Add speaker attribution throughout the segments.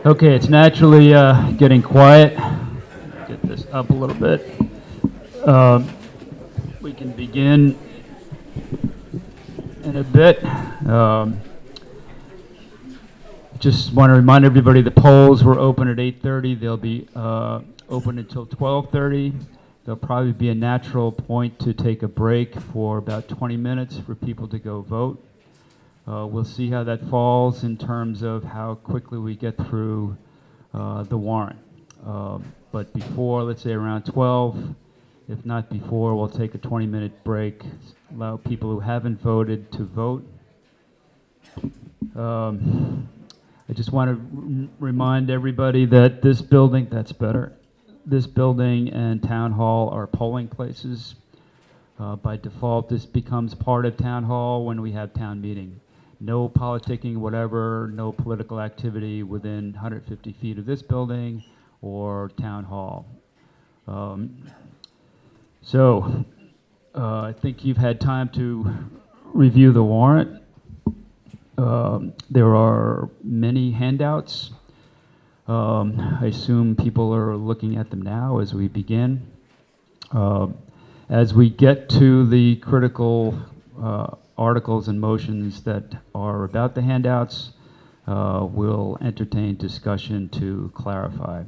Speaker 1: Okay, it's naturally getting quiet. Get this up a little bit. Um, we can begin in a bit. Just want to remind everybody the polls were open at 8:30. They'll be open until 12:30. There'll probably be a natural point to take a break for about 20 minutes for people to go vote. We'll see how that falls in terms of how quickly we get through the warrant. But before, let's say around 12, if not before, we'll take a 20-minute break, allow people who haven't voted to vote. I just want to remind everybody that this building, that's better, this building and town hall are polling places. By default, this becomes part of town hall when we have town meeting. No politicking, whatever, no political activity within 150 feet of this building or town hall. I think you've had time to review the warrant. There are many handouts. I assume people are looking at them now as we begin. As we get to the critical articles and motions that are about the handouts, we'll entertain discussion to clarify.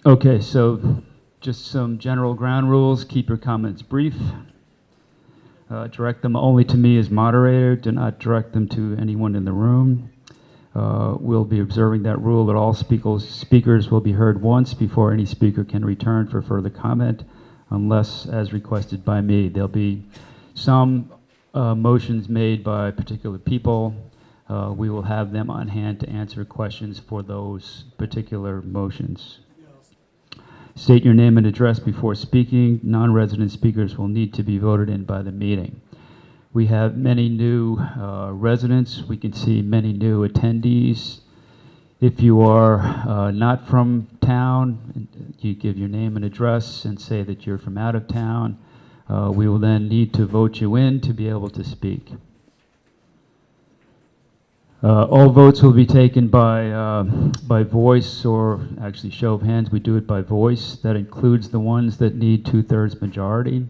Speaker 1: Okay, so just some general ground rules. Keep your comments brief. Direct them only to me as moderator. Do not direct them to anyone in the room. We'll be observing that rule that all speakers will be heard once before any speaker can return for further comment, unless as requested by me. There'll be some motions made by particular people. We will have them on hand to answer questions for those particular motions. State your name and address before speaking. Non-resident speakers will need to be voted in by the meeting. We have many new residents. We can see many new attendees. If you are not from town, you give your name and address and say that you're from out of town. We will then need to vote you in to be able to speak. All votes will be taken by voice, or actually show of hands. We do it by voice. That includes the ones that need 2/3 majority,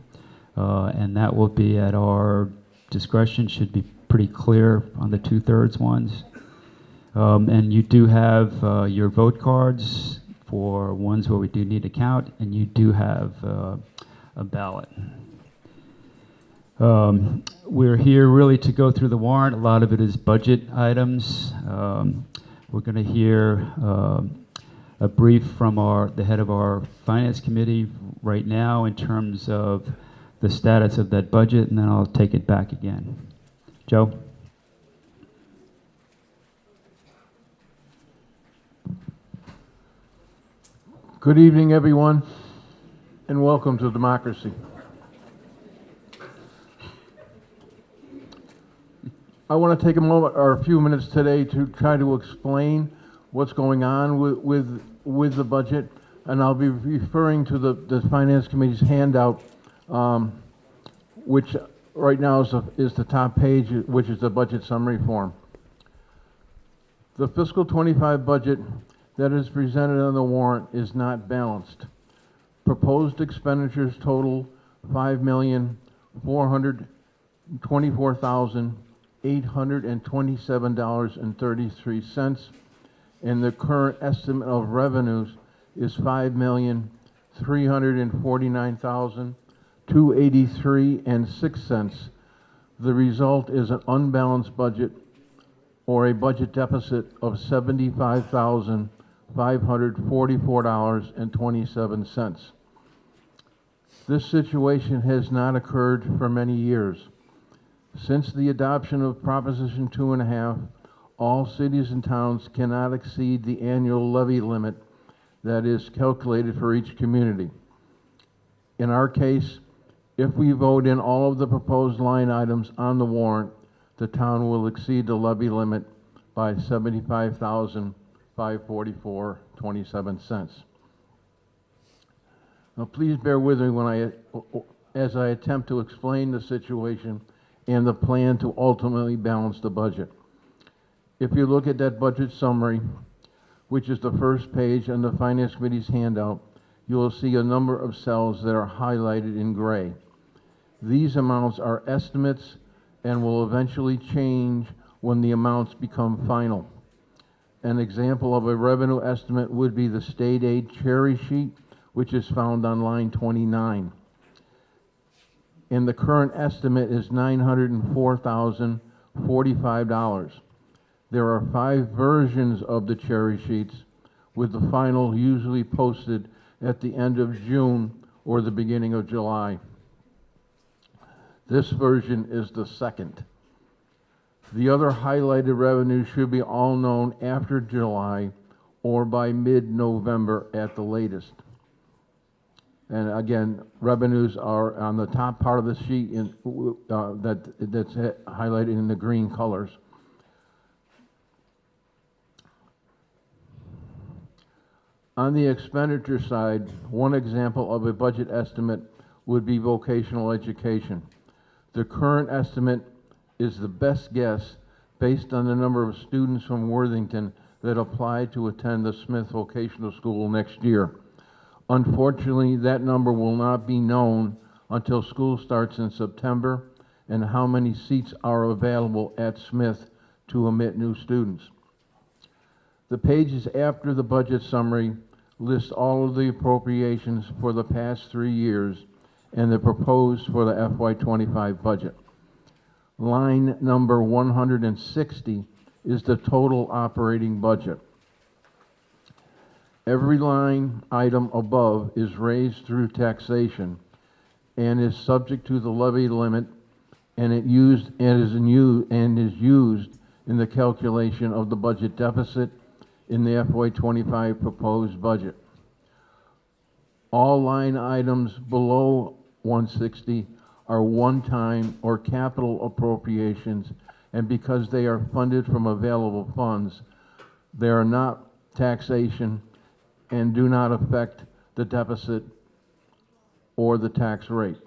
Speaker 1: and that will be at our discretion. Should be pretty clear on the 2/3 ones. And you do have your vote cards for ones where we do need to count, and you do have a ballot. We're here really to go through the warrant. A lot of it is budget items. We're going to hear a brief from the head of our finance committee right now in terms of the status of that budget, and then I'll take it back again. Joe?
Speaker 2: Good evening, everyone, and welcome to democracy. I want to take a moment or a few minutes today to try to explain what's going on with the budget, and I'll be referring to the Finance Committee's handout, which right now is the top page, which is the budget summary form. The fiscal 25 budget that is presented on the warrant is not balanced. Proposed expenditures total $5,424,827.33, and the current estimate of revenues is $5,349,283.06. The result is an unbalanced budget, or a budget deficit of $75,544.27. This situation has not occurred for many years. Since the adoption of Proposition 2.5, all cities and towns cannot exceed the annual levy limit that is calculated for each community. In our case, if we vote in all of the proposed line items on the warrant, the town will exceed the levy limit by $75,544.27. Now, please bear with me as I attempt to explain the situation and the plan to ultimately balance the budget. If you look at that budget summary, which is the first page on the Finance Committee's handout, you will see a number of cells that are highlighted in gray. These amounts are estimates and will eventually change when the amounts become final. An example of a revenue estimate would be the state aid cherry sheet, which is found on line 29. And the current estimate is $904,045. There are 5 versions of the cherry sheets, with the final usually posted at the end of June or the beginning of July. This version is the second. The other highlighted revenues should be all known after July or by mid-November at the latest. And again, revenues are on the top part of the sheet that's highlighted in the green colors. On the expenditure side, one example of a budget estimate would be vocational education. The current estimate is the best guess based on the number of students from Worthington that apply to attend the Smith Vocational School next year. Unfortunately, that number will not be known until school starts in September and how many seats are available at Smith to admit new students. The pages after the budget summary list all of the appropriations for the past 3 years and the proposed for the FY25 budget. Line number 160 is the total operating budget. Every line item above is raised through taxation and is subject to the levy limit, and is used in the calculation of the budget deficit in the FY25 proposed budget. All line items below 160 are one-time or capital appropriations, and because they are funded from available funds, they are not taxation and do not affect the deficit or the tax rate.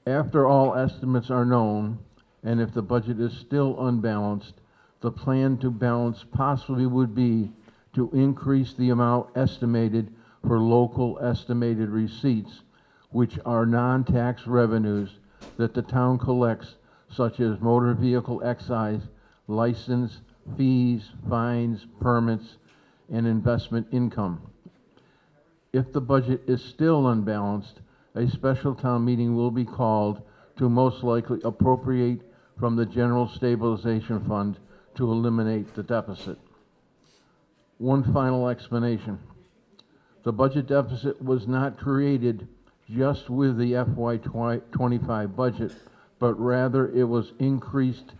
Speaker 2: After all estimates are known, and if the budget is still unbalanced, the plan to balance possibly would be to increase the amount estimated for local estimated receipts, which are non-tax revenues that the town collects, such as motor vehicle excise, license, fees, fines, permits, and investment income. If the budget is still unbalanced, a special town meeting will be called to most likely appropriate from the General Stabilization Fund to eliminate the deficit. One final explanation. The budget deficit was not created just with the FY25 budget, but rather it was increases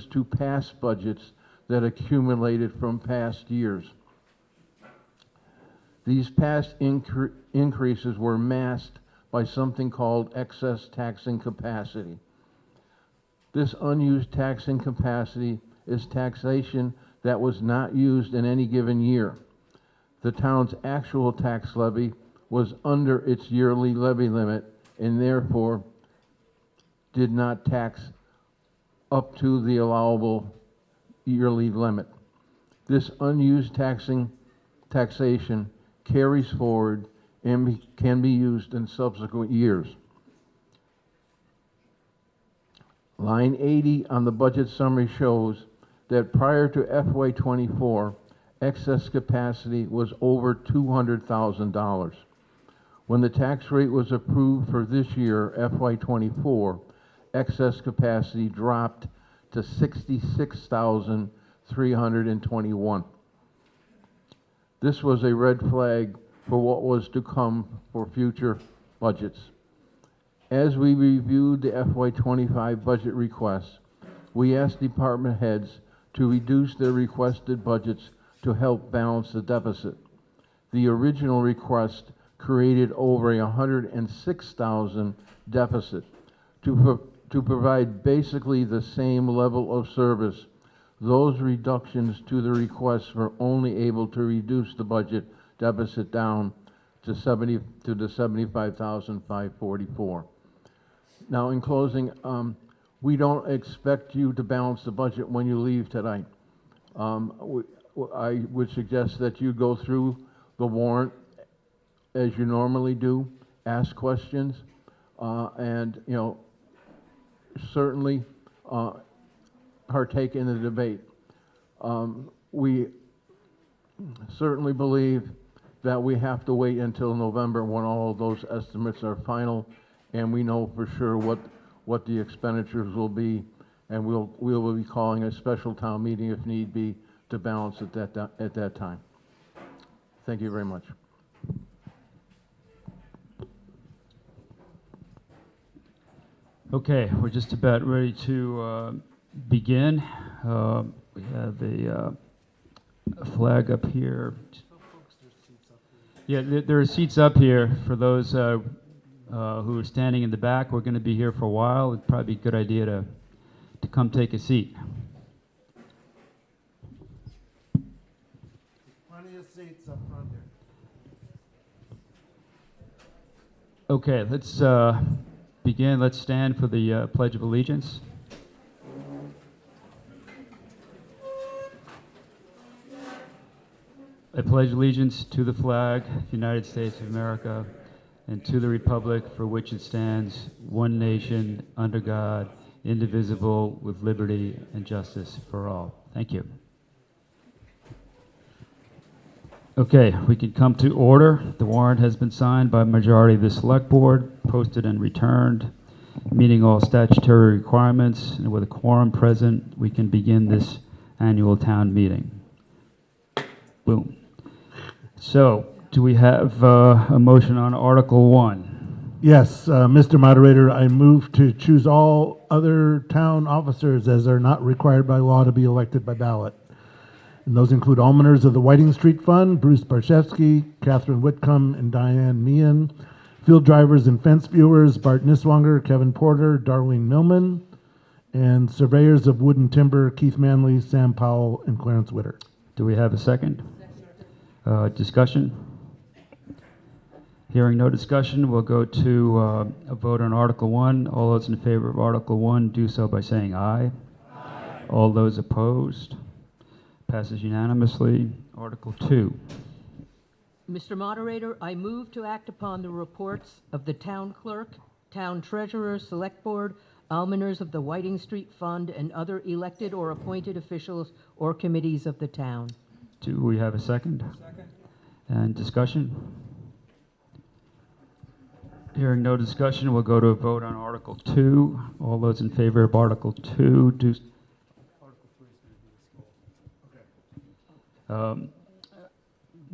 Speaker 2: to past budgets that accumulated from past years. These past increases were masked by something called excess taxing capacity. This unused taxing capacity is taxation that was not used in any given year. The town's actual tax levy was under its yearly levy limit and therefore did not tax up to the allowable yearly limit. This unused taxation carries forward and can be used in subsequent years. Line 80 on the budget summary shows that prior to FY24, excess capacity was over $200,000. When the tax rate was approved for this year, FY24, excess capacity dropped to $66,321. This was a red flag for what was to come for future budgets. As we reviewed the FY25 budget requests, we asked department heads to reduce their requested budgets to help balance the deficit. The original request created over a $106,000 deficit. To provide basically the same level of service, those reductions to the requests were only able to reduce the budget deficit down to the 75,544. Now, in closing, we don't expect you to balance the budget when you leave tonight. I would suggest that you go through the warrant as you normally do, ask questions, and, certainly partake in the debate. We certainly believe that we have to wait until November when all of those estimates are final and we know for sure what the expenditures will be, and we will be calling a special town meeting if need be to balance at that time. Thank you very much.
Speaker 1: Okay, we're just about ready to begin. We have a flag up here. Yeah, there are seats up here for those who are standing in the back. We're going to be here for a while. It'd probably be a good idea to come take a seat.
Speaker 3: Plenty of seats up front here.
Speaker 1: Okay, let's begin. Let's stand for the Pledge of Allegiance. I pledge allegiance to the flag of the United States of America and to the republic for which it stands, one nation, under God, indivisible, with liberty and justice for all. Thank you. Okay, we can come to order. The warrant has been signed by a majority of the Select Board, posted and returned, meeting all statutory requirements, and with a quorum present, we can begin this annual town meeting. Boom. So, do we have a motion on Article 1?
Speaker 3: Yes, Mr. Moderator, I move to choose all other town officers as are not required by law to be elected by ballot. And those include almoners of the Whiting Street Fund, Bruce Barshevsky, Catherine Whitcomb, and Diane Meehan, field drivers and fence viewers, Bart Niswanger, Kevin Porter, Darlene Millman, and surveyors of wood and timber, Keith Manley, Sam Powell, and Clarence Witter.
Speaker 1: Do we have a second? Discussion? Hearing no discussion, we'll go to a vote on Article 1. All those in favor of Article 1 do so by saying aye. Aye. All those opposed? Passes unanimously. Article 2.
Speaker 4: Mr. Moderator, I move to act upon the reports of the town clerk, town treasurer, select board, almoners of the Whiting Street Fund, and other elected or appointed officials or committees of the town.
Speaker 1: Do we have a second? Second. And discussion? Hearing no discussion, we'll go to a vote on Article 2. All those in favor of Article 2 do... Article 3 is going to be the school. Okay.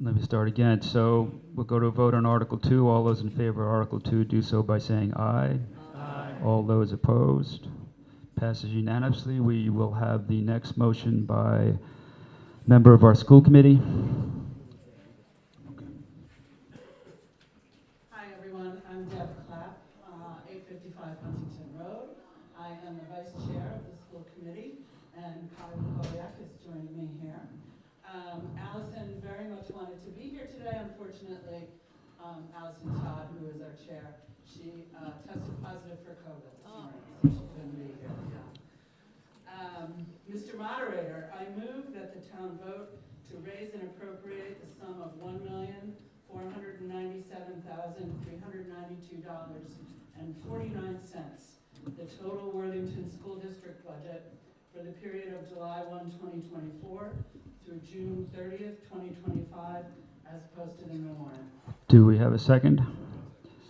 Speaker 1: Let me start again. So we'll go to a vote on Article 2. All those in favor of Article 2 do so by saying aye. Aye. All those opposed? Passes unanimously. We will have the next motion by member of our school committee.
Speaker 5: Hi everyone, I'm Deb Clapp, 855 Huntington Road. I am the vice chair of the school committee, and Kyle Koyak is joining me here. Allison very much wanted to be here today. Unfortunately, Allison Todd, who is our chair, she tested positive for COVID this morning, so she couldn't be here. Mr. Moderator, I move that the town vote to raise and appropriate the sum of $1,497,392.49, the total Worthington School District budget for the period of July 1, 2024 through June 30th, 2025, as posted in the warrant.
Speaker 1: Do we have a second?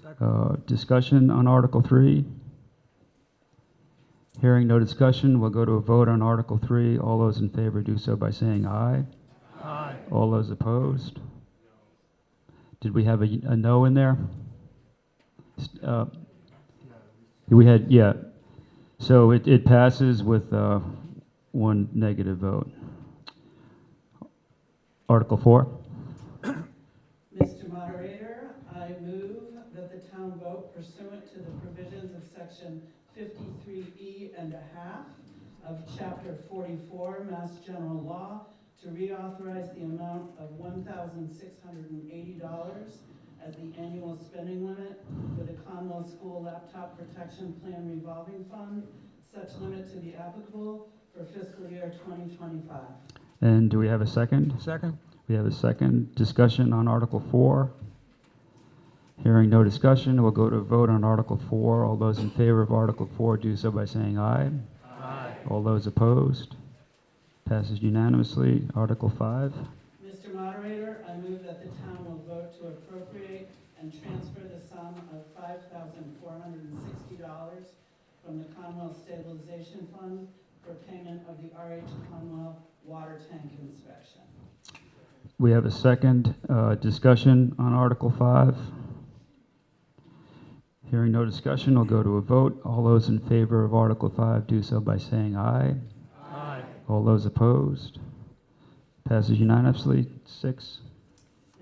Speaker 1: Second. Discussion on Article 3? Hearing no discussion, we'll go to a vote on Article 3. All those in favor do so by saying aye. Aye. All those opposed? Did we have a no in there? We had, yeah. So it passes with one negative vote. Article 4.
Speaker 5: Mr. Moderator, I move that the town vote pursuant to the provisions of Section 53E and a half of Chapter 44, Mass General Law, to reauthorize the amount of $1,680 as the annual spending limit for the Commonwealth School Laptop Protection Plan Revolving Fund, such limit to be applicable for fiscal year 2025.
Speaker 1: And do we have a second?
Speaker 6: Second?
Speaker 1: We have a second. Discussion on Article 4. Hearing no discussion, we'll go to a vote on Article 4. All those in favor of Article 4 do so by saying aye.
Speaker 6: Aye.
Speaker 1: All those opposed? Passes unanimously. Article 5.
Speaker 5: Mr. Moderator, I move that the town will vote to appropriate and transfer the sum of $5,460 from the Commonwealth Stabilization Fund for payment of the RH Commonwealth water tank inspection.
Speaker 1: We have a second. Discussion on Article 5. Hearing no discussion, we'll go to a vote. All those in favor of Article 5 do so by saying aye.
Speaker 6: Aye.
Speaker 1: All those opposed? Passes unanimously. 6.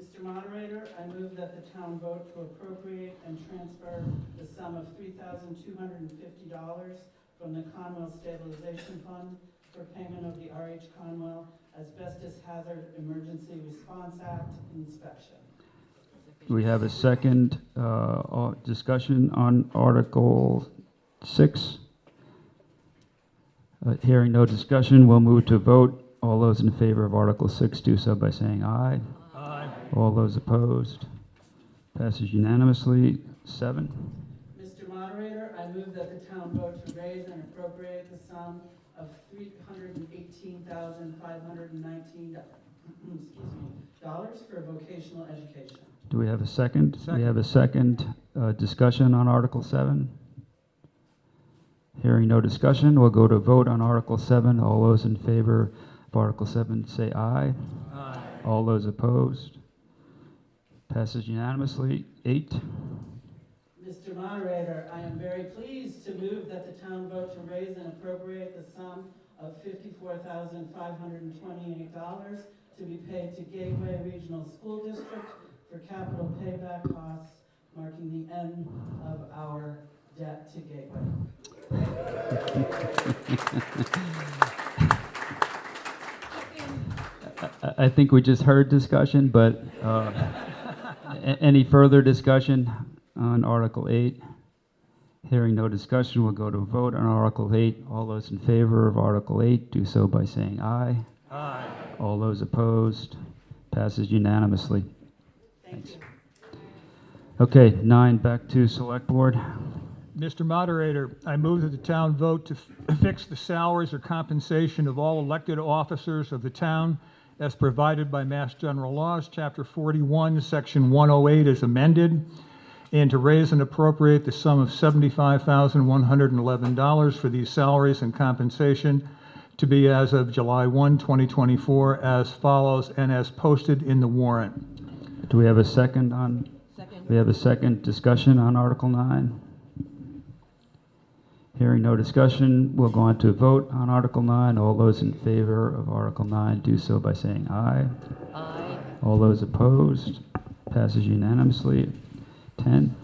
Speaker 5: Mr. Moderator, I move that the town vote to appropriate and transfer the sum of $3,250 from the Commonwealth Stabilization Fund for payment of the RH Commonwealth Asbestos Hazard Emergency Response Act inspection.
Speaker 1: We have a second discussion on Article 6. Hearing no discussion, we'll move to vote. All those in favor of Article 6 do so by saying aye.
Speaker 6: Aye.
Speaker 1: All those opposed? Passes unanimously. 7.
Speaker 5: Mr. Moderator, I move that the town vote to raise and appropriate the sum of $318,519 for vocational education.
Speaker 1: Do we have a second?
Speaker 6: Second.
Speaker 1: We have a second. Discussion on Article 7. Hearing no discussion, we'll go to vote on Article 7. All those in favor of Article 7 say aye.
Speaker 6: Aye.
Speaker 1: All those opposed? Passes unanimously. 8.
Speaker 5: Mr. Moderator, I am very pleased to move that the town vote to raise and appropriate the sum of $54,528 to be paid to Gateway Regional School District for capital payback costs, marking the end of our debt to Gateway.
Speaker 1: I think we just heard discussion, but any further discussion on Article 8? Hearing no discussion, we'll go to a vote on Article 8. All those in favor of Article 8 do so by saying aye.
Speaker 6: Aye.
Speaker 1: All those opposed? Passes unanimously.
Speaker 5: Thank you.
Speaker 1: Okay, 9, back to Select Board.
Speaker 6: Mr. Moderator, I move that the town vote to fix the salaries or compensation of all elected officers of the town as provided by Mass General Laws, Chapter 41, Section 108 as amended, and to raise and appropriate the sum of $75,111 for these salaries and compensation to be as of July 1, 2024, as follows and as posted in the warrant.
Speaker 1: Do we have a second on?
Speaker 4: Second.
Speaker 1: We have a second. Discussion on Article 9. Hearing no discussion, we'll go on to a vote on Article 9. All those in favor of Article 9 do so by saying aye.
Speaker 4: Aye.
Speaker 1: All those opposed? Passes unanimously. 10.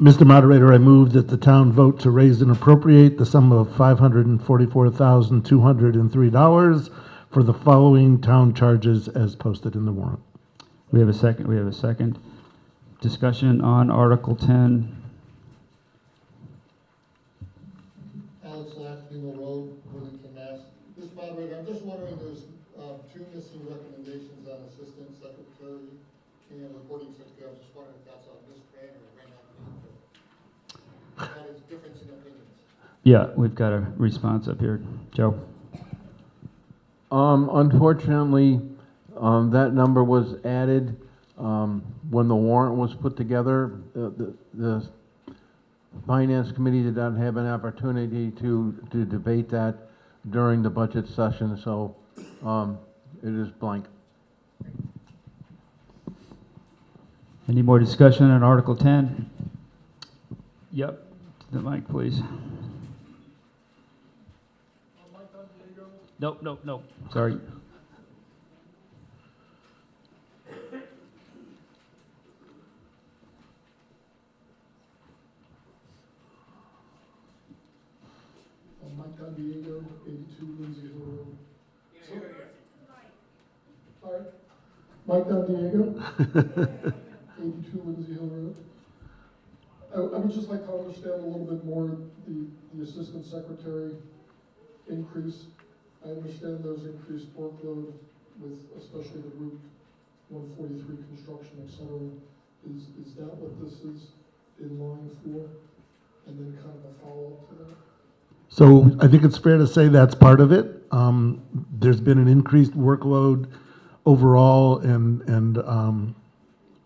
Speaker 3: Mr. Moderator, I move that the town vote to raise and appropriate the sum of $544,203 for the following town charges as posted in the warrant.
Speaker 1: We have a second. We have a second. Discussion on Article 10.
Speaker 7: Alex Lackfield Road, Worthington, Mass. Mr. Moderator, I'm just wondering, there's 2 missing recommendations on Assistant Secretary and Recording Secretary. I'm just wondering if that's on this grant or ran out of that is difference in opinions.
Speaker 1: Yeah, we've got a response up here. Joe?
Speaker 2: Unfortunately, that number was added when the warrant was put together. The Finance Committee did not have an opportunity to debate that during the budget session, so it is blank.
Speaker 1: Any more discussion on Article 10? Yep. To the mic, please. Nope, nope, nope. Sorry.
Speaker 7: Mike Don Diego, 82 Lindsay Hill Road. Sorry? Mike Don Diego, 82 Lindsay Hill Road. I would just like to understand a little bit more the assistant secretary increase. I understand there's increased workload with especially the Route 143 construction, et cetera. Is that what this is in line for? And then kind of a follow-up to that?
Speaker 3: So I think it's fair to say that's part of it. There's been an increased workload overall, and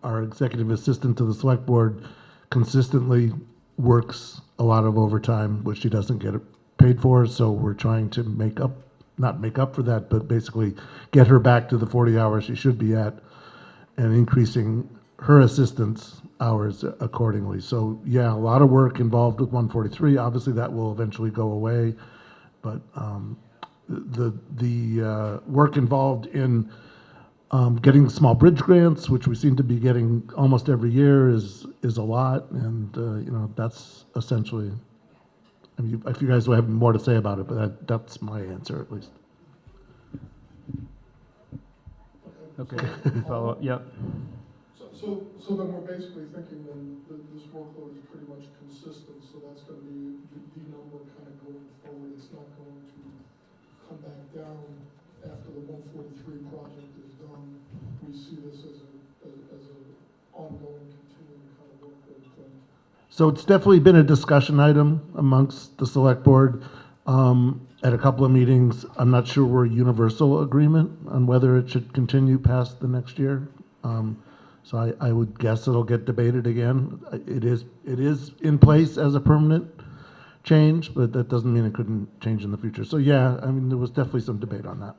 Speaker 3: our executive assistant to the select board consistently works a lot of overtime, which she doesn't get paid for. So we're trying to not make up for that, but basically get her back to the 40 hours she should be at, and increasing her assistant's hours accordingly. So yeah, a lot of work involved with 143. Obviously, that will eventually go away, but the work involved in getting small bridge grants, which we seem to be getting almost every year, is a lot, and that's essentially. I mean, if you guys will have more to say about it, but that's my answer at least.
Speaker 1: Okay, follow up, yep.
Speaker 7: So then we're basically thinking then that this workload is pretty much consistent, so that's going to be the number kind of going forward. It's not going to come back down after the 143 project is done. We see this as an ongoing, continuing kind of workload thing.
Speaker 3: So it's definitely been a discussion item amongst the select board at a couple of meetings. I'm not sure we're universal agreement on whether it should continue past the next year. So I would guess it'll get debated again. It is in place as a permanent change, but that doesn't mean it couldn't change in the future. So yeah, I mean, there was definitely some debate on that.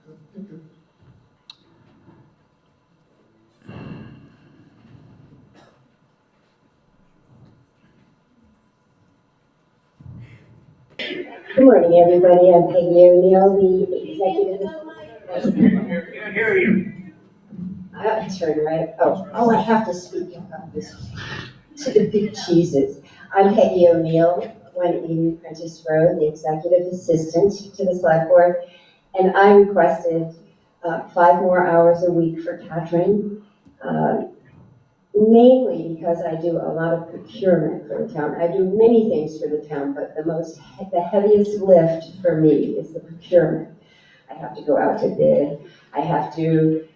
Speaker 7: Okay, thank you.
Speaker 8: Good morning, everybody. I'm Peggy O'Neill, the executive.
Speaker 9: Can't hear you.
Speaker 8: I turn right. Oh, I have to speak about this to the big cheeses. I'm Peggy O'Neill, 180 Prentice Road, the executive assistant to the select board, and I requested 5 more hours a week for Catherine. Mainly because I do a lot of procurement for the town. I do many things for the town, but the heaviest lift for me is the procurement. I have to go out to bid. I have to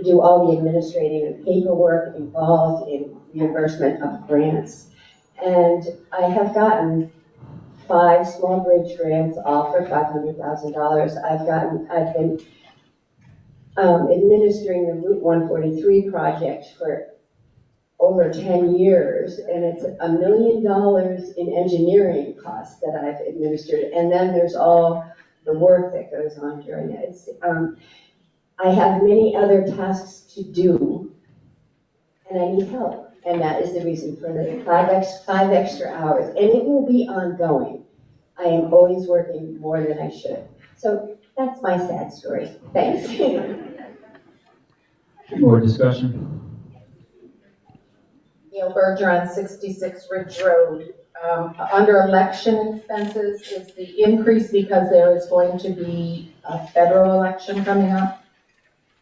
Speaker 8: do all the administrative and paperwork involved in reimbursement of grants. And I have gotten 5 small bridge grants, all for $500,000. I've been administering the Route 143 project for over 10 years, and it's $1 million in engineering costs that I've administered, and then there's all the work that goes on during it. I have many other tasks to do, and I need help, and that is the reason for the 5 extra hours, and it will be ongoing. I am always working more than I should. So that's my sad story. Thanks.
Speaker 1: More discussion?
Speaker 10: Neil Bergeron, 66 Ridge Road. Under election expenses, is the increase because there is going to be a federal election coming up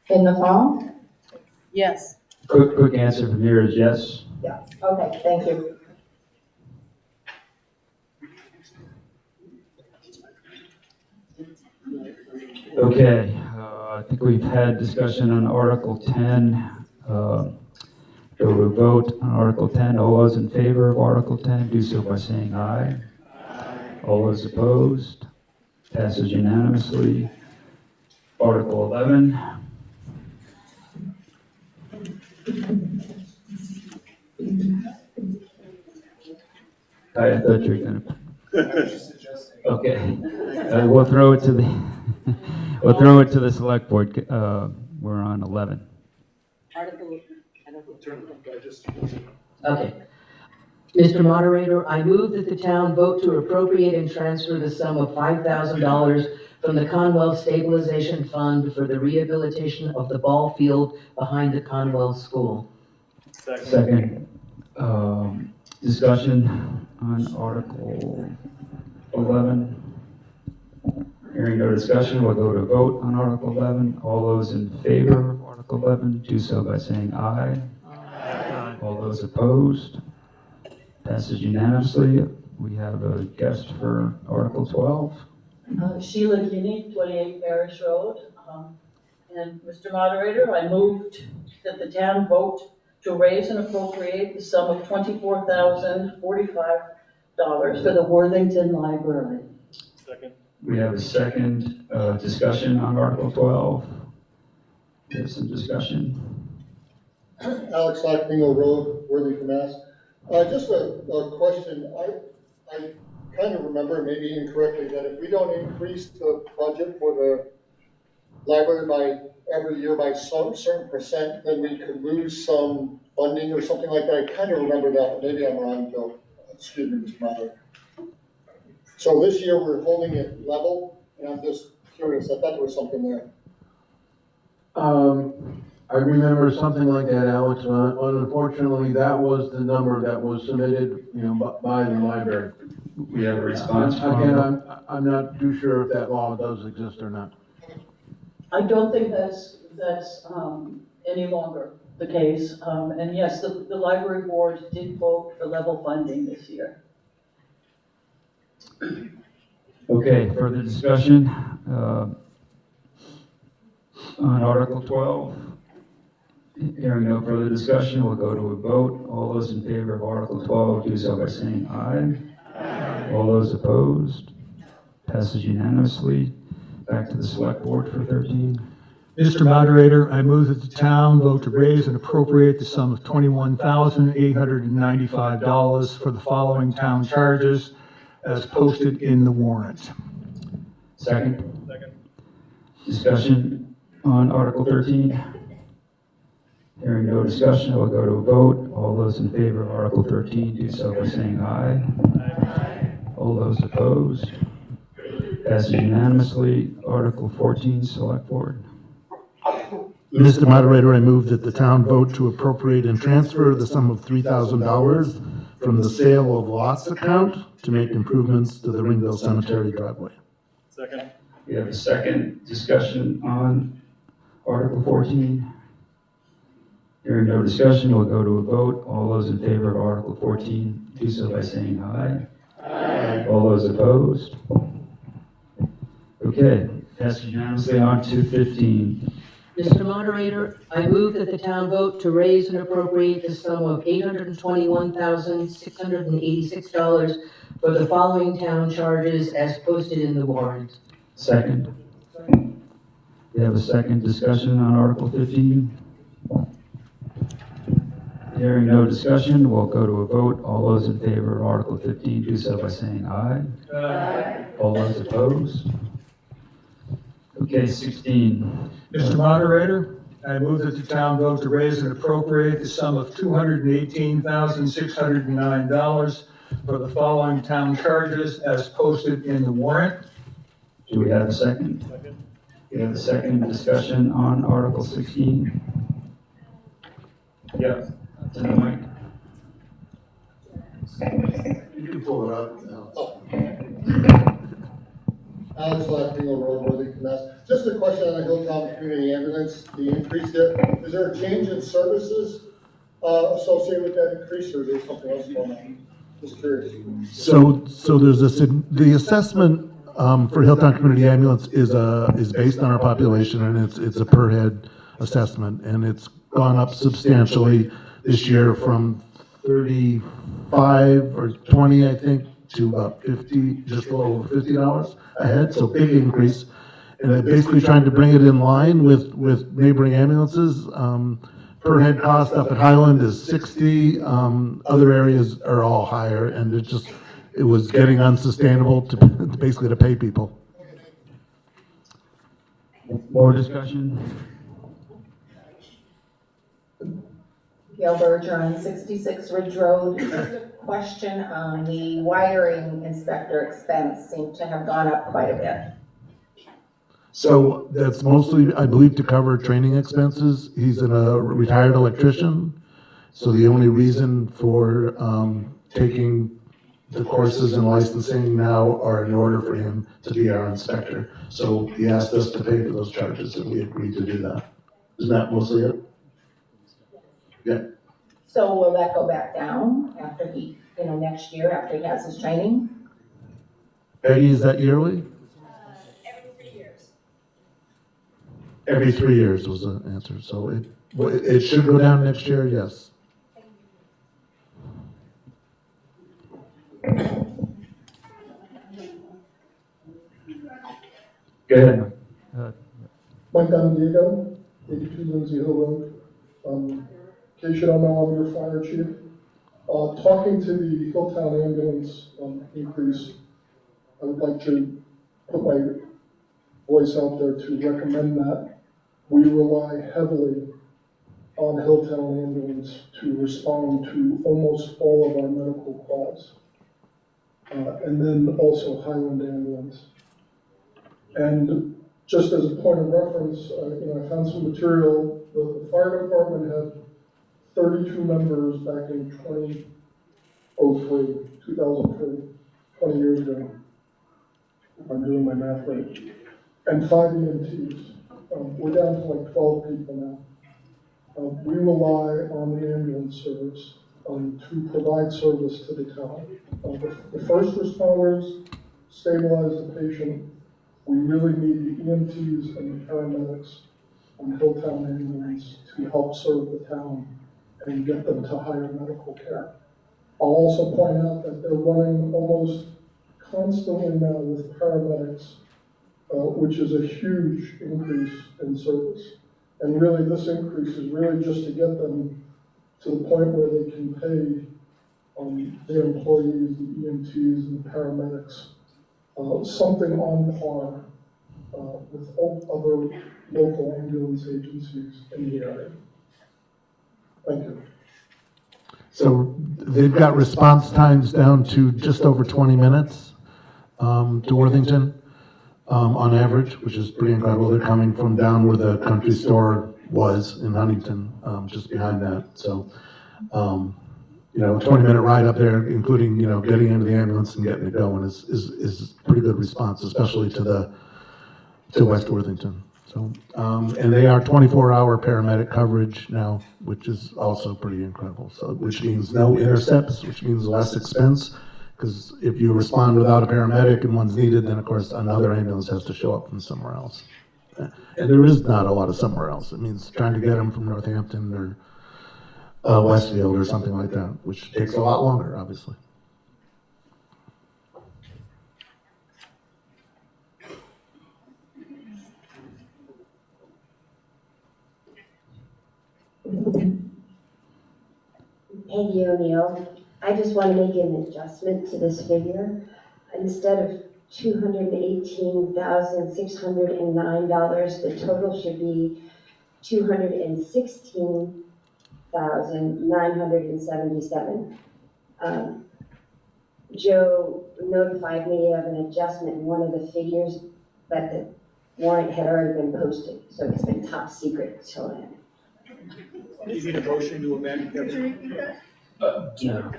Speaker 10: in the fall?
Speaker 5: Yes.
Speaker 1: Quick answer from here is yes.
Speaker 10: Yeah. Okay, thank you.
Speaker 1: Okay, I think we've had discussion on Article 10. Go to vote on Article 10. All those in favor of Article 10 do so by saying aye. All those opposed? Passes unanimously. Article 11. I thought you were going to. Okay. We'll throw it to the we'll throw it to the select board. We're on 11.
Speaker 4: Okay. Mr. Moderator, I move that the town vote to appropriate and transfer the sum of $5,000 from the Conwell Stabilization Fund for the rehabilitation of the ball field behind the Conwell School.
Speaker 1: Second. Discussion on Article 11. Hearing no discussion, we'll go to vote on Article 11. All those in favor of Article 11, do so by saying aye.
Speaker 6: Aye.
Speaker 1: All those opposed? Passes unanimously. We have a guest for Article 12.
Speaker 11: Sheila Kinney, 28 Parish Road. And Mr. Moderator, I moved that the town vote to raise and appropriate the sum of $24,045 for the Worthington Library.
Speaker 1: We have a second discussion on Article 12. There's some discussion.
Speaker 7: Alex Lockmingo Road, Worthington, Mass. Just a question. I kind of remember, maybe incorrectly, that if we don't increase the budget for the library by every year by some certain percent, then we could lose some funding or something like that. I kind of remember that. Maybe I'm wrong, Joe. Excuse me, Mr. Moderator. So this year we're holding it level, and I'm just curious. I thought there was something there.
Speaker 2: I remember something like that, Alex. Unfortunately, that was the number that was submitted, by the library.
Speaker 1: We have a response
Speaker 2: Again,
Speaker 1: from...
Speaker 2: I'm not too sure if that law does exist or not.
Speaker 11: I don't think that's any longer the case. And yes, the library board did vote for level funding this year.
Speaker 1: Okay, further discussion on Article 12. Hearing no further discussion, we'll go to a vote. All those in favor of Article 12 do so by saying aye. All those opposed? Passes unanimously. Back to the Select Board for 13.
Speaker 6: Mr. Moderator, I move that the town vote to raise and appropriate the sum of $21,895 for the following town charges as posted in the warrant.
Speaker 1: Second. Discussion on Article 13. Hearing no discussion, we'll go to a vote. All those in favor of Article 13 do so by saying aye. All those opposed? Passes unanimously. Article 14, Select Board.
Speaker 3: Mr. Moderator, I move that the town vote to appropriate and transfer the sum of $3,000 from the sale of lots account to make improvements to the Ringville Cemetery driveway.
Speaker 1: We have a second discussion on Article 14. Hearing no discussion, we'll go to a vote. All those in favor of Article 14 do so by saying aye. Aye. All those opposed? Okay, passes unanimously. On to 15.
Speaker 4: Mr. Moderator, I move that the town vote to raise and appropriate the sum of $821,686 for the following town charges as posted in the warrant.
Speaker 1: Second. We have a second discussion on Article 15. Hearing no discussion, we'll go to a vote. All those in favor of Article 15 do so by saying aye. Aye. All those opposed? Okay, 16.
Speaker 6: Mr. Moderator, I move that the town vote to raise and appropriate the sum of $218,609 for the following town charges as posted in the warrant.
Speaker 1: Do we have a second? We have a second discussion on Article 16. Yeah, to the mic.
Speaker 3: You can pull it up.
Speaker 7: Alex Lockmingo Road, Worthington, Mass. Just a question on the Hilltown Community Ambulance, the increase there. Is there a change in services associated with that increase, or is there something else going on? Just curious.
Speaker 3: So there's the assessment for Hilltown Community Ambulance is based on our population, and it's a per head assessment, and it's gone up substantially this year from 35 or 20, I think, to about 50, just a little over $50 a head, so big increase. And they're basically trying to bring it in line with neighboring ambulances. Per head cost up at Highland is 60, other areas are all higher, and it was getting unsustainable to basically to pay people.
Speaker 1: More discussion?
Speaker 10: Gail Berger on 66 Ridge Road. Just a question on the wiring inspector expense seemed to have gone up quite a bit.
Speaker 3: So that's mostly, I believe, to cover training expenses. He's a retired electrician, so the only reason for taking the courses and licensing now are in order for him to be our inspector. So he asked us to pay for those charges, and we agreed to do that. Isn't that mostly it? Yeah.
Speaker 10: So will that go back down after he, next year after he has his training?
Speaker 3: Peggy, is that yearly?
Speaker 8: Every 3 years.
Speaker 3: Every 3 years was the answer. So it should go down next year, yes.
Speaker 1: Go ahead.
Speaker 7: Mike Don Diego, 82 Lindsay Hill Road. In case you don't know, I'm your fire chief. Talking to the Hilltown ambulance increase, I would like to put my voice out there to recommend that. We rely heavily on Hilltown ambulance to respond to almost all of our medical calls. And then also Highland ambulance. And just as a point of reference, I found some material. The fire department had 32 members back in 2003, 20 years ago, if I'm doing my math right, and 5 EMTs. We're down to like 12 people now. We rely on the ambulance service to provide service to the town. The first responders stabilize the patient. We really need the EMTs and the paramedics on Hilltown ambulance to help serve the town and get them to higher medical care. I'll also point out that they're running almost constantly now with paramedics, which is a huge increase in service. And really, this increase is really just to get them to the point where they can pay their employees, the EMTs and the paramedics, something on par with other local ambulance agencies in the area. Thank you.
Speaker 3: So they've got response times down to just over 20 minutes to Worthington on average, which is pretty incredible. They're coming from down where the country store was in Huntington, just behind that. So, a 20-minute ride up there, including, getting into the ambulance and getting it going is pretty good response, especially to West Worthington. So, and they are 24-hour paramedic coverage now, which is also pretty incredible. So, which means no intercepts, which means less expense, because if you respond without a paramedic and one's needed, then of course another ambulance has to show up from somewhere else. And there is not a lot of somewhere else. It means trying to get them from Northampton or Westfield or something like that, which takes a lot longer, obviously.
Speaker 8: Peggy O'Neill, I just want to make an adjustment to this figure. Instead of $218,609, the total should be $216,977. Joe notified me of an adjustment in one of the figures, but the warrant had already been posted, so it's been top secret till then.
Speaker 9: You need a motion to amend?
Speaker 1: No.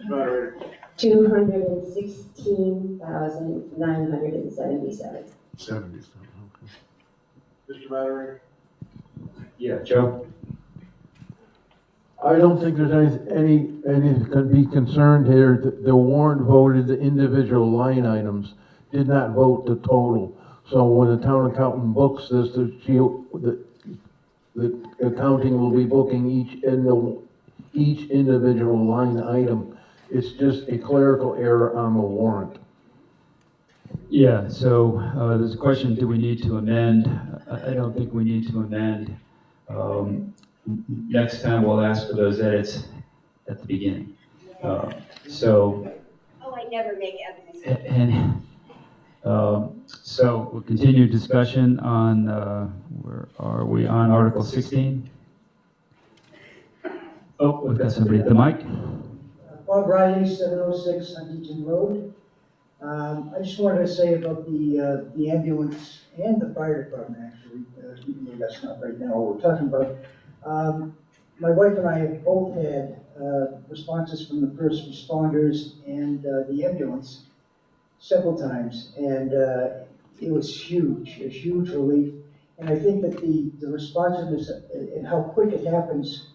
Speaker 9: Moderator.
Speaker 8: 216,977.
Speaker 3: 77, okay.
Speaker 9: Mr. Moderator.
Speaker 1: Yeah, Joe?
Speaker 2: I don't think there's any can be concerned here. The warrant voted the individual line items, did not vote the total. So when the town accountant books this, the accounting will be booking each individual line item. It's just a clerical error on the warrant.
Speaker 1: Yeah, so there's a question, do we need to amend? I don't think we need to amend. Next time we'll ask for those edits at the beginning.
Speaker 8: Oh, I never make evidence.
Speaker 1: So we'll continue discussion on, where are we, on Article 16? Oh, we've got somebody at the mic.
Speaker 12: Bob Riley, 706 Huntington Road. I just wanted to say about the ambulance and the fire department, actually, even though that's not right now what we're talking about. my wife and I have both had responses from the first responders and the ambulance several times, and it was huge, a huge relief. And I think that the responsiveness and how quick it happens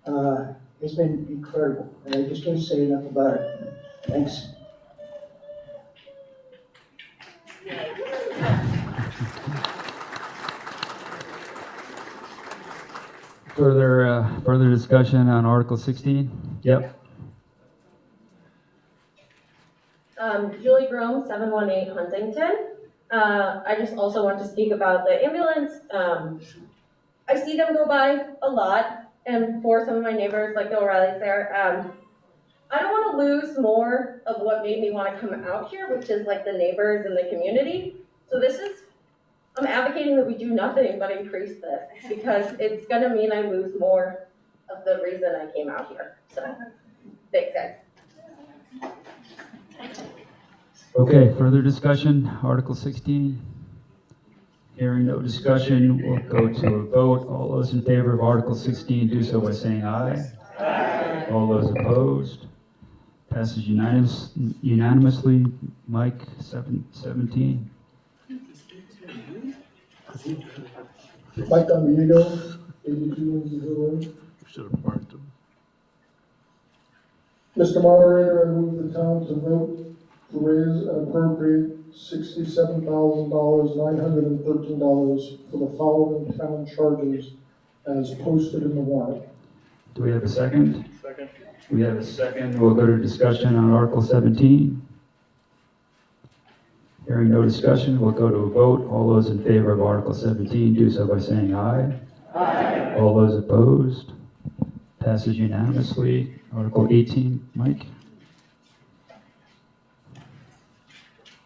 Speaker 12: has been incredible, and I just can't say enough about it. Thanks.
Speaker 1: Further discussion on Article 16? Yep.
Speaker 13: Julie Groom, 718 Huntington. I just also want to speak about the ambulance. I see them go by a lot, and for some of my neighbors, like the O'Reillys there, I don't want to lose more of what made me want to come out here, which is like the neighbors and the community. So I'm advocating that we do nothing but increase this, because it's going to mean I lose more of the reason I came out here. So, thanks, guys.
Speaker 1: Okay, further discussion, Article 16? Hearing no discussion, we'll go to a vote. All those in favor of Article 16 do so by saying aye. Aye. All those opposed? Passes unanimously. Mike, 17.
Speaker 7: Mike Diego, 82
Speaker 3: Should have marked them.
Speaker 7: Mr. Moderator, I move the town to vote to raise and appropriate $67,913 for the following town charges as posted in the warrant.
Speaker 1: Do we have a second? Second. We have a second. We'll go to discussion on Article 17. Hearing no discussion, we'll go to a vote. All those in favor of Article 17 do so by saying aye. Aye. All those opposed? Passes unanimously. Article 18, Mike?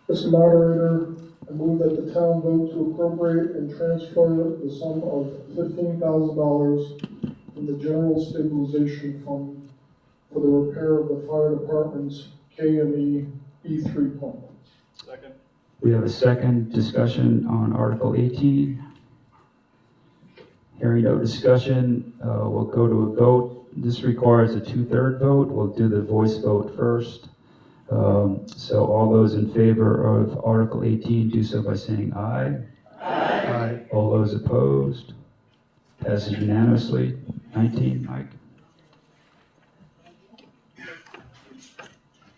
Speaker 7: Mr. Moderator, I move that the town vote to appropriate and transfer the sum of $15,000 from the General Stabilization Fund for the repair of the fire department's KME E3 pump.
Speaker 9: Second.
Speaker 1: We have a second. Discussion on Article 18. Hearing no discussion, we'll go to a vote. This requires a 2/3 vote. We'll do the voice vote first. So all those in favor of Article 18 do so by saying aye. Aye. All those opposed? Passes unanimously. 19, Mike.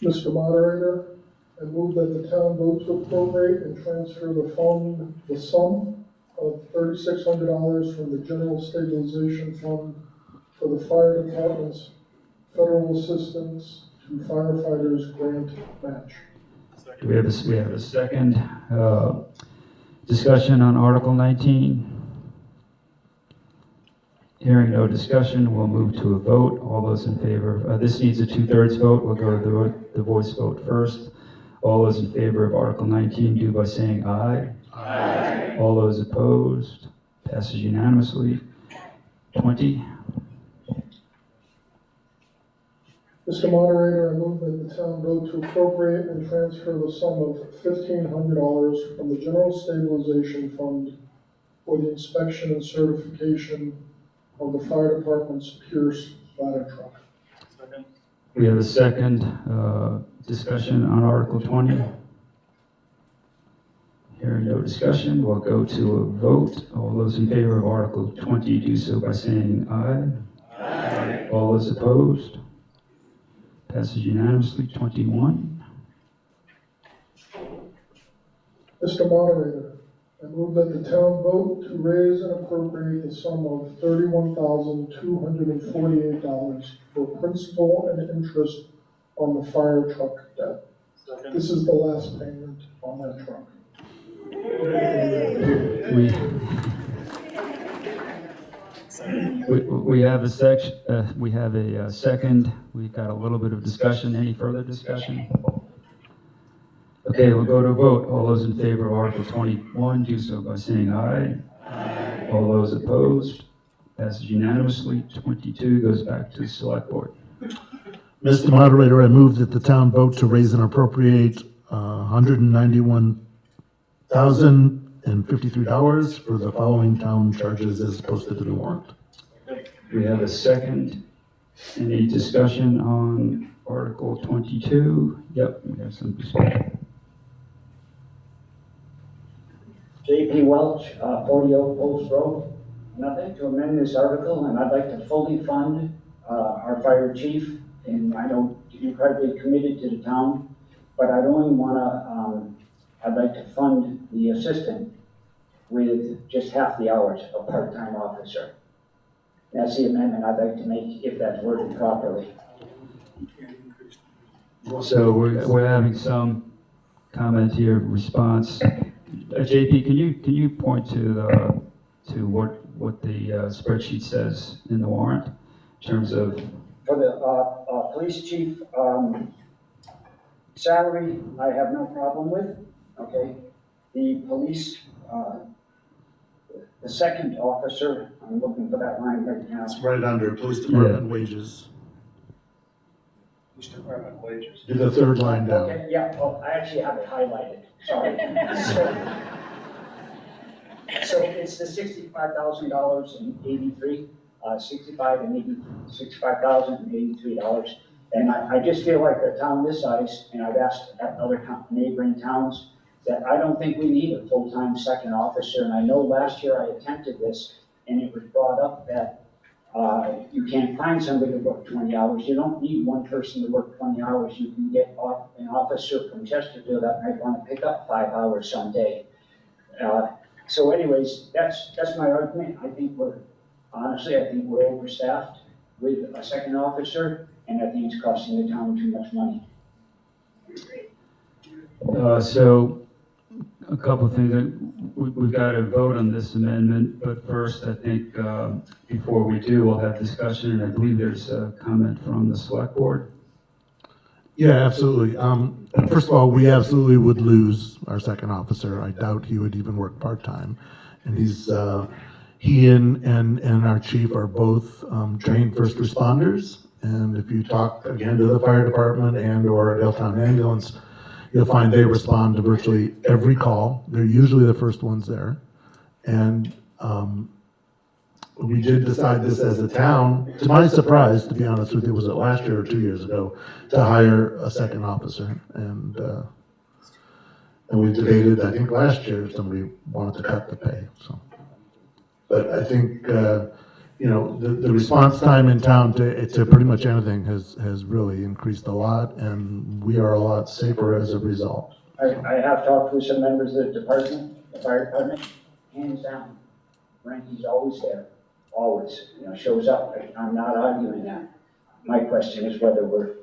Speaker 7: Mr. Moderator, I move that the town vote to appropriate and transfer the sum of $3,600 from the General Stabilization Fund for the fire department's federal assistance to firefighters grant match.
Speaker 1: We have a second. Discussion on Article 19. Hearing no discussion, we'll move to a vote. All those in favor, this needs a 2/3 vote. We'll go to the voice vote first. All those in favor of Article 19 do by saying aye. Aye. All those opposed? Passes unanimously. 20.
Speaker 7: Mr. Moderator, I move that the town vote to appropriate and transfer the sum of $1,500 from the General Stabilization Fund for the inspection and certification of the fire department's Pierce ladder truck.
Speaker 9: Second.
Speaker 1: We have a second. Discussion on Article 20. Hearing no discussion, we'll go to a vote. All those in favor of Article 20 do so by saying aye. Aye. All those opposed? Passes unanimously. 21.
Speaker 7: Mr. Moderator, I move that the town vote to raise and appropriate the sum of $31,248 for principal and interest on the fire truck debt.
Speaker 9: Second.
Speaker 7: This is the last payment on that truck.
Speaker 1: We have a second. We've got a little bit of discussion. Any further discussion? Okay, we'll go to a vote. All those in favor of Article 21 do so by saying aye. Aye. All those opposed? Passes unanimously. 22 goes back to the Select Board.
Speaker 3: Mr. Moderator, I move that the town vote to raise and appropriate $191,053 for the following town charges as posted in the warrant.
Speaker 1: We have a second. Any discussion on Article 22? Yep, we have some discussion.
Speaker 14: J.P. Welch, 40 Oak Post Road. And I'd like to amend this article, and I'd like to fully fund our fire chief. And I know you're incredibly committed to the town, but I'd only I'd like to fund the assistant with just half the hours of part-time officer. That's the amendment I'd like to make if that's worded properly.
Speaker 1: So we're having some comment here, response. JP, can you point to what the spreadsheet says in the warrant in terms of?
Speaker 14: For the police chief salary, I have no problem with. Okay, the police, the second officer, I'm looking for that line right now.
Speaker 3: It's right under police department wages.
Speaker 9: Police department wages.
Speaker 3: Do the third line down.
Speaker 14: Okay, yeah, oh, I actually have it highlighted, sorry. So it's the $65,083, $65,083. And I just feel like a town this size, and I've asked at other neighboring towns, that I don't think we need a full-time second officer. And I know last year I attempted this, and it was brought up that you can't find somebody to work 20 hours. You don't need one person to work 20 hours. You can get an officer from Chesterfield that might want to pick up 5 hours someday. So anyways, that's my argument. I think we're overstaffed with a second officer, and I think it's costing the town too much money.
Speaker 1: So a couple of things. We've got to vote on this amendment, but first, I think before we do, we'll have discussion, and I believe there's a comment from the select board.
Speaker 3: Yeah, absolutely. First of all, we absolutely would lose our second officer. I doubt he would even work part-time. And he and our chief are both trained first responders. And if you talk again to the fire department and or Daletown Ambulance, you'll find they respond to virtually every call. They're usually the first ones there. And we did decide this as a town, to my surprise, to be honest with you, was it last year or 2 years ago, to hire a second officer. And we debated, I think last year, if somebody wanted to cut the pay. So, but I think, the response time in town to pretty much anything has really increased a lot, and we are a lot safer as a result.
Speaker 14: I have talked with some members of the department, the fire department, hands down. Frankie's always there, always, shows up. I'm not arguing that. My question is whether we're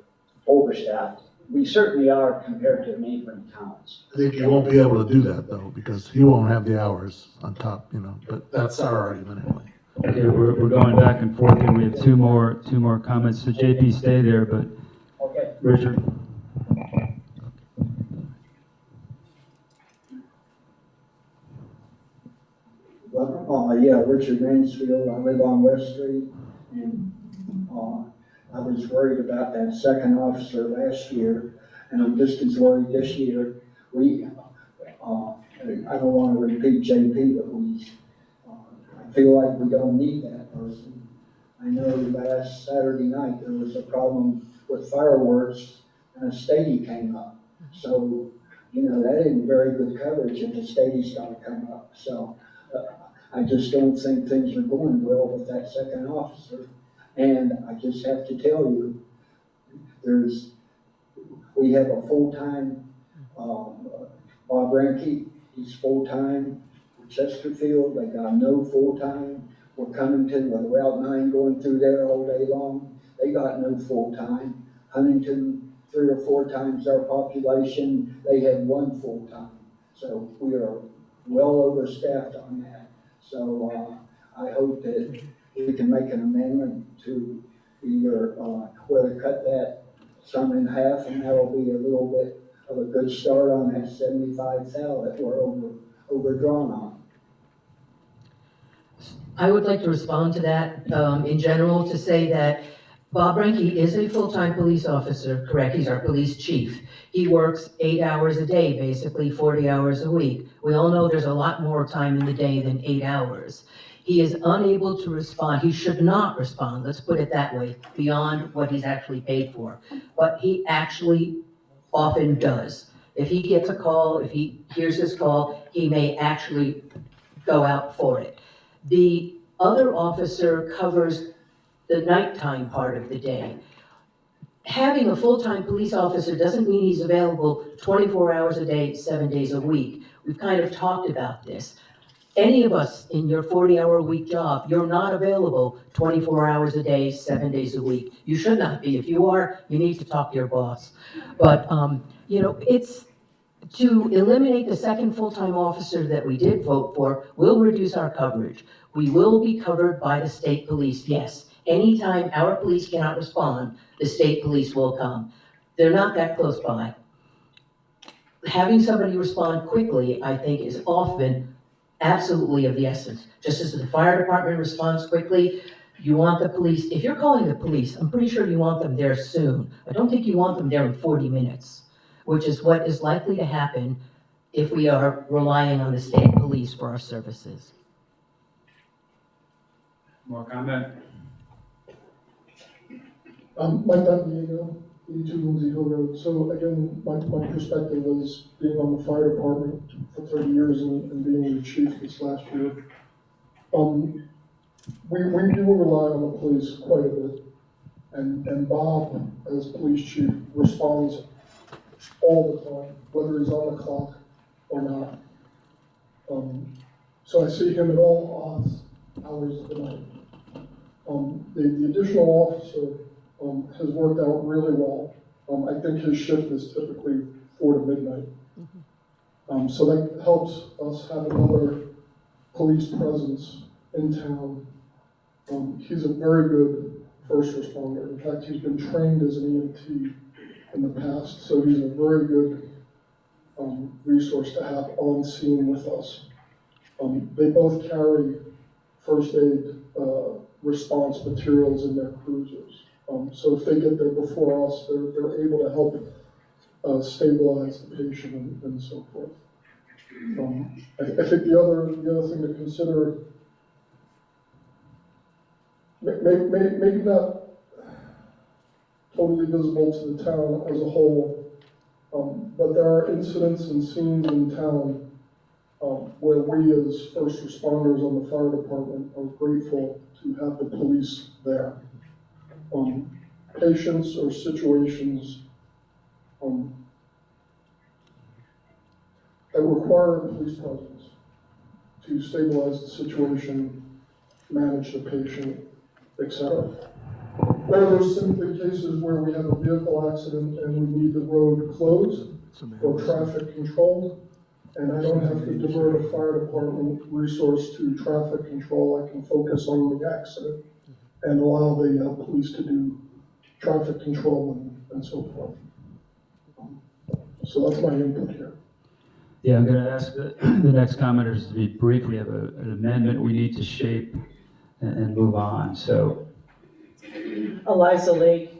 Speaker 14: overstaffed. We certainly are compared to neighboring towns.
Speaker 3: I think you won't be able to do that though, because he won't have the hours on top, but that's our argument anyway.
Speaker 1: Okay, we're going back and forth here. We have two more comments. So JP, stay there, but
Speaker 14: okay.
Speaker 1: Richard.
Speaker 12: Yeah, Richard Mansfield. I live on West Street, and I was worried about that second officer last year, and I'm just as worried this year. I don't want to repeat JP, but I feel like we don't need that person. I know last Saturday night there was a problem with fireworks, and a stadium came up. So, that isn't very good coverage if the stadium's going to come up. So. I just don't think things are going well with that second officer. And I just have to tell you, we have a full-time, Bob Ranke, he's full-time. Chesterfield, they got no full-time. We're Cunnington with Route 9 going through there all day long. They got no full-time. Huntington, 3 or 4 times our population, they had 1 full-time. So we are well overstaffed on that. So I hope that we can make an amendment to either whether cut that sum in half, and that'll be a little bit of a good start on that 75,000 that we're overdrawn on.
Speaker 4: I would like to respond to that in general, to say that Bob Ranke is a full-time police officer, correct? He's our police chief. He works 8 hours a day, basically 40 hours a week. We all know there's a lot more time in the day than 8 hours. He is unable to respond. He should not respond, let's put it that way, beyond what he's actually paid for. But he actually often does. If he gets a call, if he hears this call, he may actually go out for it. The other officer covers the nighttime part of the day. Having a full-time police officer doesn't mean he's available 24 hours a day, 7 days a week. We've kind of talked about this. Any of us in your 40-hour-a-week job, you're not available 24 hours a day, 7 days a week. You should not be. If you are, you need to talk to your boss. But, it's to eliminate the second full-time officer that we did vote for will reduce our coverage. We will be covered by the state police, yes. Anytime our police cannot respond, the state police will come. They're not that close by. Having somebody respond quickly, I think, is often absolutely of the essence. Just as the fire department responds quickly, you want the police, if you're calling the police, I'm pretty sure you want them there soon. I don't think you want them there in 40 minutes, which is what is likely to happen if we are relying on the state police for our services.
Speaker 9: More comment?
Speaker 7: Mike Diego, 82 Lindsay Hill Road. So again, my perspective is being on the fire department for 30 years and being the chief this last year. We do rely on the police quite a bit. And Bob, as police chief, responds all the time, whether he's on the clock or not. So I see him at all odds hours of the night. The additional officer has worked out really well. I think his shift is typically 4 to midnight. So that helps us have another police presence in town. He's a very good first responder. In fact, he's been trained as an EMT in the past, so he's a very good resource to have on scene with us. They both carry first aid response materials in their cruisers. So if they get there before us, they're able to help stabilize the patient and so forth. I think the other thing to consider, maybe not totally visible to the town as a whole, but there are incidents and scenes in town where we as first responders on the fire department are grateful to have the police there. Patients or situations that require a police presence to stabilize the situation, manage the patient, etc. Or there's simply cases where we have a vehicle accident and we need the road closed or traffic controlled, and I don't have to divert a fire department resource to traffic control. I can focus on the accident and allow the police to do traffic control and so forth. So that's my input here.
Speaker 1: Yeah, I'm going to ask the next commenters to be brief. We have an amendment we need to shape and move on. So,
Speaker 11: Eliza Lake,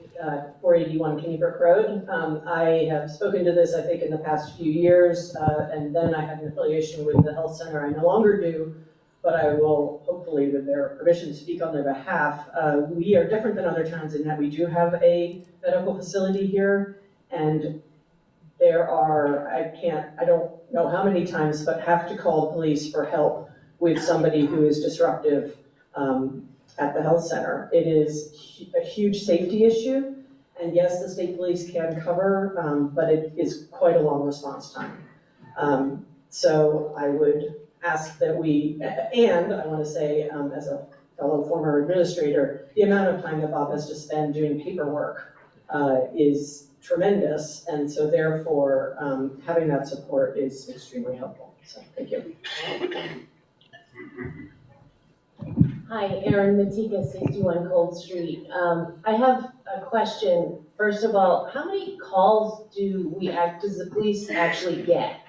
Speaker 11: 481 Kennybrook Road. I have spoken to this, I think, in the past few years, and then I had an affiliation with the health center. I no longer do, but I will, hopefully, with their permission, speak on their behalf. We are different than other towns in that we do have a medical facility here, and there are, I don't know how many times, but have to call the police for help with somebody who is disruptive at the health center. It is a huge safety issue, and yes, the state police can cover, but it is quite a long response time. So I would ask that we, and I want to say, as a fellow former administrator, the amount of time that Bob has to spend doing paperwork is tremendous, and so therefore, having that support is extremely helpful. So, thank you.
Speaker 15: Hi, Erin Matika, 61 Cold Street. I have a question. First of all, how many calls does the police actually get?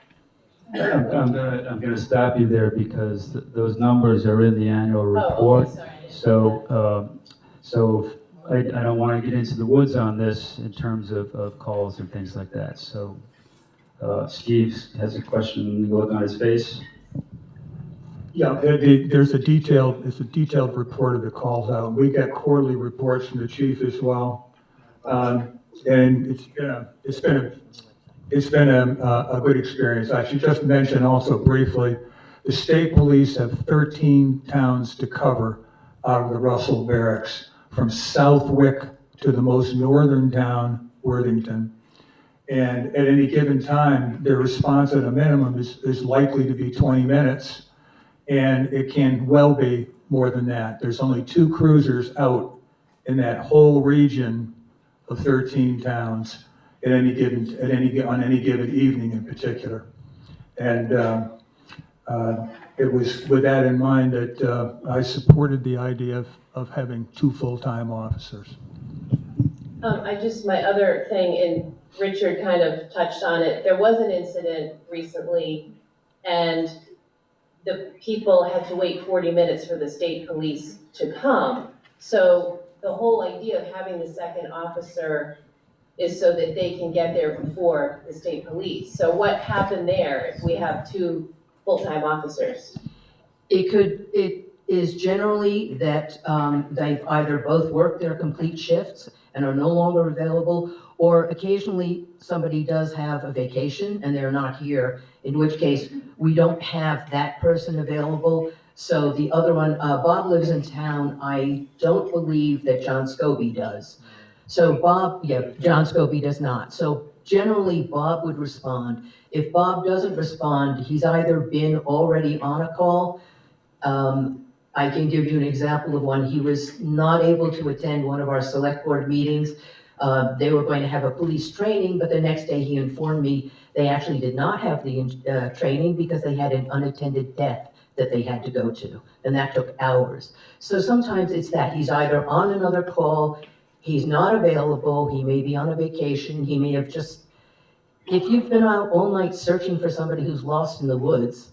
Speaker 1: I'm gonna stop you there because those numbers are in the annual report.
Speaker 15: Oh, okay,
Speaker 1: So I don't want to get into the woods on this in terms of calls and things like that. So Steve has a question. You look on his face.
Speaker 6: Yeah, it's a detailed report of the calls out. We get quarterly reports from the chief as well. And it's been a good experience. I should just mention also briefly, the state police have 13 towns to cover out of the Russell Barracks, from Southwick to the most northern town, Worthington. And at any given time, their response at a minimum is likely to be 20 minutes, and it can well be more than that. There's only 2 cruisers out in that whole region of 13 towns on any given evening in particular. And it was with that in mind that I supported the idea of having 2 full-time officers.
Speaker 15: My other thing, and Richard kind of touched on it, there was an incident recently, and the people had to wait 40 minutes for the state police to come. So the whole idea of having the second officer is so that they can get there before the state police. So what happened there if we have 2 full-time officers?
Speaker 4: It is generally that they've either both worked their complete shifts and are no longer available, or occasionally somebody does have a vacation and they're not here, in which case we don't have that person available. So the other one, Bob lives in town. I don't believe that John Scobie does. So John Scobie does not. So generally Bob would respond. If Bob doesn't respond, he's either been already on a call. I can give you an example of one. He was not able to attend one of our select board meetings. They were going to have a police training, but the next day he informed me they actually did not have the training because they had an unattended death that they had to go to, and that took hours. So sometimes it's that he's either on another call, he's not available, he may be on a vacation, he may have just, if you've been out all night searching for somebody who's lost in the woods,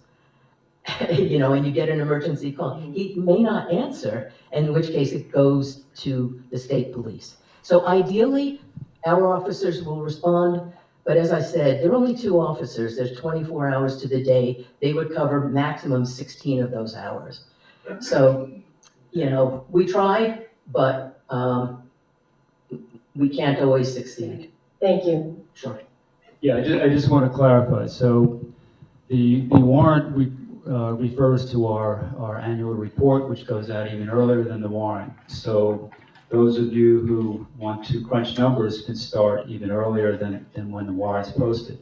Speaker 4: you know, and you get an emergency call, he may not answer, in which case it goes to the state police. So ideally, our officers will respond, but as I said, there are only 2 officers, there's 24 hours to the day, they would cover maximum 16 of those hours. So, you know, we try, but we can't always succeed.
Speaker 15: Thank you.
Speaker 4: Sure.
Speaker 1: Yeah, I just want to clarify. So the warrant refers to our annual report, which goes out even earlier than the warrant. So those of you who want to crunch numbers can start even earlier than when the warrant's posted.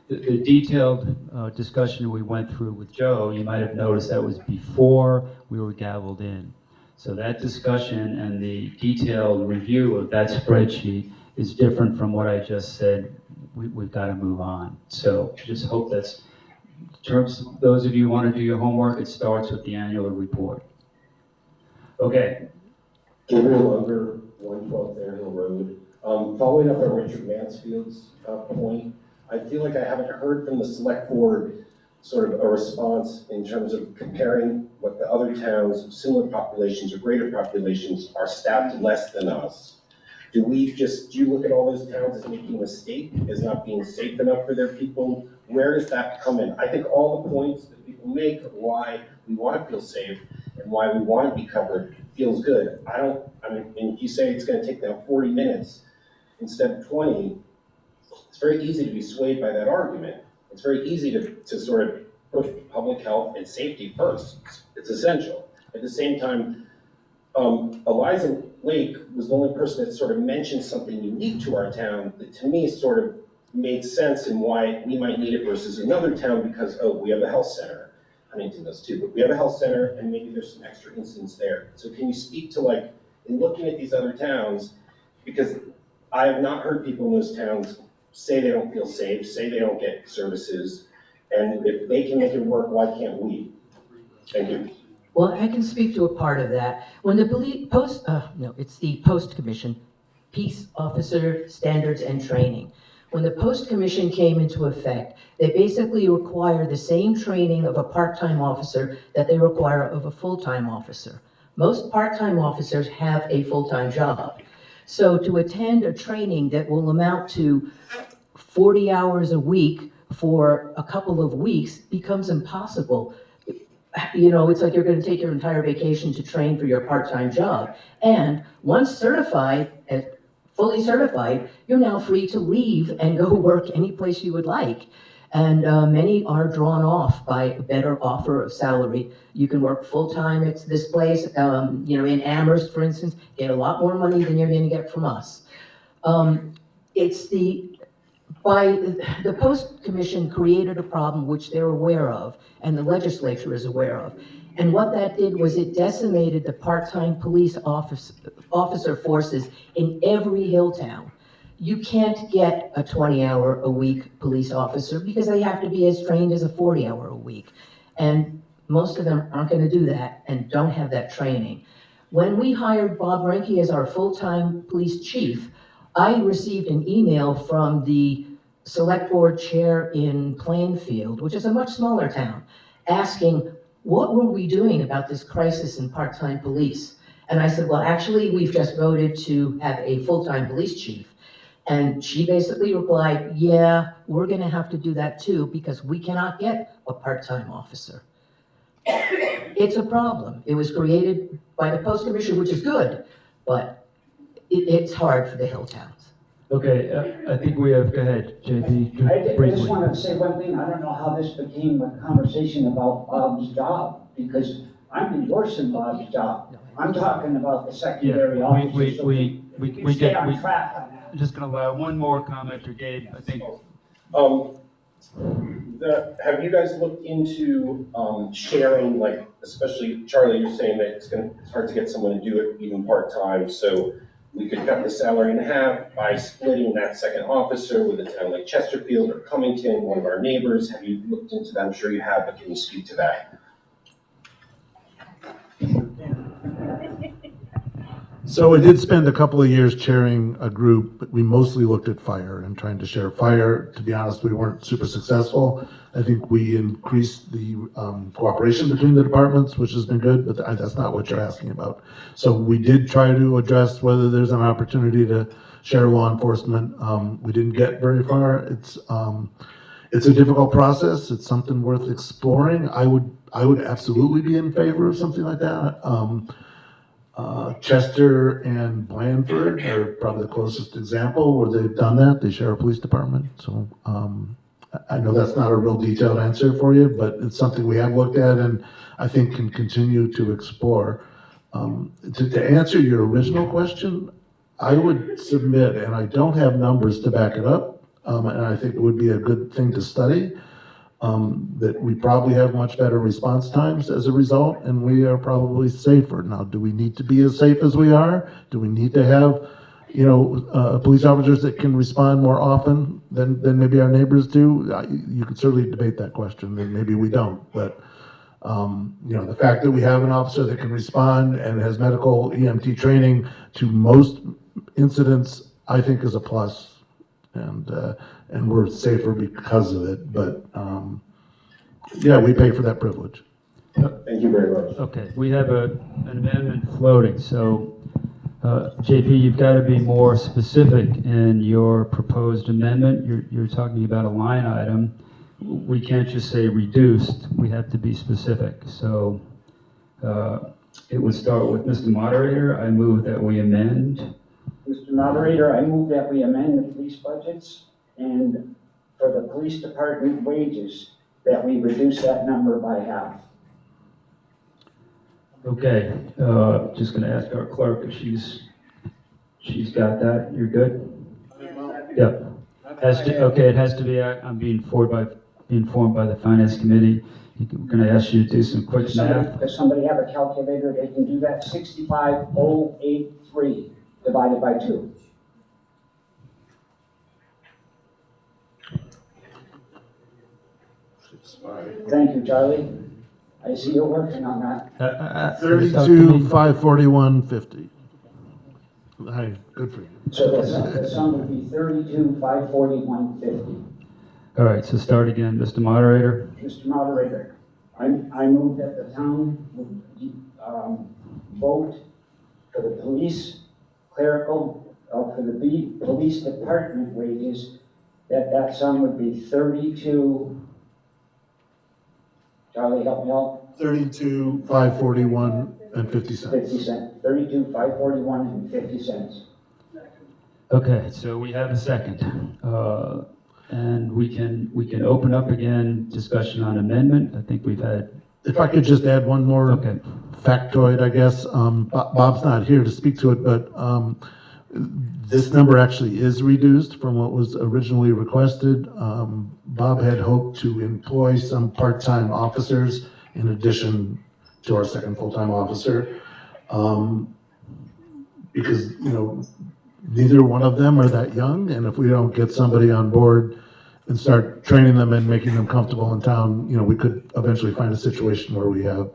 Speaker 1: The detailed discussion we went through with Joe, you might have noticed that was before we were gavelled in. So that discussion and the detailed review of that spreadsheet is different from what I just said. We've got to move on. So just hope that's, in terms of those of you who want to do your homework, it starts with the annual report. Okay.
Speaker 16: Gabriel Unger, 112 Fairhill Road. Following up on Richard Mansfield's point, I feel like I haven't heard from the select board sort of a response in terms of comparing what the other towns of similar populations or greater populations are staffed less than us. Do you look at all those towns as making a mistake, as not being safe enough for their people? Where does that come in? I think all the points that people make of why we want to feel safe and why we want to be covered feels good. And if you say it's going to take them 40 minutes instead of 20, it's very easy to be swayed by that argument. It's very easy to sort of put public health and safety first. It's essential. At the same time, Eliza Lake was the only person that sort of mentioned something unique to our town that to me sort of made sense in why we might need it versus another town because, we have a health center. Huntington does too, but we have a health center and maybe there's some extra incidents there. So can you speak to in looking at these other towns, because I have not heard people in those towns say they don't feel safe, say they don't get services, and if they can make it work, why can't we? Thank you.
Speaker 4: Well, I can speak to a part of that. When the it's the Post Commission, Peace Officer Standards and Training. When the Post Commission came into effect, they basically require the same training of a part-time officer that they require of a full-time officer. Most part-time officers have a full-time job. So to attend a training that will amount to 40 hours a week for a couple of weeks becomes impossible. it's like you're gonna take your entire vacation to train for your part-time job. And once certified, fully certified, you're now free to leave and go work any place you would like. And many are drawn off by a better offer of salary. You can work full-time at this place, in Amherst, for instance, get a lot more money than you're gonna get from us. It's the Post Commission created a problem which they're aware of, and the legislature is aware of. And what that did was it decimated the part-time police officer forces in every hill town. You can't get a 20-hour-a-week police officer because they have to be as trained as a 40-hour-a-week. And most of them aren't gonna do that and don't have that training. When we hired Bob Renke as our full-time police chief, I received an email from the select board chair in Plainfield, which is a much smaller town, asking, what were we doing about this crisis in part-time police? And I said, well, actually, we've just voted to have a full-time police chief. And she basically replied, yeah, we're gonna have to do that too because we cannot get a part-time officer. It's a problem. It was created by the Post Commission, which is good, but it's hard for the hill towns.
Speaker 1: Okay, I think we have, go ahead, JP,
Speaker 14: I just
Speaker 1: briefly.
Speaker 14: wanted to say one thing. I don't know how this became a conversation about Bob's job, because I'm endorsing Bob's job. I'm talking about the secondary officers.
Speaker 1: We
Speaker 14: Stay
Speaker 1: get,
Speaker 14: on track on that.
Speaker 1: I'm just gonna allow one more commenter, Gabe, I think.
Speaker 16: Have you guys looked into sharing, like, especially Charlie, you're saying that it's hard to get someone to do it even part-time, so we could cut the salary in half by splitting that second officer with a town like Chesterfield or Cummington, one of our neighbors. Have you looked into that? I'm sure you have, but can you speak to that?
Speaker 3: So we did spend a couple of years chairing a group, but we mostly looked at fire and trying to share fire. To be honest, we weren't super successful. I think we increased the cooperation between the departments, which has been good, but that's not what you're asking about. So we did try to address whether there's an opportunity to share law enforcement. We didn't get very far. It's a difficult process. It's something worth exploring. I would absolutely be in favor of something like that. Chester and Blandford are probably the closest example where they've done that. They share a police department. So I know that's not a real detailed answer for you, but it's something we have looked at and I think can continue to explore. To answer your original question, I would submit, and I don't have numbers to back it up, and I think it would be a good thing to study, that we probably have much better response times as a result, and we are probably safer. Now, do we need to be as safe as we are? Do we need to have, police officers that can respond more often than maybe our neighbors do? You could certainly debate that question, and maybe we don't. But, the fact that we have an officer that can respond and has medical EMT training to most incidents, I think is a plus. And we're safer because of it, but we pay for that privilege.
Speaker 16: Thank you very much.
Speaker 1: Okay, we have an amendment floating, so JP, you've got to be more specific in your proposed amendment. You're talking about a line item. We can't just say reduced, we have to be specific. So it would start with Mr. Moderator, I move that we amend.
Speaker 14: Mr. Moderator, I move that we amend the police budgets and for the police department wages, that we reduce that number by half.
Speaker 1: Okay, just gonna ask our clerk if she's got that. You're good? Yep. It has to be, I'm being informed by the finance committee. We're gonna ask you to do some quick math.
Speaker 14: Does somebody have a calculator? They can do that. 65,083 divided by 2. Thank you, Charlie. I see you're working on that.
Speaker 3: 32,541.50. Hi, good for you.
Speaker 14: So the sum would be 32,541.50.
Speaker 1: All right, so start again, Mr. Moderator.
Speaker 14: Mr. Moderator, I move that the town would vote for the police clerical, for the police department wages, that sum would be 32. Charlie, help me out.
Speaker 3: $32,541 and 50 cents.
Speaker 14: 50 cents, 32,541 and 50 cents.
Speaker 1: Okay, so we have a second. And we can open up again discussion on amendment. I think we've had.
Speaker 3: If I could just add one more factoid, I guess. Bob's not here to speak to it, but this number actually is reduced from what was originally requested. Bob had hoped to employ some part-time officers in addition to our second full-time officer. Because, neither one of them are that young, and if we don't get somebody on board and start training them and making them comfortable in town, we could eventually find a situation where we have,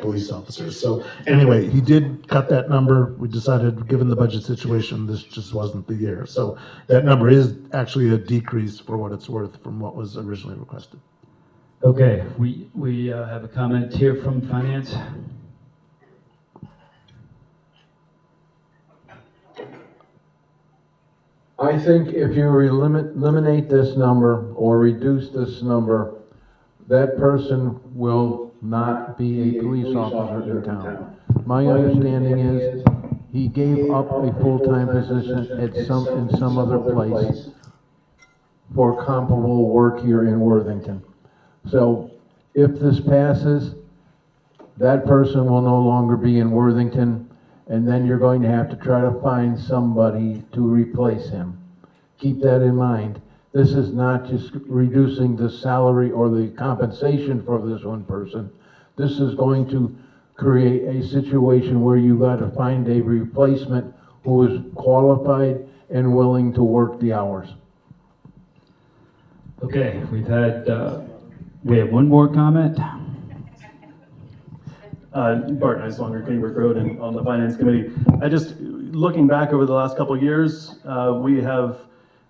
Speaker 3: police officers. So anyway, he did cut that number. We decided, given the budget situation, this just wasn't the year. So that number is actually a decrease for what it's worth from what was originally requested.
Speaker 1: Okay, we have a comment here from finance.
Speaker 2: I think if you eliminate this number or reduce this number, that person will not be a police officer in town. My understanding is he gave up a full-time position in some other place for comparable work here in Worthington. So if this passes, that person will no longer be in Worthington, and then you're going to have to try to find somebody to replace him. Keep that in mind. This is not just reducing the salary or the compensation for this one person. This is going to create a situation where you got to find a replacement who is qualified and willing to work the hours.
Speaker 1: Okay, we have one more comment.
Speaker 17: Bart Neiswanger, Kennybrook Road, and on the Finance Committee. Looking back over the last couple of years, we have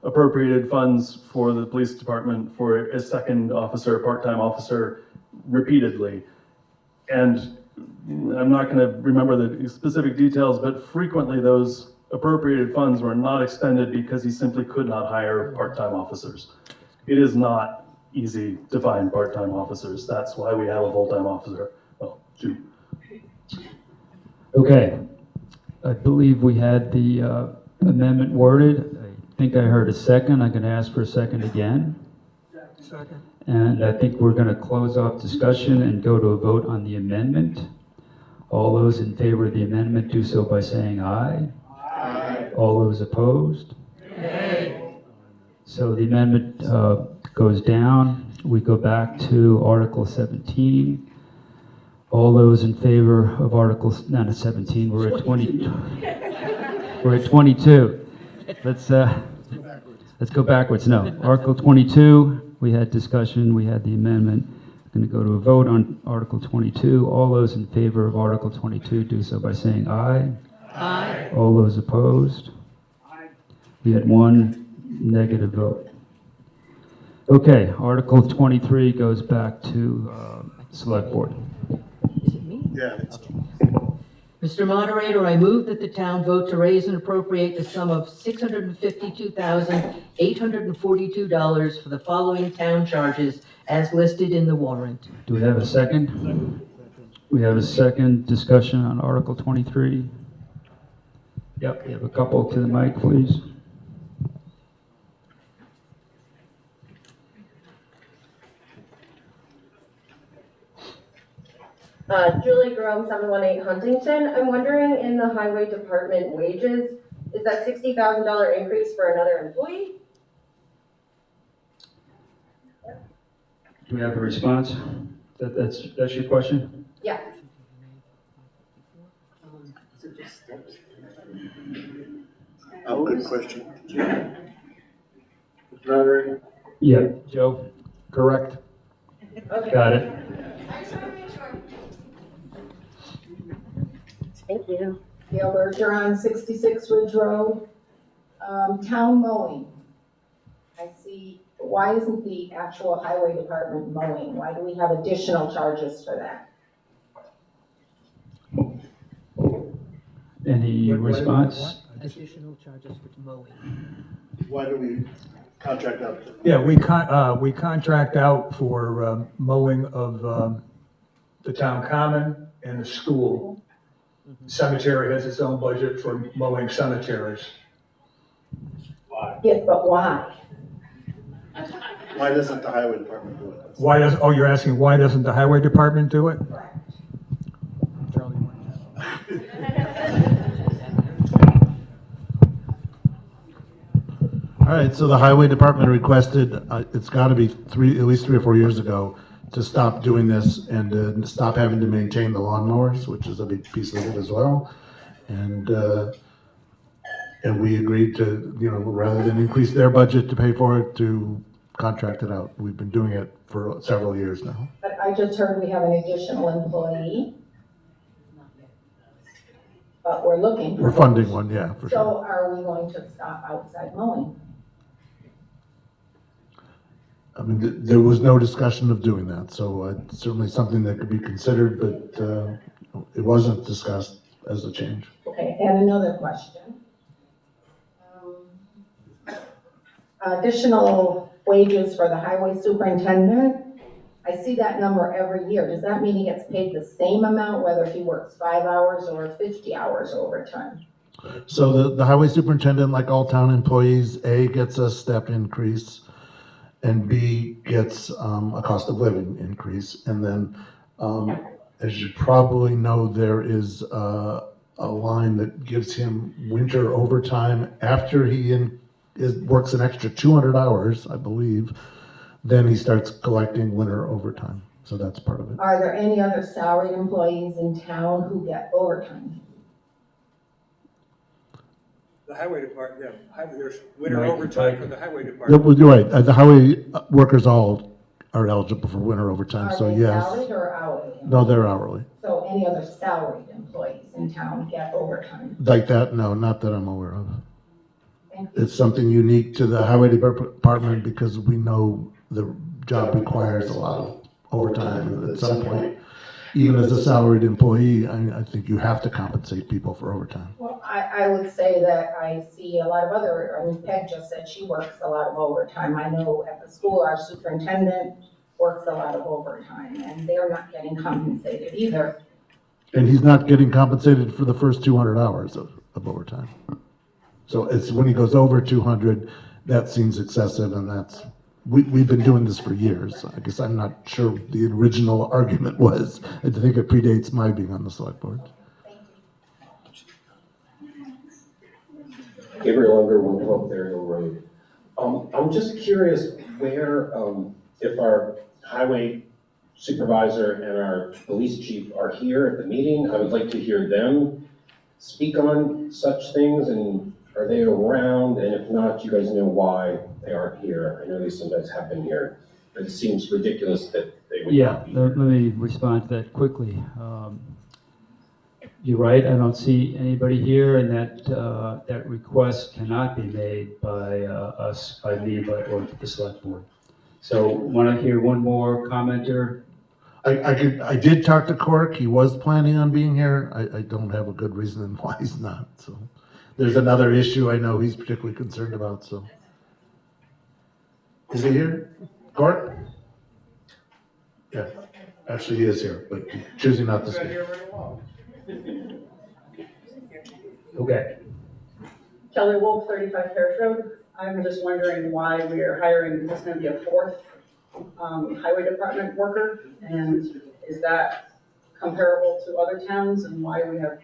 Speaker 17: appropriated funds for the police department for a second officer, part-time officer, repeatedly. And I'm not going to remember the specific details, but frequently those appropriated funds were not expended because he simply could not hire part-time officers. It is not easy to find part-time officers. That's why we have a full-time officer. Well, two.
Speaker 1: Okay, I believe we had the amendment worded. I think I heard a second. I'm going to ask for a second again.
Speaker 6: Second.
Speaker 1: And I think we're going to close off discussion and go to a vote on the amendment. All those in favor of the amendment do so by saying aye. Aye. All those opposed? Nay. So the amendment goes down. We go back to Article 17. All those in favor of Article, not at 17, we're at 20. We're at 22. Let's go backwards. No, Article 22. We had discussion. We had the amendment. Going to go to a vote on Article 22. All those in favor of Article 22 do so by saying aye. Aye. All those opposed? Aye. We had one negative vote. Okay, Article 23 goes back to Select Board.
Speaker 4: Is it me?
Speaker 3: Yeah.
Speaker 4: Mr. Moderator, I move that the town vote to raise and appropriate the sum of $652,842 for the following town charges as listed in the warrant.
Speaker 1: Do we have a second? We have a second discussion on Article 23. Yep, we have a couple to the mic, please.
Speaker 13: Julie Grome, 718 Huntington. I'm wondering, in the highway department wages, is that $60,000 increase for another employee?
Speaker 1: Do we have a response? That's your question?
Speaker 13: Yeah.
Speaker 9: Good question.
Speaker 1: Yeah, Joe?
Speaker 2: Correct.
Speaker 13: Okay.
Speaker 1: Got it.
Speaker 13: Thank you.
Speaker 10: Gail Bergeron, 66 Ridge Road. Town mowing. I see, why isn't the actual highway department mowing? Why do we have additional charges for that?
Speaker 1: Any response?
Speaker 4: Additional charges for mowing.
Speaker 3: Why do we contract out?
Speaker 6: Yeah, we contract out for mowing of the town common, and the school. Cemetery has its own budget for mowing cemeteries.
Speaker 10: Yes, but why?
Speaker 9: Why doesn't the highway department do it?
Speaker 6: Why does, oh, you're asking why doesn't the highway department do it?
Speaker 3: All right, so the highway department requested, it's gotta be at least 3 or 4 years ago, to stop doing this and to stop having to maintain the lawnmowers, which is a big piece of it as well. And we agreed to, rather than increase their budget to pay for it, to contract it out. We've been doing it for several years now.
Speaker 10: But I just heard we have an additional employee. But we're looking.
Speaker 3: We're funding one, yeah, for sure.
Speaker 10: So are we going to stop outside mowing?
Speaker 3: I mean, there was no discussion of doing that, so it's certainly something that could be considered, but it wasn't discussed as a change.
Speaker 10: Okay, and another question. Additional wages for the highway superintendent. I see that number every year. Does that mean he gets paid the same amount, whether he works 5 hours or 50 hours overtime?
Speaker 3: So the highway superintendent, like all town employees, A, gets a step increase, and B, gets a cost of living increase. And then, as you probably know, there is a line that gives him winter overtime after he works an extra 200 hours, I believe. Then he starts collecting winter overtime. So that's part of it.
Speaker 10: Are there any other salaried employees in town who get overtime?
Speaker 18: The highway department, yeah, there's winter overtime for the highway department.
Speaker 3: You're right. The highway workers all are eligible for winter overtime, so
Speaker 10: Are they
Speaker 3: yes.
Speaker 10: salaried or hourly?
Speaker 3: No, they're hourly.
Speaker 10: So any other salaried employees in town get overtime?
Speaker 3: Like that, no, not that I'm aware of.
Speaker 10: Thank you.
Speaker 3: It's something unique to the highway department because we know the job requires a lot of overtime. And at some point, even as a salaried employee, I think you have to compensate people for overtime.
Speaker 10: Well, I would say that I see a lot of other, Peg just said she works a lot of overtime. I know at the school, our superintendent works a lot of overtime, and they're not getting compensated either.
Speaker 3: And he's not getting compensated for the first 200 hours of overtime. So it's when he goes over 200, that seems excessive, and that's, we've been doing this for years. I guess I'm not sure what the original argument was. I think it predates my being on the select board.
Speaker 16: Gabriel Unger, 112 Theriot Road. I'm just curious where, if our highway supervisor and our police chief are here at the meeting, I would like to hear them speak on such things, and are they around? And if not, you guys know why they aren't here. I know they sometimes have been here, but it seems ridiculous that they would not be here.
Speaker 1: Let me respond to that quickly. You're right, I don't see anybody here, and that request cannot be made by us, by me, or the select board. So want to hear one more commenter?
Speaker 3: I did talk to Cork. He was planning on being here. I don't have a good reason why he's not. So there's another issue I know he's particularly concerned about. So is he here, Cork? Yeah, actually he is here, but choosing not to speak.
Speaker 1: Okay.
Speaker 19: Kelly Wolf, 35 Parish Road. I'm just wondering why we are hiring, this is going to be a fourth highway department worker, and is that comparable to other towns, and why we have,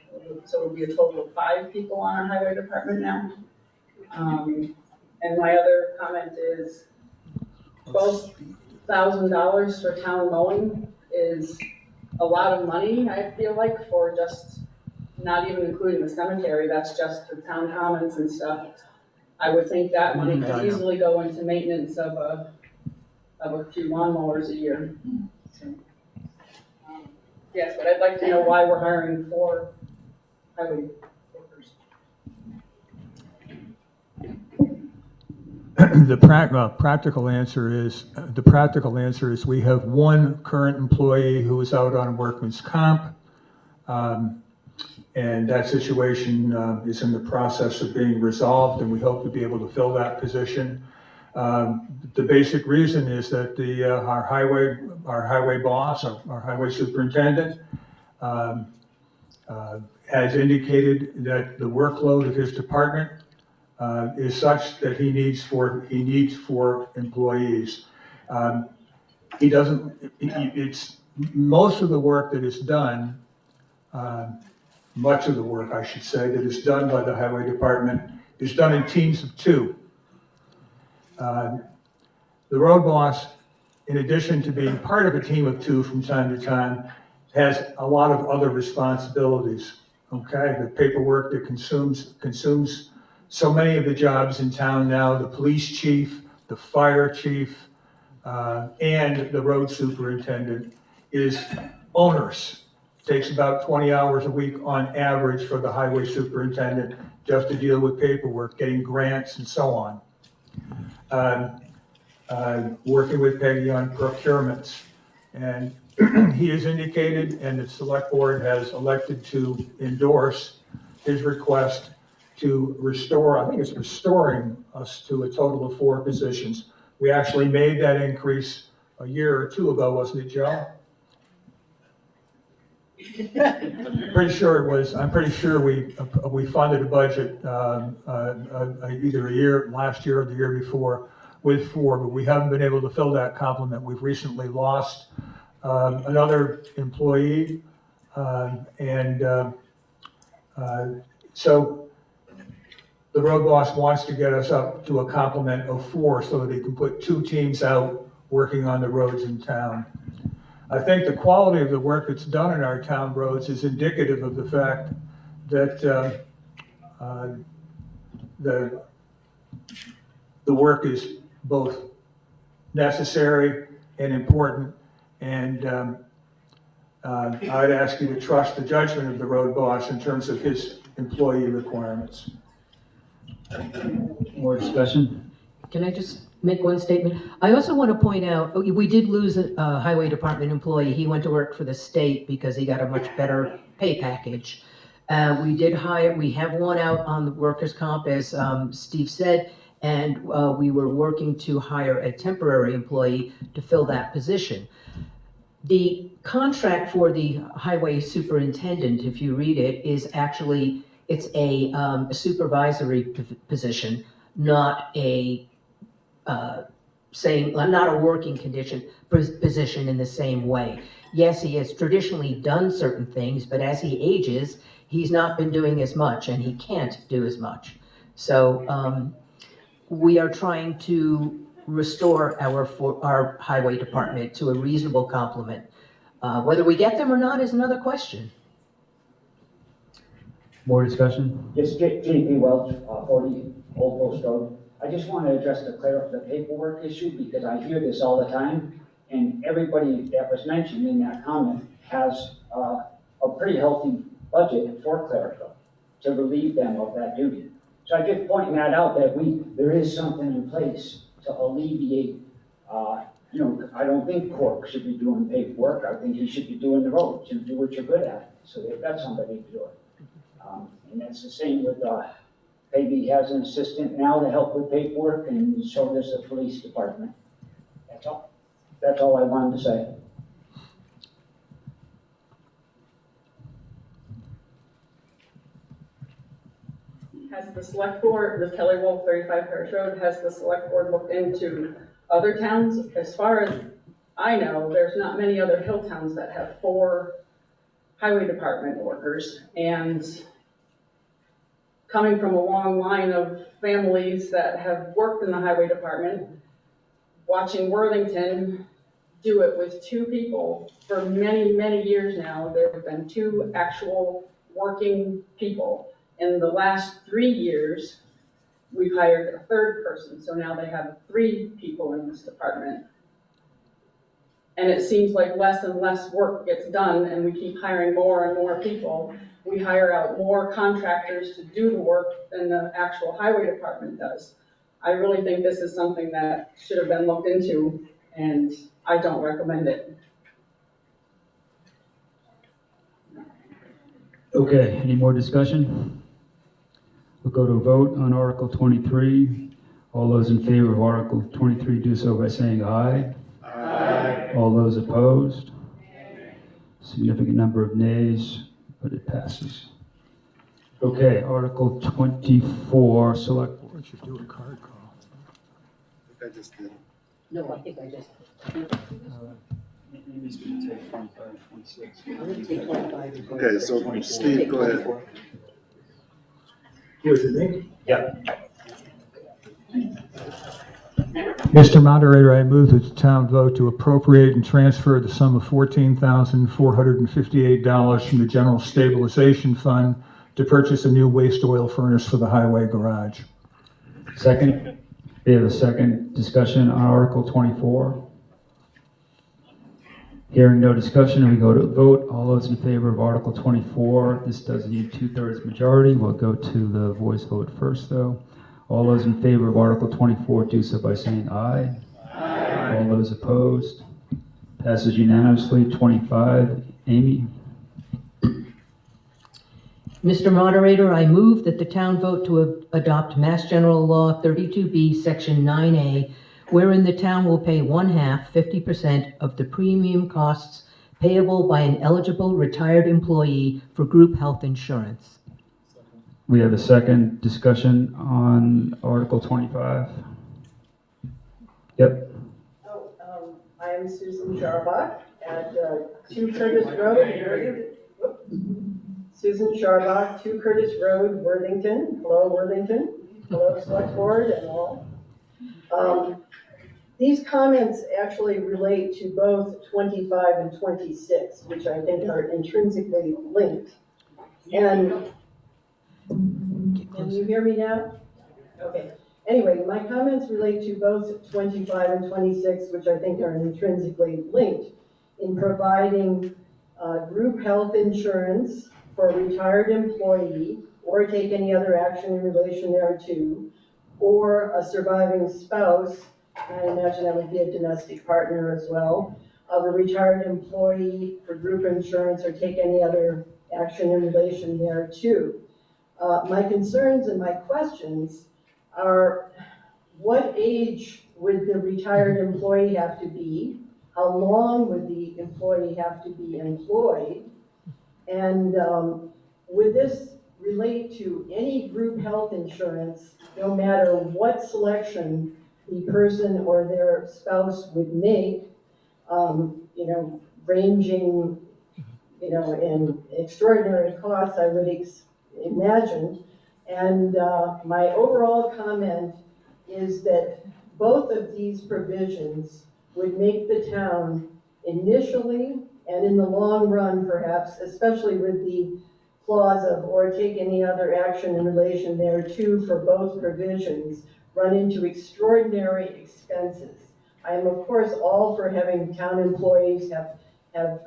Speaker 19: so it would be a total of 5 people on our highway department now? And my other comment is $12,000 for town mowing is a lot of money, I feel like, for just not even including the cemetery. That's just the town commons and stuff. I would think that money could easily go into maintenance of a few lawnmowers a year. So, yes, but I'd like to know why we're hiring 4 highway workers.
Speaker 6: The practical answer is we have one current employee who is out on workman's comp, and that situation is in the process of being resolved, and we hope to be able to fill that position. The basic reason is that our highway boss, our highway superintendent, has indicated that the workload of his department is such that he needs four employees. He doesn't. It's most of the work that is done. Much of the work, I should say, that is done by the highway department is done in teams of two. The road boss, in addition to being part of a team of two from time to time, has a lot of other responsibilities. Okay, the paperwork that consumes so many of the jobs in town now, the police chief, the fire chief, and the road superintendent is onerous. Takes about 20 hours a week on average for the highway superintendent just to deal with paperwork, getting grants and so on. Working with Peggy on procurements. And he has indicated, and the select board has elected to endorse his request to restore, I think it's restoring us to a total of 4 positions. We actually made that increase a year or 2 ago, wasn't it, Joe? I'm pretty sure we funded a budget either last year or the year before with 4, but we haven't been able to fill that complement. We've recently lost another employee, so the road boss wants to get us up to a complement of 4 so that he can put 2 teams out working on the roads in town. I think the quality of the work that's done in our town roads is indicative of the fact that the work is both necessary and important, and I'd ask you to trust the judgment of the road boss in terms of his employee requirements.
Speaker 1: More discussion?
Speaker 4: Can I just make one statement? I also want to point out, we did lose a highway department employee. He went to work for the state because he got a much better pay package. We have one out on the workers' comp, as Steve said, and we were working to hire a temporary employee to fill that position. The contract for the highway superintendent, if you read it, is actually, it's a supervisory position, not a not a working position in the same way. Yes, he has traditionally done certain things, but as he ages, he's not been doing as much, and he can't do as much. So we are trying to restore our highway department to a reasonable complement. Whether we get them or not is another question.
Speaker 1: More discussion?
Speaker 14: Yes, J.P. Welch, 40 Old Post Road. I just want to address the paperwork issue because I hear this all the time, and everybody that was mentioned in that comment has a pretty healthy budget for clerical to relieve them of that duty. So I'm just pointing that out that there is something in place to alleviate. I don't think Cork should be doing paperwork. I think he should be doing the roads and do what you're good at. So they've got somebody to do it. And that's the same with Peggy has an assistant now to help with paperwork, and so does the police department. That's all. That's all I wanted to say.
Speaker 19: Has the select board, the Kelly Wolf 35 Parish Road, has the select board looked into other towns? As far as I know, there's not many other hill towns that have 4 highway department workers, and coming from a long line of families that have worked in the highway department, watching Worthington do it with 2 people for many, many years now. There have been 2 actual working people. In the last 3 years, we've hired a 3rd person, so now they have 3 people in this department. And it seems like less and less work gets done, and we keep hiring more and more people. We hire out more contractors to do the work than the actual highway department does. I really think this is something that should have been looked into, and I don't recommend it.
Speaker 1: Okay, any more discussion? We'll go to a vote on Article 23. All those in favor of Article 23 do so by saying aye. Aye. All those opposed? Significant number of nays, but it passes. Okay, Article 24, Select Board.
Speaker 6: We should do a card call.
Speaker 9: I just did.
Speaker 4: No, I think I just.
Speaker 1: Amy's going to take 25, 26.
Speaker 4: I'm going to take 25.
Speaker 9: Okay, so Steve, go ahead.
Speaker 1: Here's the name? Yeah.
Speaker 6: Mr. Moderator, I move that the town vote to appropriate and transfer the sum of $14,458 from the General Stabilization Fund to purchase a new waste oil furnace for the highway garage.
Speaker 1: Second. We have a second discussion on Article 24. Hearing no discussion, we go to vote. All those in favor of Article 24, this does need 2/3 majority. We'll go to the voice vote first, though. All those in favor of Article 24 do so by saying aye. Aye. All those opposed? Passes unanimously. 25. Amy?
Speaker 4: Mr. Moderator, I move that the town vote to adopt Mass General Law 32B, Section 9A, wherein the town will pay 1/2, 50% of the premium costs payable by an eligible retired employee for group health insurance.
Speaker 1: We have a second discussion on Article 25. Yep.
Speaker 11: I am Susan Charbach at 2 Curtis Road. Susan Charbach, 2 Curtis Road, Worthington. Hello, Worthington. Hello, Select Board and all. These comments actually relate to both 25 and 26, which I think are intrinsically linked. And can you hear me now? Okay. Anyway, my comments relate to both 25 and 26, which I think are intrinsically linked in providing group health insurance for a retired employee, or take any other action in relation thereto, or a surviving spouse, and I imagine that would be a domestic partner as well, of a retired employee for group insurance, or take any other action in relation thereto. My concerns and my questions are, what age would the retired employee have to be? How long would the employee have to be employed? And would this relate to any group health insurance, no matter what selection the person or their spouse would make, ranging, in extraordinary costs, I would imagine. And my overall comment is that both of these provisions would make the town initially and in the long run, perhaps, especially with the clause of or take any other action in relation thereto for both provisions, run into extraordinary expenses. I am, of course, all for having town employees have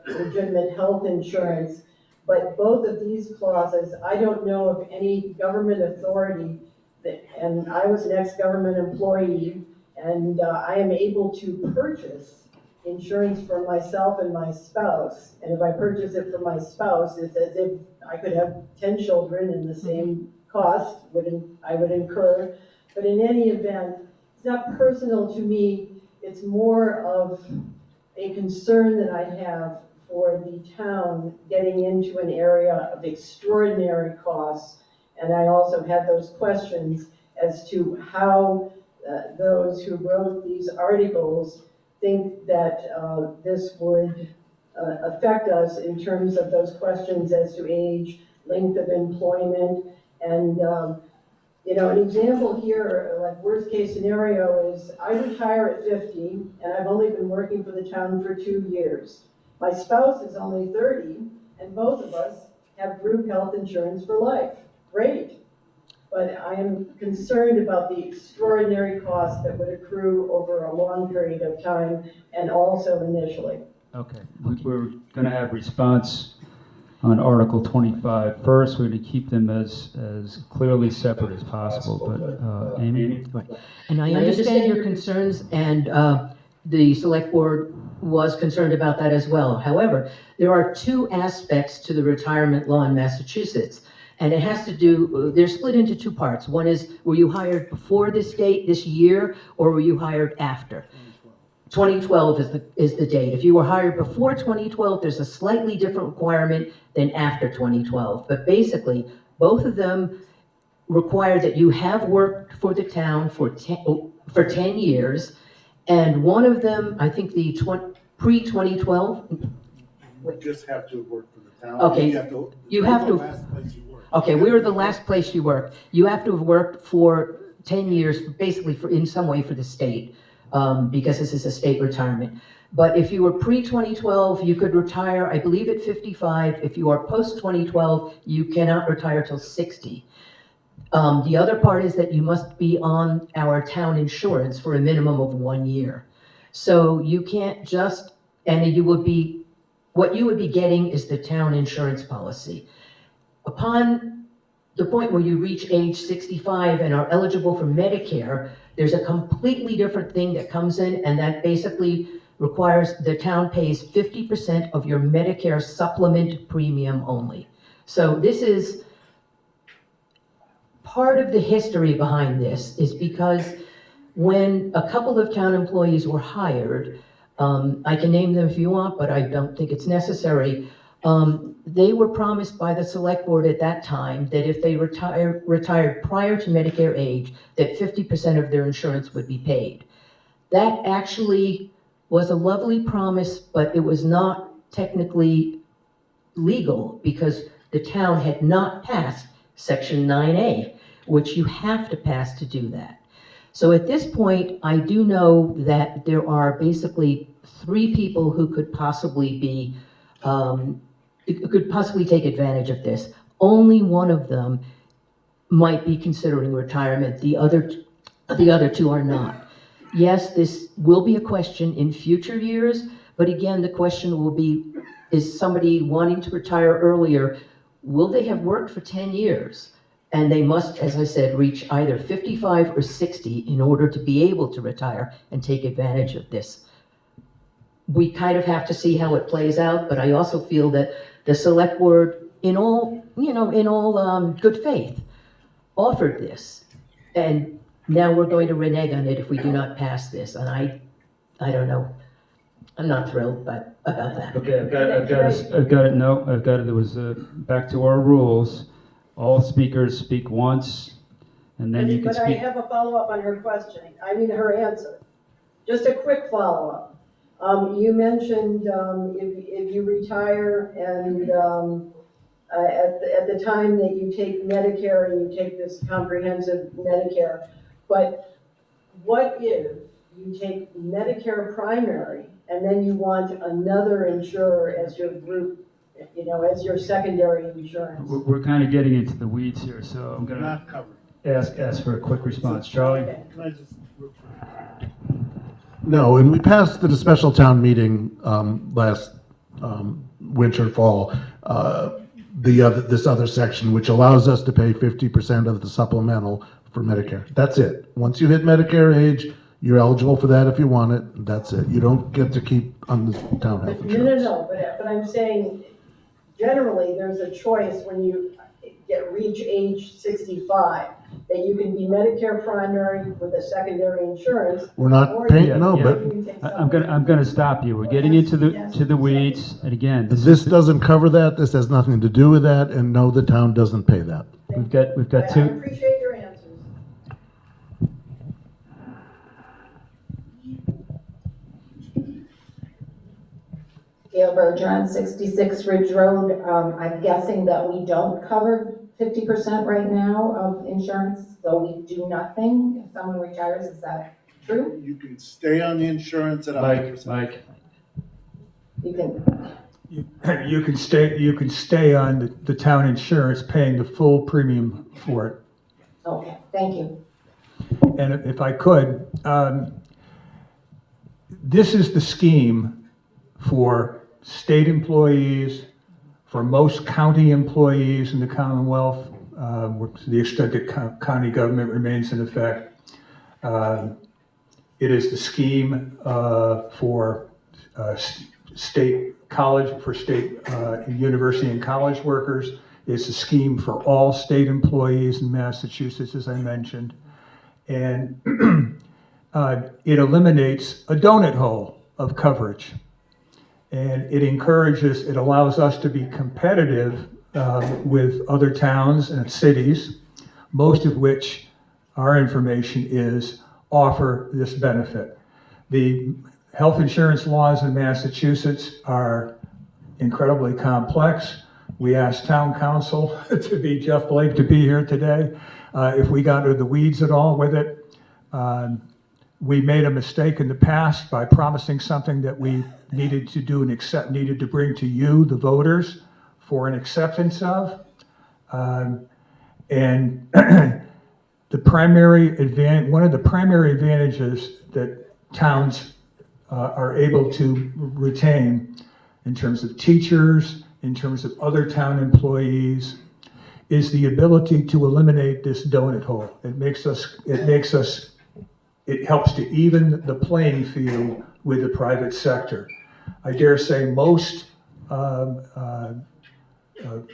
Speaker 11: legitimate health insurance, but both of these clauses, I don't know of any government authority and I was an ex-government employee, and I am able to purchase insurance for myself and my spouse. And if I purchase it for my spouse, it's as if I could have 10 children and the same cost I would incur. But in any event, it's not personal to me. It's more of a concern that I have for the town getting into an area of extraordinary costs. And I also had those questions as to how those who wrote these articles think that this would affect us in terms of those questions as to age, length of employment, and an example here, like worst case scenario is I retire at 50 and I've only been working for the town for 2 years. My spouse is only 30 and both of us have group health insurance for life. Great. But I am concerned about the extraordinary costs that would accrue over a long period of time and also initially.
Speaker 1: Okay. We're going to have response on Article 25 first. We're going to keep them as clearly separate as possible. But Amy?
Speaker 4: And I understand your concerns, and the Select Board was concerned about that as well. However, there are two aspects to the retirement law in Massachusetts. And it has to do, they're split into two parts. One is, were you hired before this date, this year, or were you hired after? 2012 is the date. If you were hired before 2012, there's a slightly different requirement than after 2012. But basically, both of them require that you have worked for the town for 10 years. And one of them, I think the pre-2012.
Speaker 9: You just have to have worked for the town.
Speaker 4: Okay.
Speaker 9: You have to. Last place you worked.
Speaker 4: Okay, we were the last place you worked. You have to have worked for 10 years, basically in some way for the state, because this is a state retirement. But if you were pre-2012, you could retire, I believe, at 55. If you are post-2012, you cannot retire till 60. The other part is that you must be on our town insurance for a minimum of 1 year. So you can't just, and you would be, what you would be getting is the town insurance policy. Upon the point where you reach age 65 and are eligible for Medicare, there's a completely different thing that comes in, and that basically requires the town pays 50% of your Medicare supplement premium only. So this is part of the history behind this, is because when a couple of town employees were hired, I can name them if you want, but I don't think it's necessary. They were promised by the select board at that time that if they retired prior to Medicare age, that 50% of their insurance would be paid. That actually was a lovely promise, but it was not technically legal because the town had not passed Section 9A, which you have to pass to do that. So at this point, I do know that there are basically 3 people who could possibly be could possibly take advantage of this. Only one of them might be considering retirement. The other 2 are not. Yes, this will be a question in future years, but again, the question will be, is somebody wanting to retire earlier, will they have worked for 10 years? And they must, as I said, reach either 55 or 60 in order to be able to retire and take advantage of this. We kind of have to see how it plays out, but I also feel that the select board, in all good faith, offered this. And now we're going to renege on it if we do not pass this. And I don't know. I'm not thrilled about that.
Speaker 1: Okay, I've got it. No, I've got it. There was back to our rules. All speakers speak once, and then you can speak.
Speaker 11: But I have a follow-up on her questioning. I mean, her answer. Just a quick follow-up. You mentioned if you retire and at the time that you take Medicare and you take this comprehensive Medicare, but what if you take Medicare primary and then you want another insurer as your group, as your secondary insurance?
Speaker 1: We're kind of getting into the weeds here, so I'm going to ask for a quick response. Charlie?
Speaker 11: Okay.
Speaker 9: Can I just
Speaker 3: No, and we passed at a special town meeting last winter, fall, this other section, which allows us to pay 50% of the supplemental for Medicare. That's it. Once you hit Medicare age, you're eligible for that if you want it. That's it. You don't get to keep on the town health insurance.
Speaker 11: No, but I'm saying generally there's a choice when you reach age 65 that you can be Medicare primary with a secondary insurance.
Speaker 3: We're not paying, no, but
Speaker 1: I'm going to stop you. We're getting into the weeds, and again,
Speaker 3: this doesn't cover that. This has nothing to do with that, and no, the town doesn't pay that.
Speaker 1: We've got
Speaker 11: I
Speaker 1: 2.
Speaker 11: appreciate your answers.
Speaker 10: Gail Bergeron, 66 Ridge Road. I'm guessing that we don't cover 50% right now of insurance, so we do nothing if someone retires. Is that true?
Speaker 9: You can stay on the insurance at 100%.
Speaker 1: Mike.
Speaker 10: You can.
Speaker 6: You can stay on the town insurance, paying the full premium for it.
Speaker 10: Okay, thank you.
Speaker 6: And if I could, this is the scheme for state employees, for most county employees in the Commonwealth, to the extent that county government remains in effect. It is the scheme for state college, for state university and college workers. It's a scheme for all state employees in Massachusetts, as I mentioned. And it eliminates a donut hole of coverage. And it allows us to be competitive with other towns and cities, most of which our information is offer this benefit. The health insurance laws in Massachusetts are incredibly complex. We asked town council to be Jeff Blake to be here today. If we got into the weeds at all with it, we made a mistake in the past by promising something that we needed to do and needed to bring to you, the voters, for an acceptance of. And one of the primary advantages that towns are able to retain in terms of teachers, in terms of other town employees, is the ability to eliminate this donut hole. It helps to even the playing field with the private sector. I dare say most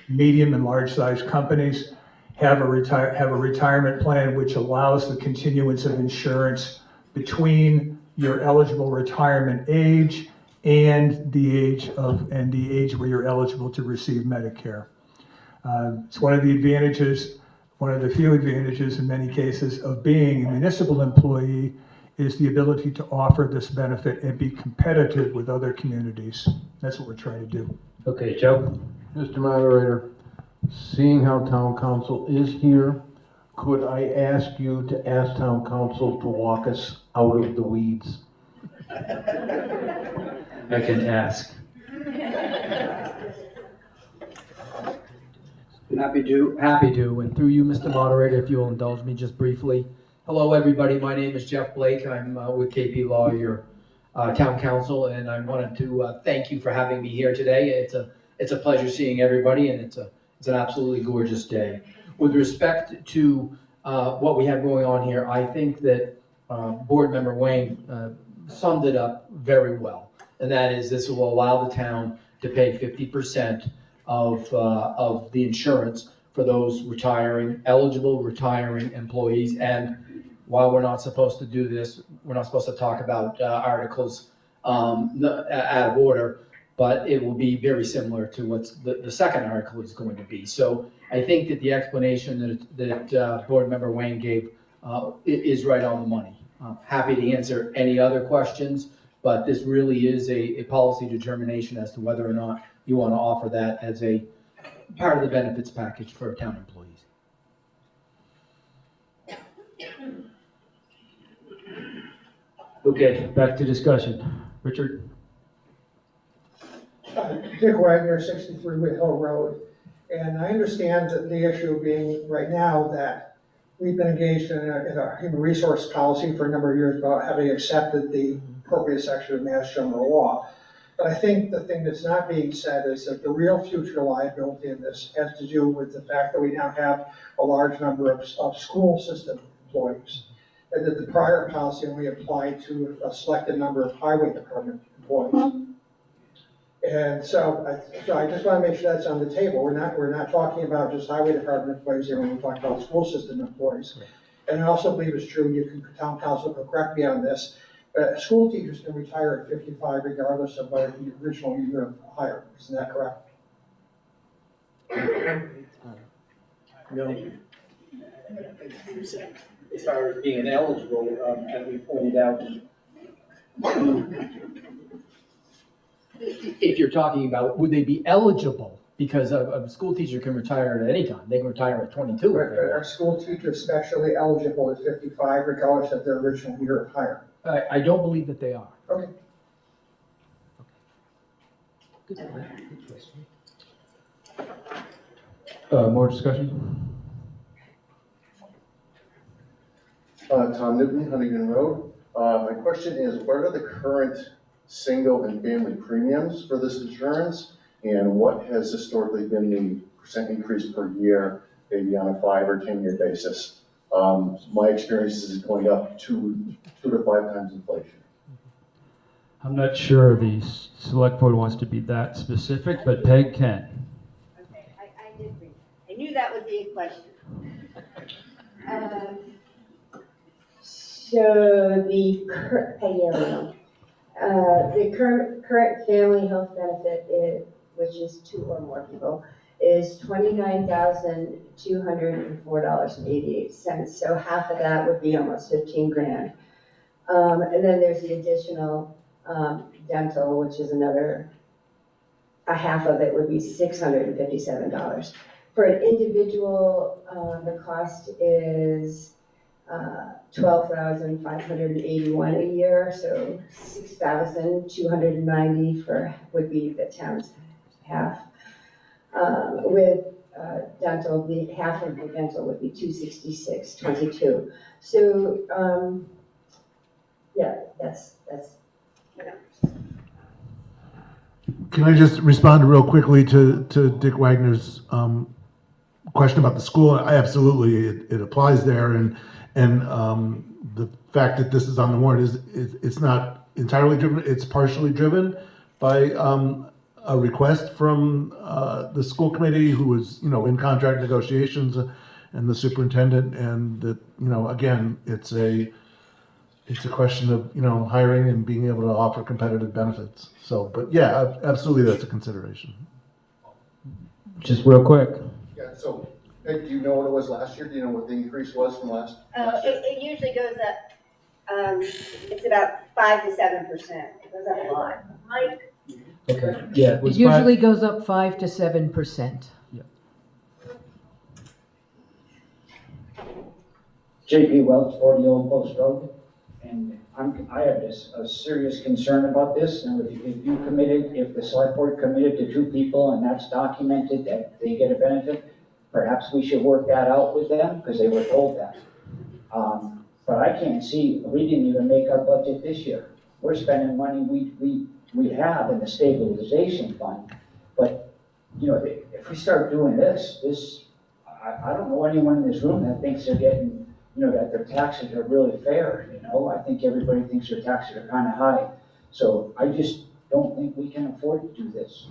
Speaker 6: medium and large-sized companies have a retirement plan which allows the continuance of insurance between your eligible retirement age and the age where you're eligible to receive Medicare. It's one of the few advantages in many cases of being a municipal employee is the ability to offer this benefit and be competitive with other communities. That's what we're trying to do.
Speaker 1: Okay, Joe?
Speaker 2: Mr. Moderator, seeing how town council is here, could I ask you to ask town council to walk us out of the weeds?
Speaker 1: I can ask.
Speaker 20: Happy to, and through you, Mr. Moderator, if you'll indulge me just briefly. Hello, everybody. My name is Jeff Blake. I'm with KP Law, your town council, and I wanted to thank you for having me here today. It's a pleasure seeing everybody, and it's an absolutely gorgeous day. With respect to what we have going on here, I think that Board Member Wayne summed it up very well, and that is this will allow the town to pay 50% of the insurance for those eligible retiring employees. And while we're not supposed to do this, we're not supposed to talk about articles out of order, but it will be very similar to what the second article is going to be. So I think that the explanation that Board Member Wayne gave is right on the money. Happy to answer any other questions, but this really is a policy determination as to whether or not you want to offer that as a part of the benefits package for town employees.
Speaker 1: Okay, back to discussion. Richard?
Speaker 12: Dick Wagner, 63 Wheat Hill Road. And I understand that the issue being right now that we've been engaged in a human resource policy for a number of years about having accepted the appropriate section of Mass General Law. But I think the thing that's not being said is that the real future liability in this has to do with the fact that we now have a large number of school system employees, and that the prior policy only applied to a selected number of highway department employees. And so I just want to make sure that's on the table. We're not talking about just highway department employees here when we're talking about school system employees. And I also believe it's true, town council can correct me on this, school teachers can retire at 55 regardless of whether the original year of hire. Isn't that correct?
Speaker 14: No. As far as being eligible, as we pointed out,
Speaker 20: if you're talking about would they be eligible, because a school teacher can retire at any time. They can retire at 22.
Speaker 12: Are school teachers especially eligible at 55 regardless of their original year of hire?
Speaker 20: I don't believe that they are.
Speaker 12: Okay.
Speaker 20: Good question.
Speaker 1: More discussion?
Speaker 9: Tom Newton, Huntington Road. My question is, what are the current single and family premiums for this insurance? And what has historically been the percent increase per year, maybe on a 5 or 10 year basis? My experience is it's going up 2 to 5 times inflation.
Speaker 1: I'm not sure the select board wants to be that specific, but Peg can.
Speaker 8: Okay, I did read that. that would be a question. So the current family health benefit is, which is 2 or more people, is $29,204.88. So half of that would be almost 15 grand. And then there's the additional dental, which is another, a half of it would be $657. For an individual, the cost is $12,581 a year, so $6,290 would be the town's half. With dental, the half of the dental would be $266.22. So yeah, that's you know.
Speaker 3: Can I just respond real quickly to Dick Wagner's question about the school? Absolutely, it applies there, and the fact that this is on the warrant is it's not entirely driven. It's partially driven by a request from the school committee, who was in contract negotiations, and the superintendent, and that again it's a question of hiring and being able to offer competitive benefits. So, but yeah, absolutely, that's a consideration.
Speaker 1: Just real quick.
Speaker 9: Yeah, so Peg, do you know what it was last year? Do you know what the increase was from last year?
Speaker 8: It usually goes up, it's about 5 to 7%. It goes up a lot. Mike?
Speaker 1: Okay, yeah.
Speaker 4: It usually goes up 5 to 7%.
Speaker 14: JP Welch, 40 Old Post Road, and I have a serious concern about this. And if the select board committed to 2 people and that's documented that they get a benefit, perhaps we should work that out with them because they were told that. But I can't see, we didn't even make our budget this year. We're spending money we have in the stabilization fund. But, if we start doing this, I don't know anyone in this room that thinks they're getting, that their taxes are really fair, I think everybody thinks their taxes are kind of high. So I just don't think we can afford to do this.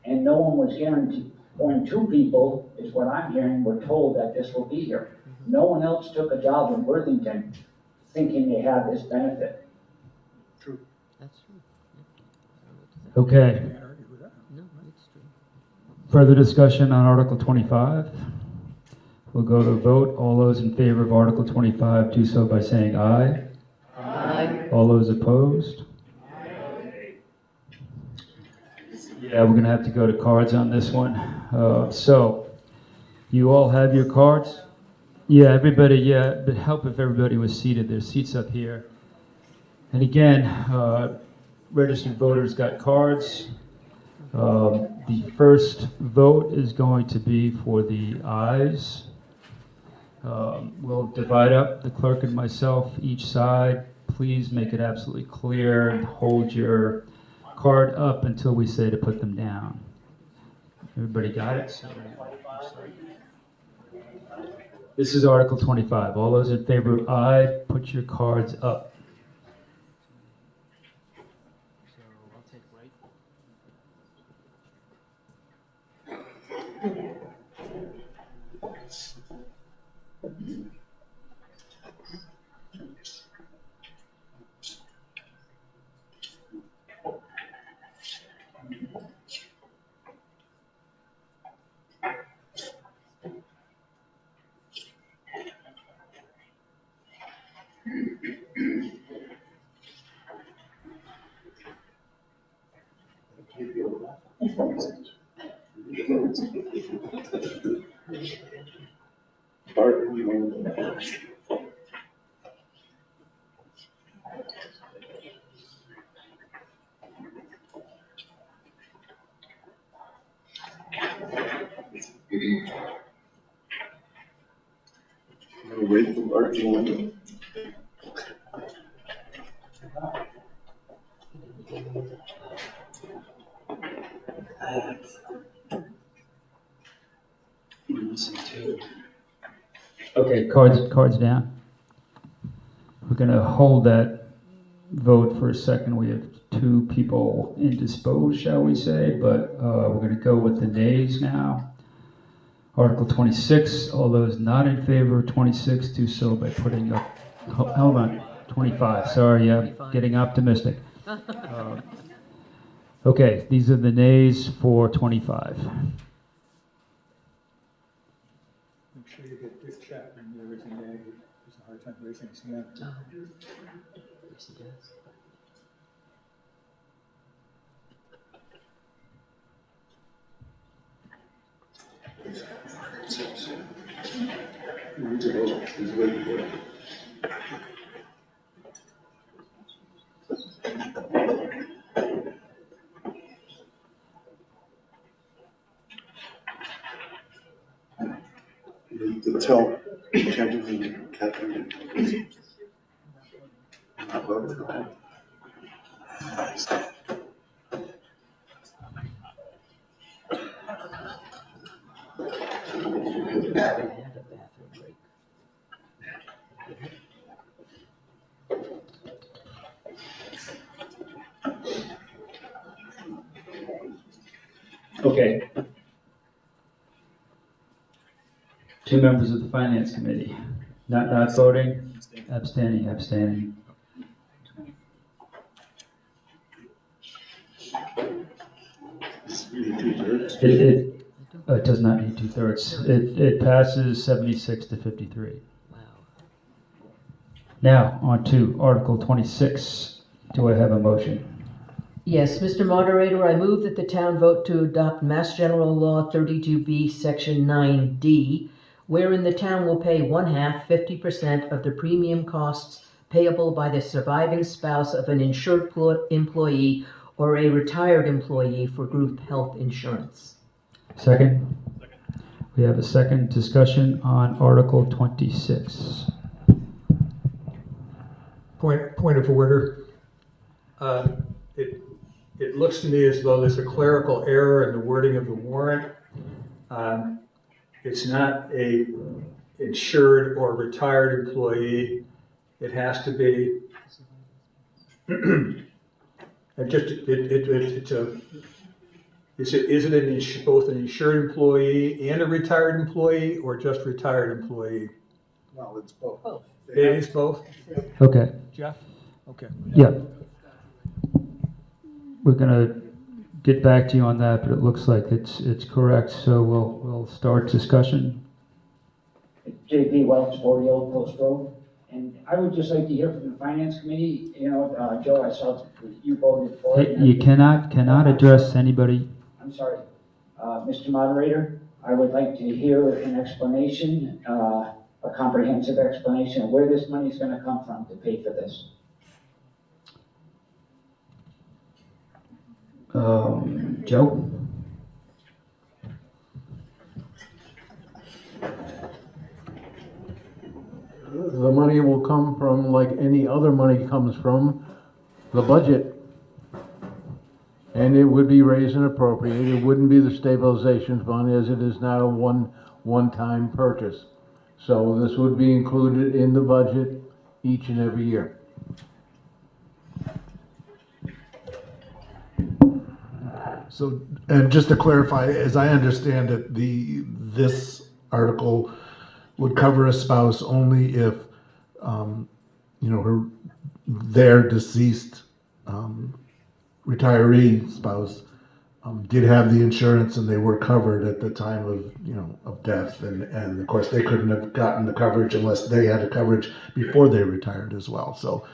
Speaker 14: And no one was guaranteed, only 2 people, is what I'm hearing, were told that this will be here. No one else took a job in Worthington thinking they had this benefit.
Speaker 18: True.
Speaker 4: That's true.
Speaker 1: Okay.
Speaker 4: No, it's true.
Speaker 1: Further discussion on Article 25? We'll go to vote. All those in favor of Article 25 do so by saying aye.
Speaker 4: Aye.
Speaker 1: All those opposed? Yeah, we're going to have to go to cards on this one. So, you all have your cards? Yeah, everybody, yeah, it'd help if everybody was seated. There's seats up here. And again, registered voters got cards. The first vote is going to be for the ayes. We'll divide up, the clerk and myself, each side. Please make it absolutely clear and hold your card up until we say to put them down. Everybody got it? This is Article 25. All those in favor of aye, put your cards up.
Speaker 9: Wait for Art to win.
Speaker 1: Okay, cards down. We're going to hold that vote for a second. We have 2 people indisposed, shall we say, but we're going to go with the nays now. Article 26, all those not in favor of 26 do so by putting up, hold on, 25, sorry, getting optimistic. Okay, these are the nays for 25.
Speaker 6: Make sure you get this Chapman and everything there. There's a hard time raising his hand.
Speaker 4: Yes, he does.
Speaker 9: Tell Catherine, not voted for that.
Speaker 1: Okay. Two members of the Finance Committee, not voting, abstaining. It does not need 2/3. It passes 76 to 53.
Speaker 4: Wow.
Speaker 1: Now, on to Article 26. Do I have a motion?
Speaker 4: Yes, Mr. Moderator, I move that the town vote to adopt Mass General Law 32B, Section 9D, wherein the town will pay 1/2, 50% of the premium costs payable by the surviving spouse of an insured employee or a retired employee for group health insurance.
Speaker 1: Second? We have a second discussion on Article 26.
Speaker 6: Point of order. It looks to me as though there's a clerical error in the wording of the warrant. It's not a insured or retired employee. It has to be, is it both an insured employee and a retired employee, or just retired employee?
Speaker 12: No, it's both.
Speaker 6: It is both?
Speaker 1: Okay.
Speaker 6: Jeff? Okay.
Speaker 1: Yeah. We're gonna get back to you on that, but it looks like it's correct, so we'll start discussion.
Speaker 14: JP Welch, 40 Old Post Road. And I would just like to hear from the Finance Committee, Joe, I saw you voted for it.
Speaker 1: You cannot address anybody.
Speaker 14: I'm sorry. Mr. Moderator, I would like to hear an explanation, a comprehensive explanation of where this money is going to come from to pay for this.
Speaker 1: Joe?
Speaker 2: The money will come from, like any other money comes from, the budget. And it would be raised and appropriated. It wouldn't be the stabilization fund, as it is not a one-time purchase. So this would be included in the budget each and every year.
Speaker 3: So, and just to clarify, as I understand it, this article would cover a spouse only if, their deceased retiree spouse did have the insurance and they were covered at the time of death, and of course they couldn't have gotten the coverage unless they had the coverage before they retired as well. So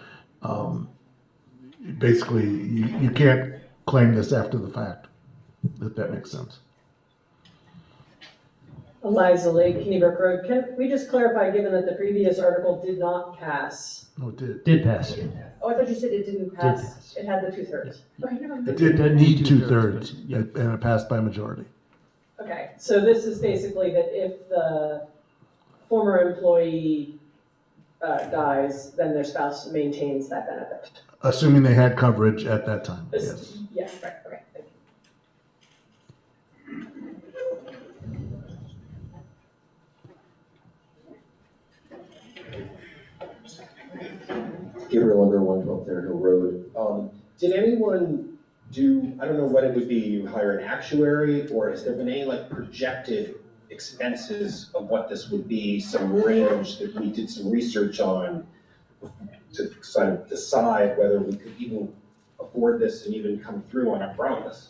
Speaker 3: basically, you can't claim this after the fact, if that makes sense.
Speaker 11: Eliza Lake, Kennybrook Road. Can we just clarify, given that the previous article did not pass?
Speaker 3: No, it did.
Speaker 1: Did pass.
Speaker 11: Oh, I thought you said it didn't pass.
Speaker 1: pass.
Speaker 11: It had the 2/3. Okay, never mind.
Speaker 3: It did need 2/3, and it passed by majority.
Speaker 11: Okay, so this is basically that if the former employee dies, then their spouse maintains that benefit.
Speaker 3: Assuming they had coverage at that time, yes.
Speaker 11: Yes, right, okay, thank you.
Speaker 16: Gabriel under 112 Fairhill Road. Did anyone do, I don't know what it would be, you hire an actuary, or has there been any projected expenses of what this would be, some range that we did some research on to sort of decide whether we could even afford this and even come through on our promise.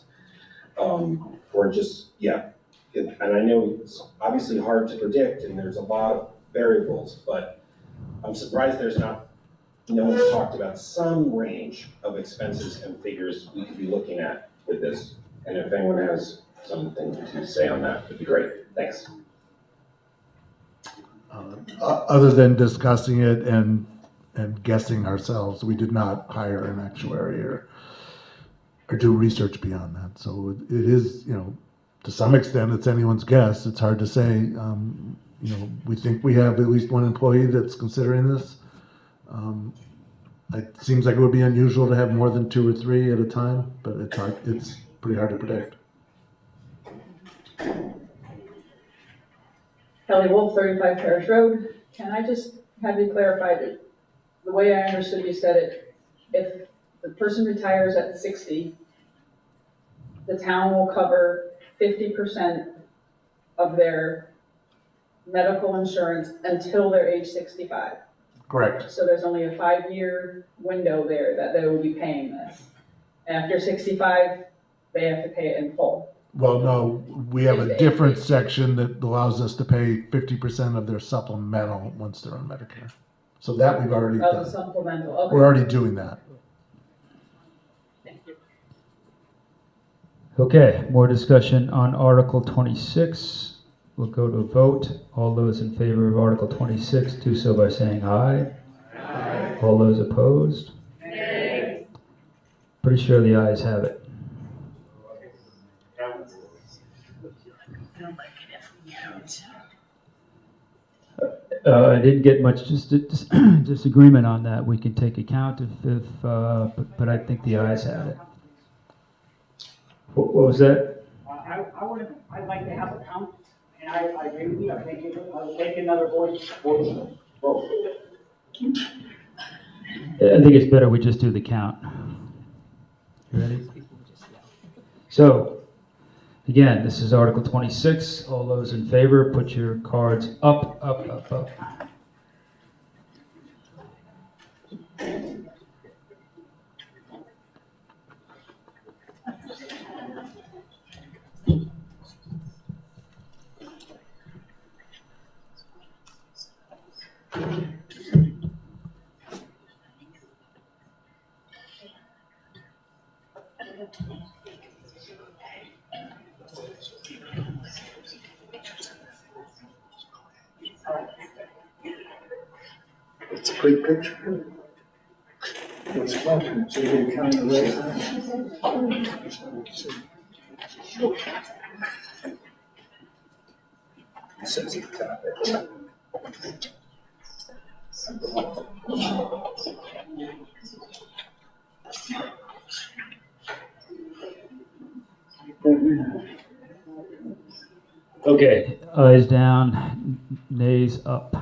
Speaker 16: Or just, and I know it's obviously hard to predict and there's a lot of variables, but I'm surprised no one's talked about some range of expenses and figures we could be looking at with this. And if anyone has something to say on that, it'd be great. Thanks.
Speaker 3: Other than discussing it and guessing ourselves, we did not hire an actuary or do research beyond that. So it is, to some extent, it's anyone's guess. It's hard to say. We think we have at least one employee that's considering this. It seems like it would be unusual to have more than 2 or 3 at a time, but it's pretty hard to predict.
Speaker 19: Kelly Wolf, 35 Parish Road. Can I just have you clarify that the way I understood you said it, if the person retires at 60, the town will cover 50% of their medical insurance until they're age 65.
Speaker 3: Correct.
Speaker 19: So there's only a 5-year window there that they will be paying this. After 65, they have to pay it in full.
Speaker 3: Well, no, we have a different section that allows us to pay 50% of their supplemental once they're on Medicare. So that we've already
Speaker 19: Oh,
Speaker 3: done.
Speaker 19: the supplemental, okay.
Speaker 3: We're already doing that.
Speaker 19: Thank you.
Speaker 1: Okay, more discussion on Article 26. We'll go to a vote. All those in favor of Article 26 do so by saying aye. Aye. All those opposed? Nay. Pretty sure the ayes have it. I didn't get much disagreement on that. We can take account but I think the ayes have it. What was that?
Speaker 14: I'd like to have a count, and I agree with you. I think I'll take another voice vote.
Speaker 1: I think it's better we just do the count. You ready? So, again, this is Article 26. All those in favor, put your cards up, up, up, up.
Speaker 12: It's a great picture. It's fun. So you count the It says at the top.
Speaker 1: Okay, ayes down, nays up.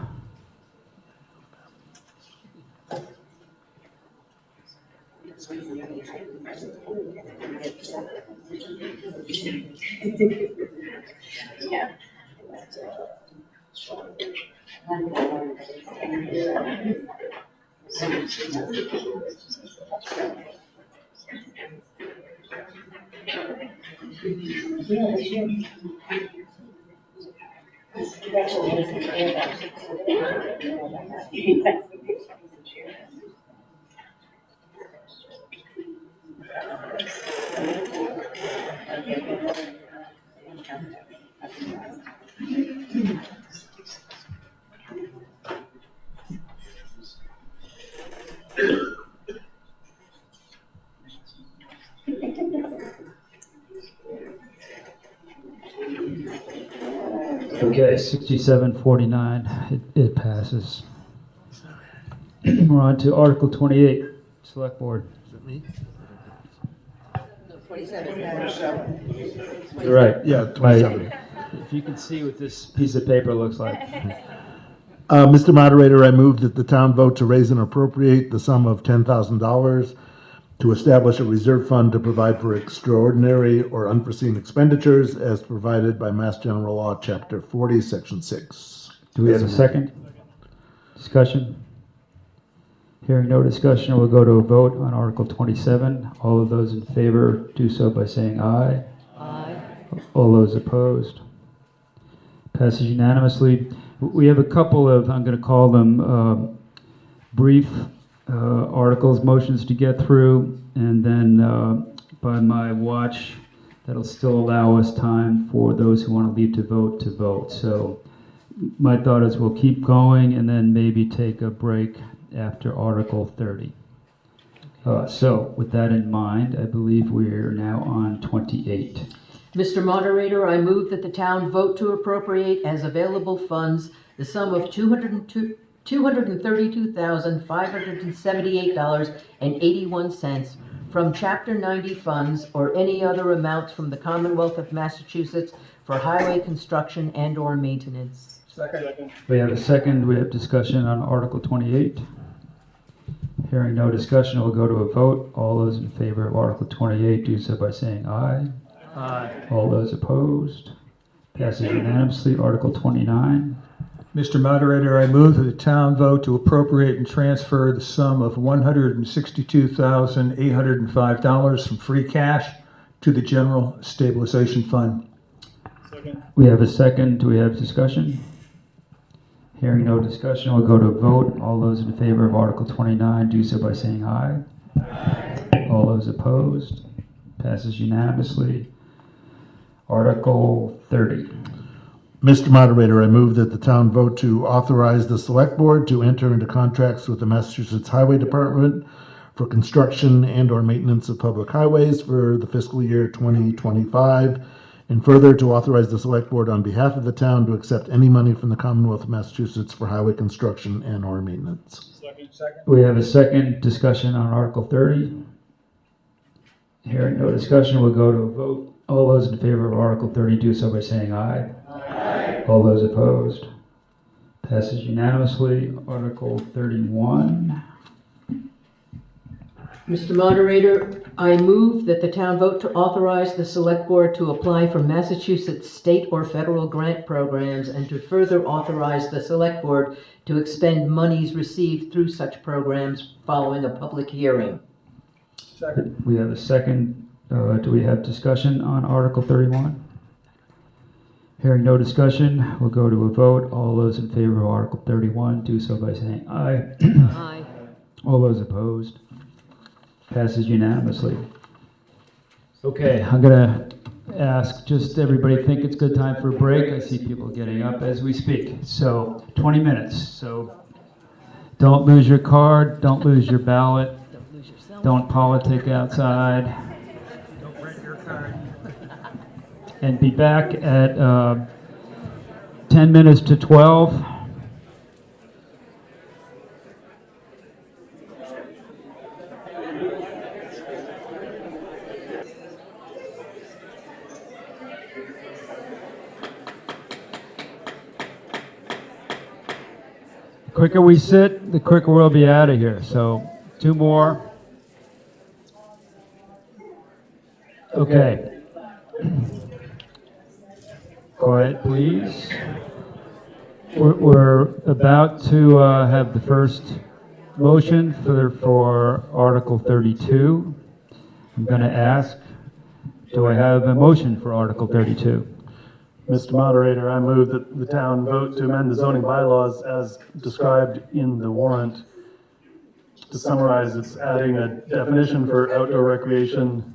Speaker 13: Yeah.
Speaker 1: Okay, 67-49, it passes. We're on to Article 28, Select Board.
Speaker 3: Is it me?
Speaker 4: 27.
Speaker 1: You're right.
Speaker 3: Yeah, 27.
Speaker 1: If you can see what this piece of paper looks like.
Speaker 3: Mr. Moderator, I move that the town vote to raise and appropriate the sum of $10,000 to establish a reserve fund to provide for extraordinary or unforeseen expenditures as provided by Mass General Law, Chapter 40, Section 6.
Speaker 1: Do we have a second? Discussion? Hearing no discussion, we'll go to a vote on Article 27. All of those in favor do so by saying aye.
Speaker 4: Aye.
Speaker 1: All those opposed? Passes unanimously. We have a couple of, I'm going to call them brief articles, motions to get through, and then by my watch, that'll still allow us time for those who want to leave to vote. So my thought is we'll keep going and then maybe take a break after Article 30. So with that in mind, I believe we're now on 28.
Speaker 4: Mr. Moderator, I move that the town vote to appropriate as available funds the sum of $232,578.81 from Chapter 90 funds or any other amounts from the Commonwealth of Massachusetts for highway construction and/or maintenance.
Speaker 6: Second.
Speaker 1: We have a second. We have discussion on Article 28. Hearing no discussion, we'll go to a vote. All those in favor of Article 28 do so by saying aye.
Speaker 6: Aye.
Speaker 1: All those opposed? Passes unanimously. Article 29.
Speaker 6: Mr. Moderator, I move that the town vote to appropriate and transfer the sum of $162,805 from free cash to the General Stabilization Fund.
Speaker 18: Second.
Speaker 1: We have a second. Do we have discussion? Hearing no discussion, we'll go to a vote. All those in favor of Article 29 do so by saying aye. Aye. All those opposed? Passes unanimously. Article 30.
Speaker 3: Mr. Moderator, I move that the town vote to authorize the Select Board to enter into contracts with the Massachusetts Highway Department for construction and/or maintenance of public highways for the fiscal year 2025, and further to authorize the Select Board on behalf of the town to accept any money from the Commonwealth of Massachusetts for highway construction and/or maintenance.
Speaker 18: Second.
Speaker 1: We have a second. Discussion on Article 30. Hearing no discussion, we'll go to a vote. All those in favor of Article 30 do so by saying aye. Aye. All those opposed? Passes unanimously. Article 31.
Speaker 4: Mr. Moderator, I move that the town vote to authorize the Select Board to apply for Massachusetts state or federal grant programs and to further authorize the Select Board to expend monies received through such programs following a public hearing.
Speaker 6: Second.
Speaker 1: We have a second. Do we have discussion on Article 31? Hearing no discussion, we'll go to a vote. All those in favor of Article 31 do so by saying aye.
Speaker 4: Aye.
Speaker 1: All those opposed? Passes unanimously. Okay, I'm going to ask just everybody think it's a good time for a break. I see people getting up as we speak. So 20 minutes. So don't lose your card. Don't lose your ballot. Don't politic outside.
Speaker 6: Don't rent your car.
Speaker 1: And be back at 10 minutes to 12. The quicker we sit, the quicker we'll be out of here. So 2 more. Okay. Quiet, please. We're about to have the first motion for Article 32. I'm going to ask, do I have a motion for Article 32?
Speaker 17: Mr. Moderator, I move that the town vote to amend the zoning bylaws as described in the warrant. To summarize, it's adding a definition for outdoor recreation,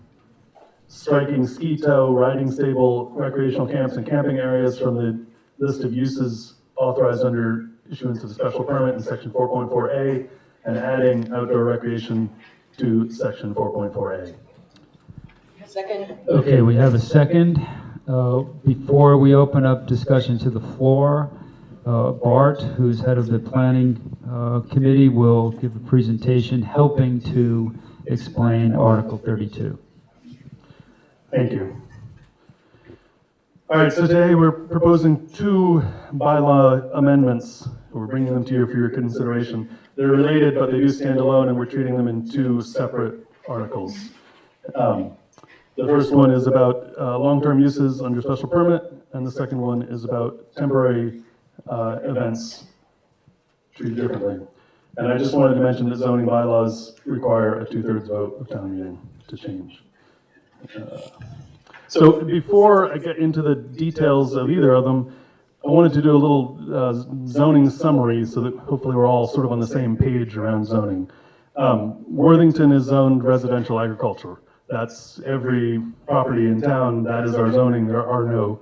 Speaker 17: striking ski tow, riding stable, recreational camps, and camping areas from the list of uses authorized under issuance of a special permit in Section 4.4A, and adding outdoor recreation to Section 4.4A.
Speaker 4: Second.
Speaker 1: Okay, we have a second. Before we open up discussion to the floor, Bart, who's head of the planning committee, will give a presentation helping to explain Article 32.
Speaker 17: Thank you. All right, so today we're proposing 2 bylaw amendments. We're bringing them to you for your consideration. They're related, but they do stand alone, and we're treating them in 2 separate articles. The first one is about long-term uses under special permit, and the second one is about temporary events treated differently. And I just wanted to mention that zoning bylaws require a 2/3 vote of town meeting to change. So before I get into the details of either of them, I wanted to do a little zoning summary so that hopefully we're all sort of on the same page around zoning. Worthington is zoned residential agriculture. That's every property in town, that is our zoning. There are no,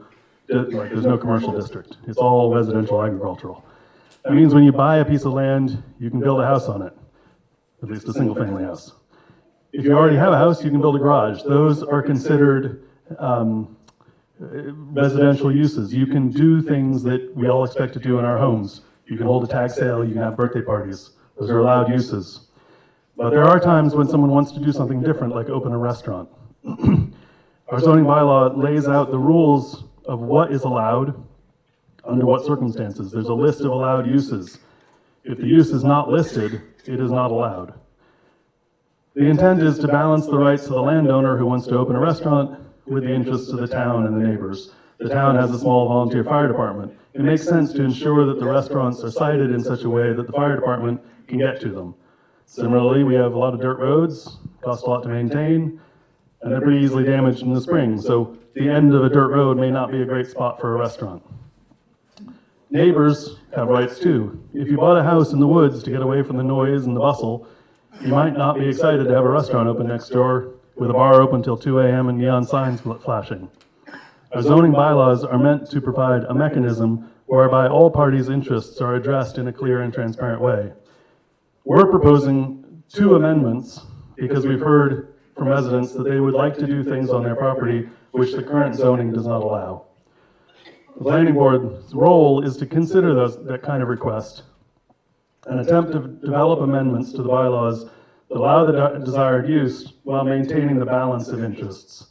Speaker 17: there's no commercial district. It's all residential agricultural. That means when you buy a piece of land, you can build a house on it, at least a single family house. If you already have a house, you can build a garage. Those are considered residential uses. You can do things that we all expect to do in our homes. You can hold a tag sale, you can have birthday parties. Those are allowed uses. But there are times when someone wants to do something different, like open a restaurant. Our zoning bylaw lays out the rules of what is allowed, under what circumstances. There's a list of allowed uses. If the use is not listed, it is not allowed. The intent is to balance the rights of the landowner who wants to open a restaurant with the interests of the town and the neighbors. The town has a small volunteer fire department. It makes sense to ensure that the restaurants are sited in such a way that the fire department can get to them. Similarly, we have a lot of dirt roads, cost a lot to maintain, and they're pretty easily damaged in the spring. So the end of a dirt road may not be a great spot for a restaurant. Neighbors have rights too. If you bought a house in the woods to get away from the noise and the bustle, you might not be excited to have a restaurant open next door with a bar open till 2 a.m. and neon signs flashing. Our zoning bylaws are meant to provide a mechanism whereby all parties' interests are addressed in a clear and transparent way. We're proposing 2 amendments because we've heard from residents that they would like to do things on their property which the current zoning does not allow. The planning board's role is to consider that kind of request and attempt to develop amendments to the bylaws that allow the desired use while maintaining the balance of interests.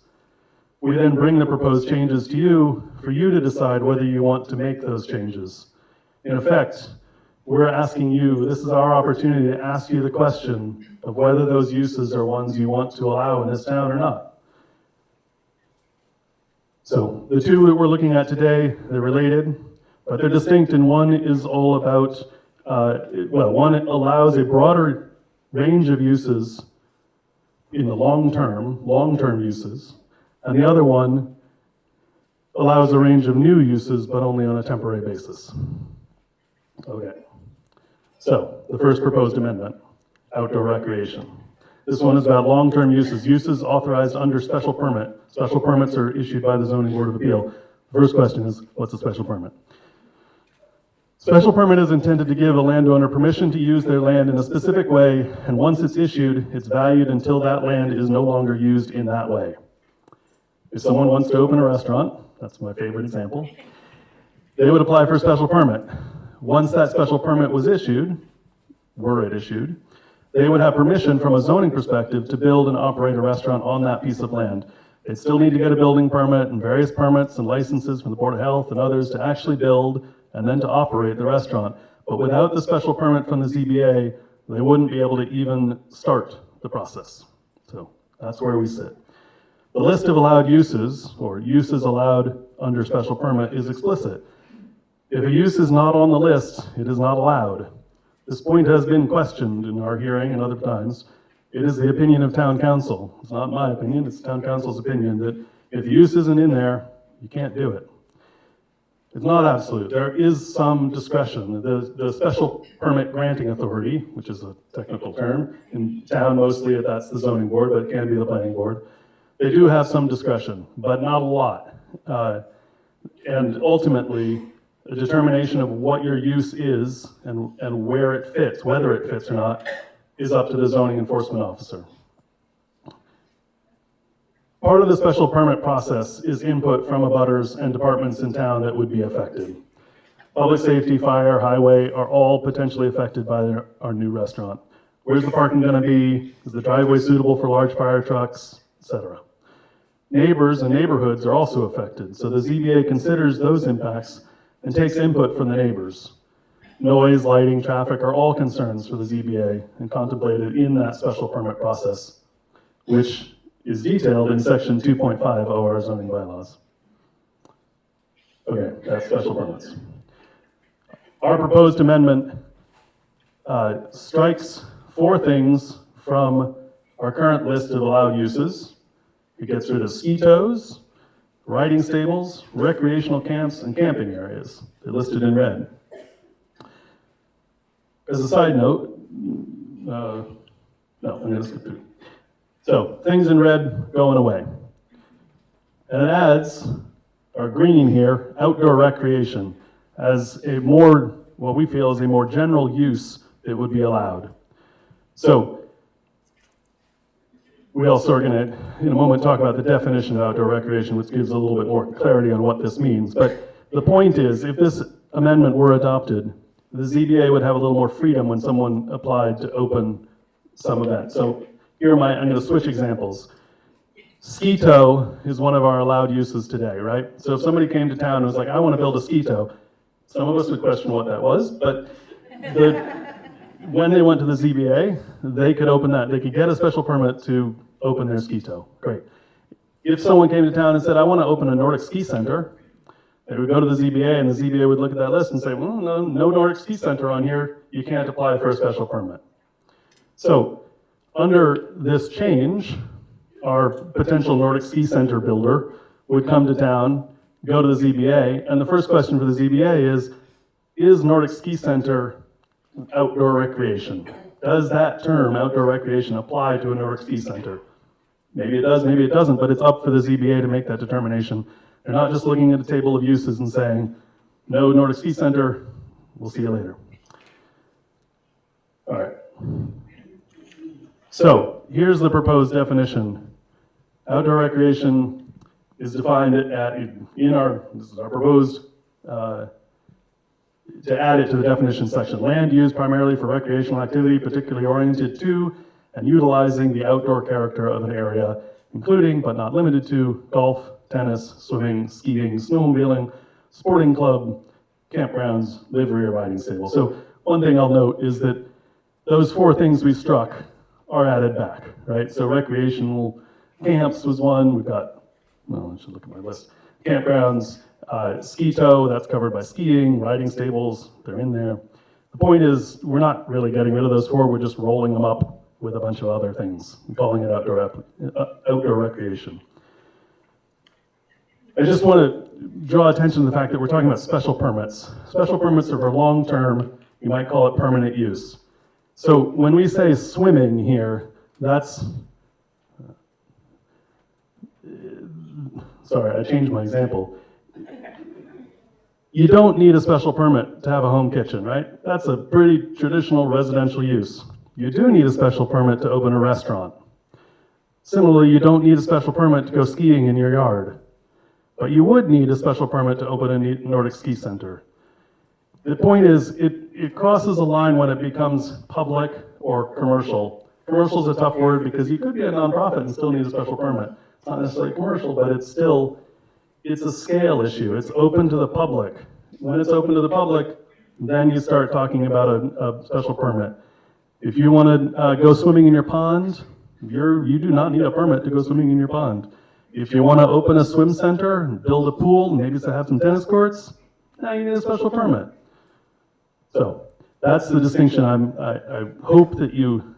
Speaker 17: We then bring the proposed changes to you for you to decide whether you want to make those changes. In effect, we're asking you, this is our opportunity to ask you the question of whether those uses are ones you want to allow in this town or not. So the 2 that we're looking at today, they're related, but they're distinct, and one is all about, one allows a broader range of uses in the long-term uses, and the other one allows a range of new uses, but only on a temporary basis. Okay. So, the first proposed amendment, outdoor recreation. This one is about long-term uses, uses authorized under special permit. Special permits are issued by the Zoning Board of Appeal. The first question is, what's a special permit? Special permit is intended to give a landowner permission to use their land in a specific way, and once it's issued, it's valued until that land is no longer used in that way. If someone wants to open a restaurant, that's my favorite example, they would apply for a special permit. Once that special permit was issued, they would have permission from a zoning perspective to build and operate a restaurant on that piece of land. They'd still need to get a building permit and various permits and licenses from the Board of Health and others to actually build and then to operate the restaurant. But without the special permit from the ZBA, they wouldn't be able to even start the process. So that's where we sit. The list of allowed uses, or uses allowed under special permit, is explicit. If a use is not on the list, it is not allowed. This point has been questioned in our hearing and other times. It is the opinion of town council. It's not my opinion, it's town council's opinion that if the use isn't in there, you can't do it. It's not absolute. There is some discretion. The special permit granting authority, which is a technical term, in town mostly that's the zoning board, but it can be the planning board. They do have some discretion, but not a lot. And ultimately, a determination of what your use is and where it fits, whether it fits or not, is up to the zoning enforcement officer. Part of the special permit process is input from abutters and departments in town that would be affected. Public safety, fire, highway are all potentially affected by our new restaurant. Where's the parking going to be? Is the driveway suitable for large fire trucks, etc.? Neighbors and neighborhoods are also affected, so the ZBA considers those impacts and takes input from the neighbors. Noise, lighting, traffic are all concerns for the ZBA and contemplated in that special permit process. which is detailed in section 2.5 of our zoning bylaws. Okay, that's special permits. Our proposed amendment strikes 4 things from our current list of allowed uses. It gets rid of ski tows, riding stables, recreational camps, and camping areas. They're listed in red. As a side note, no, I'm going to skip through. So, things in red going away. And it adds, or green here, outdoor recreation as a more, what we feel is a more general use that would be allowed. So, we also are going to, in a moment, talk about the definition of outdoor recreation, which gives a little bit more clarity on what this means. But the point is, if this amendment were adopted, the ZBA would have a little more freedom when someone applied to open some event. So here I'm going to switch examples. Ski tow is one of our allowed uses today, right? So if somebody came to town and was like, I want to build a ski tow, some of us would question what that was, but when they went to the ZBA, they could open that. They could get a special permit to open their ski tow. Great. If someone came to town and said, I want to open a Nordic ski center, they would go to the ZBA, and the ZBA would look at that list and say, well, no Nordic ski center on here. You can't apply for a special permit. So under this change, our potential Nordic ski center builder would come to town, go to the ZBA, and the first question for the ZBA is Nordic ski center outdoor recreation? Does that term, outdoor recreation, apply to a Nordic ski center? Maybe it does, maybe it doesn't, but it's up for the ZBA to make that determination. They're not just looking at a table of uses and saying, no Nordic ski center, we'll see you later. All right. So here's the proposed definition. Outdoor recreation is defined this is our proposed, to add it to the definition section. Land used primarily for recreational activity, particularly oriented to and utilizing the outdoor character of an area, including but not limited to golf, tennis, swimming, skiing, snowmobiling, sporting club, campgrounds, livery or riding stable. So one thing I'll note is that those 4 things we struck are added back, right? So recreational camps was one. We've got, well, I should look at my list. Campgrounds, ski tow, that's covered by skiing, riding stables, they're in there. The point is, we're not really getting rid of those 4, we're just rolling them up with a bunch of other things, calling it outdoor recreation. I just want to draw attention to the fact that we're talking about special permits. Special permits are for long-term, you might call it permanent use. So when we say swimming here, that's, sorry, I changed my example. You don't need a special permit to have a home kitchen, right? That's a pretty traditional residential use. You do need a special permit to open a restaurant. Similarly, you don't need a special permit to go skiing in your yard. But you would need a special permit to open a Nordic ski center. The point is, it crosses a line when it becomes public or commercial. Commercial is a tough word because you could be a nonprofit and still need a special permit. It's not necessarily commercial, but it's a scale issue. It's open to the public. When it's open to the public, then you start talking about a special permit. If you want to go swimming in your pond, you do not need a permit to go swimming in your pond. If you want to open a swim center, build a pool, maybe to have some tennis courts, now you need a special permit. So that's the distinction I hope that you,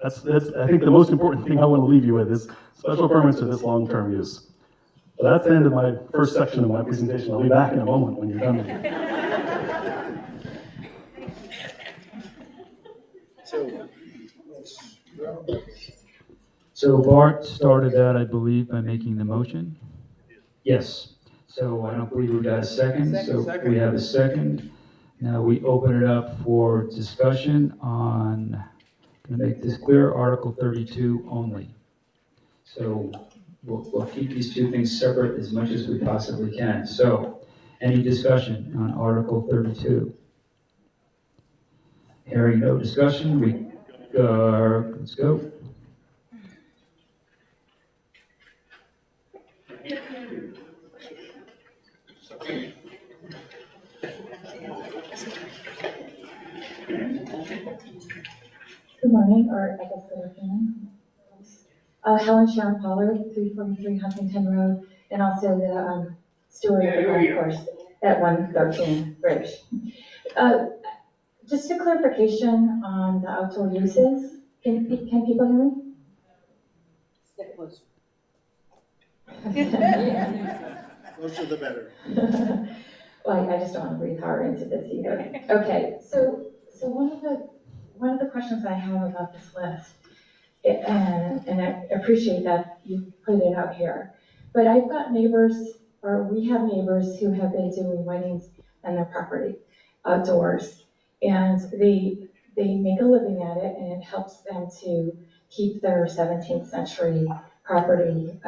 Speaker 17: that's I think the most important thing I want to leave you with is special permits are this long-term use. So that's the end of my first section of my presentation. I'll be back in a moment when you're done with it.
Speaker 1: So Bart started that, I believe, by making the motion? Yes. So I don't believe we got a second. So we have a second. Now we open it up for discussion on, I'm going to make this clear, Article 32 only. So we'll keep these 2 things separate as much as we possibly can. So any discussion on Article 32? Hearing no discussion, let's go.
Speaker 10: Good morning, or I guess good afternoon.
Speaker 21: Helen Sharon Pollard, 343 Huntington Road, and also the steward of the golf course at 113 Bridge. Just a clarification on the outdoor uses. Can people hear me?
Speaker 5: Stay close.
Speaker 7: Closer the better.
Speaker 21: Well, I just don't want to breathe hard into this either. Okay, so one of the questions I have about this list, and I appreciate that you put it out here, but I've got neighbors, or we have neighbors who have been doing weddings on their property outdoors, and they make a living at it, and it helps them to keep their 17th century property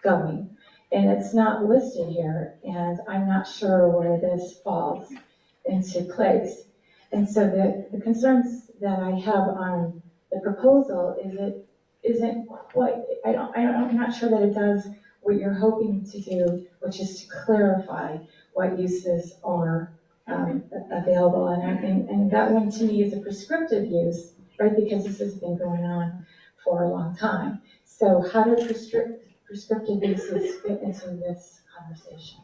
Speaker 21: going. And it's not listed here, and I'm not sure where this falls into place. And so the concerns that I have on the proposal is it isn't quite, I'm not sure that it does what you're hoping to do, which is to clarify what uses are available. And that one to me is a prescriptive use, right? Because this has been going on for a long time. So how do prescriptive uses fit into this conversation?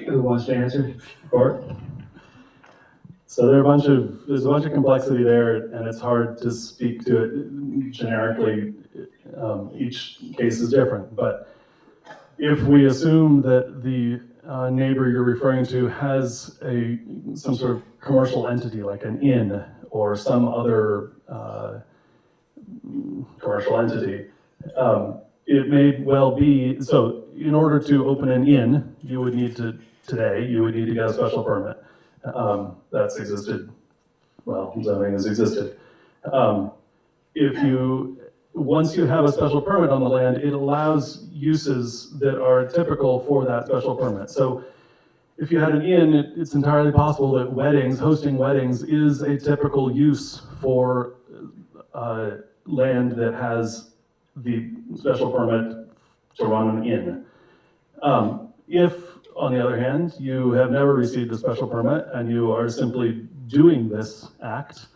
Speaker 1: Who wants to answer? Court?
Speaker 17: So there's a bunch of complexity there, and it's hard to speak to it generically. Each case is different, but if we assume that the neighbor you're referring to has some sort of commercial entity, like an inn or some other commercial entity, it may well be, so in order to open an inn, you would need to get a special permit. That's existed, well, zoning has existed. Once you have a special permit on the land, it allows uses that are typical for that special permit. So if you had an inn, it's entirely possible that hosting weddings is a typical use for land that has the special permit to run an inn. If, on the other hand, you have never received a special permit and you are simply doing this act,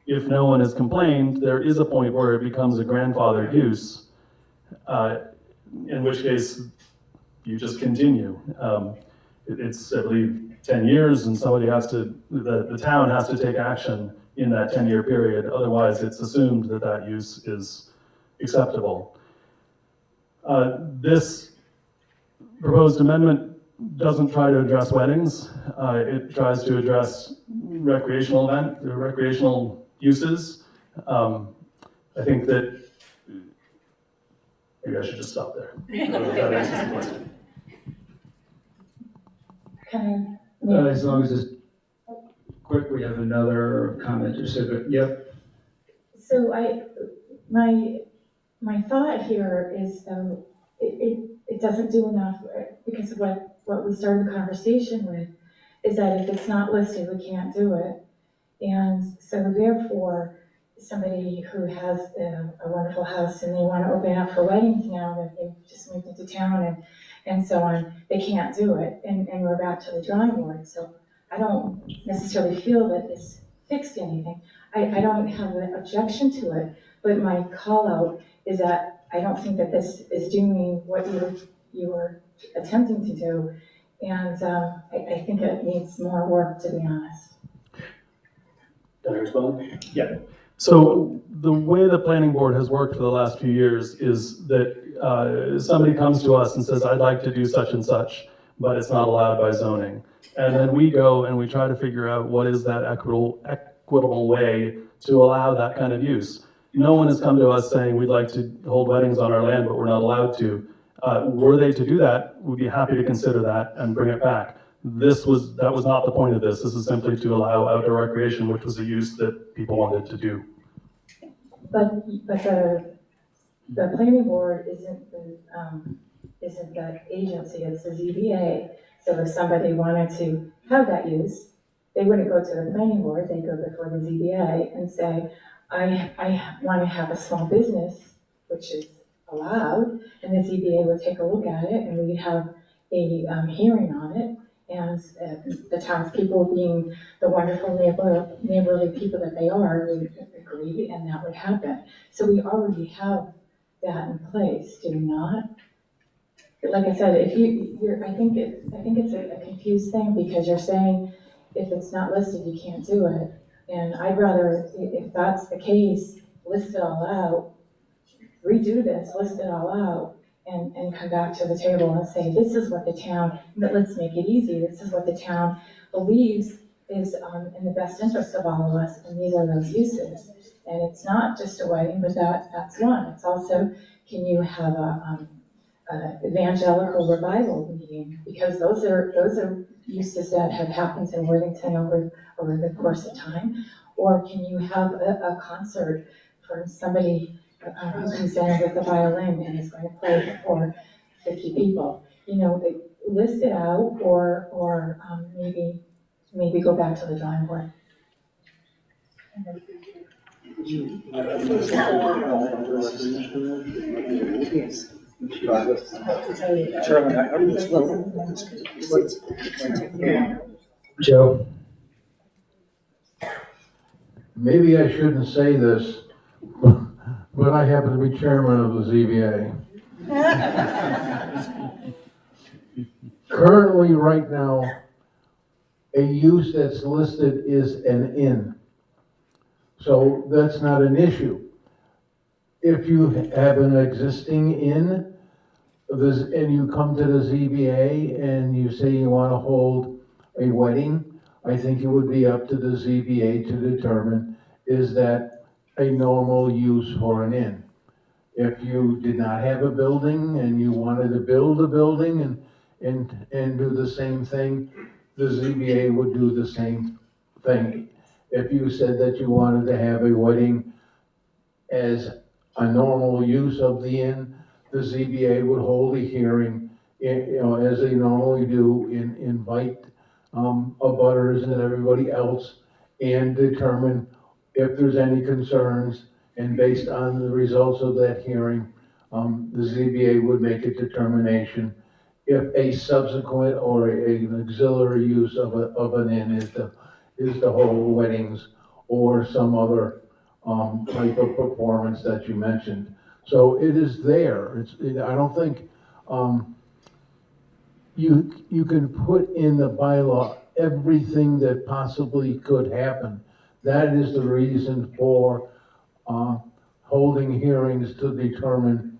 Speaker 17: if no one has complained, there is a point where it becomes a grandfathered use, in which case you just continue. It's, I believe, 10 years, and the town has to take action in that 10-year period. Otherwise, it's assumed that that use is acceptable. This proposed amendment doesn't try to address weddings. It tries to address recreational uses. I think that maybe I should just stop there. That answers the question.
Speaker 1: As long as it's quick, we have another comment or so, but yep.
Speaker 21: So my thought here is it doesn't do enough, because of what we started the conversation with, is that if it's not listed, we can't do it. And so therefore, somebody who has a wonderful house and they want to open up for weddings now that they've just moved into town and so on, they can't do it. And we're back to the drawing board. So I don't necessarily feel that this fixed anything. I don't have an objection to it, but my call out is that I don't think that this is doing what you were attempting to do. And I think it needs more work, to be honest.
Speaker 17: Can I respond? Yeah. So the way the planning board has worked for the last few years is that somebody comes to us and says, I'd like to do such and such, but it's not allowed by zoning. And then we go and we try to figure out what is that equitable way to allow that kind of use. No one has come to us saying we'd like to hold weddings on our land, but we're not allowed to. Were they to do that, we'd be happy to consider that and bring it back. That was not the point of this. This is simply to allow outdoor recreation, which was a use that people wanted to do.
Speaker 21: But the planning board isn't the agency, it's the ZBA. So if somebody wanted to have that use, they wouldn't go to the planning board, they'd go before the ZBA and say, I want to have a small business, which is allowed, and the ZBA would take a look at it and we'd have a hearing on it. And the townspeople, being the wonderful neighborly people that they are, would agree, and that would happen. So we already have that in place, do we not? Like I said, if I think it's a confused thing, because you're saying if it's not listed, you can't do it. And I'd rather, if that's the case, list it all out, redo this, list it all out, and come back to the table and say, this is what the town, let's make it easy, this is what the town believes is in the best interest of all of us, and these are those uses. And it's not just a wedding, but that's one. It's also, can you have a evangelical revival meeting? Because those are uses that have happened in Worthington over the course of time. Or can you have a concert for somebody who comes in with a violin and is going to play for 50 people? You know, list it out, or maybe go back to the drawing board.
Speaker 20: Joe?
Speaker 2: Maybe I shouldn't say this, but I happen to be chairman of the ZBA. Currently, right now, a use that's listed is an inn. So that's not an issue. If you have an existing inn, and you come to the ZBA and you say you want to hold a wedding, I think it would be up to the ZBA to determine, is that a normal use for an inn? If you did not have a building and you wanted to build a building and do the same thing, the ZBA would do the same thing. If you said that you wanted to have a wedding as a normal use of the inn, the ZBA would hold a hearing, as they normally do, invite abutters and everybody else, and determine if there's any concerns. And based on the results of that hearing, the ZBA would make a determination if a subsequent or an auxiliary use of an inn is to hold weddings or some other type of performance that you mentioned. So it is there. I don't think you can put in the bylaw everything that possibly could happen. That is the reason for holding hearings to determine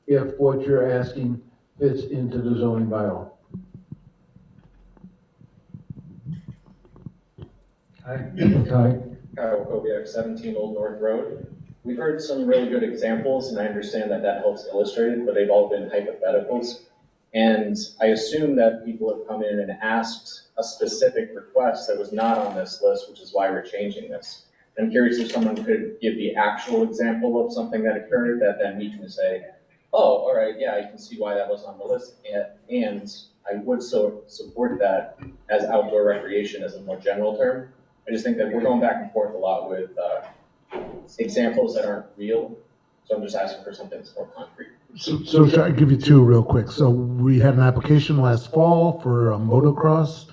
Speaker 2: if what you're asking fits into the zoning bylaw.
Speaker 20: Hi.
Speaker 15: Kyle Kobiak, 17 Old North Road. We've heard some really good examples, and I understand that helps illustrate it, but they've all been hypotheticals. And I assume that people have come in and asked a specific request that was not on this list, which is why we're changing this. I'm curious if someone could give the actual example of something that occurred that then we can say, oh, all right, yeah, I can see why that was on the list. And I would so support that as outdoor recreation as a more general term. I just think that we're going back and forth a lot with examples that aren't real. So I'm just asking for something that's more concrete.
Speaker 3: So should I give you two real quick? So we had an application last fall for a motocross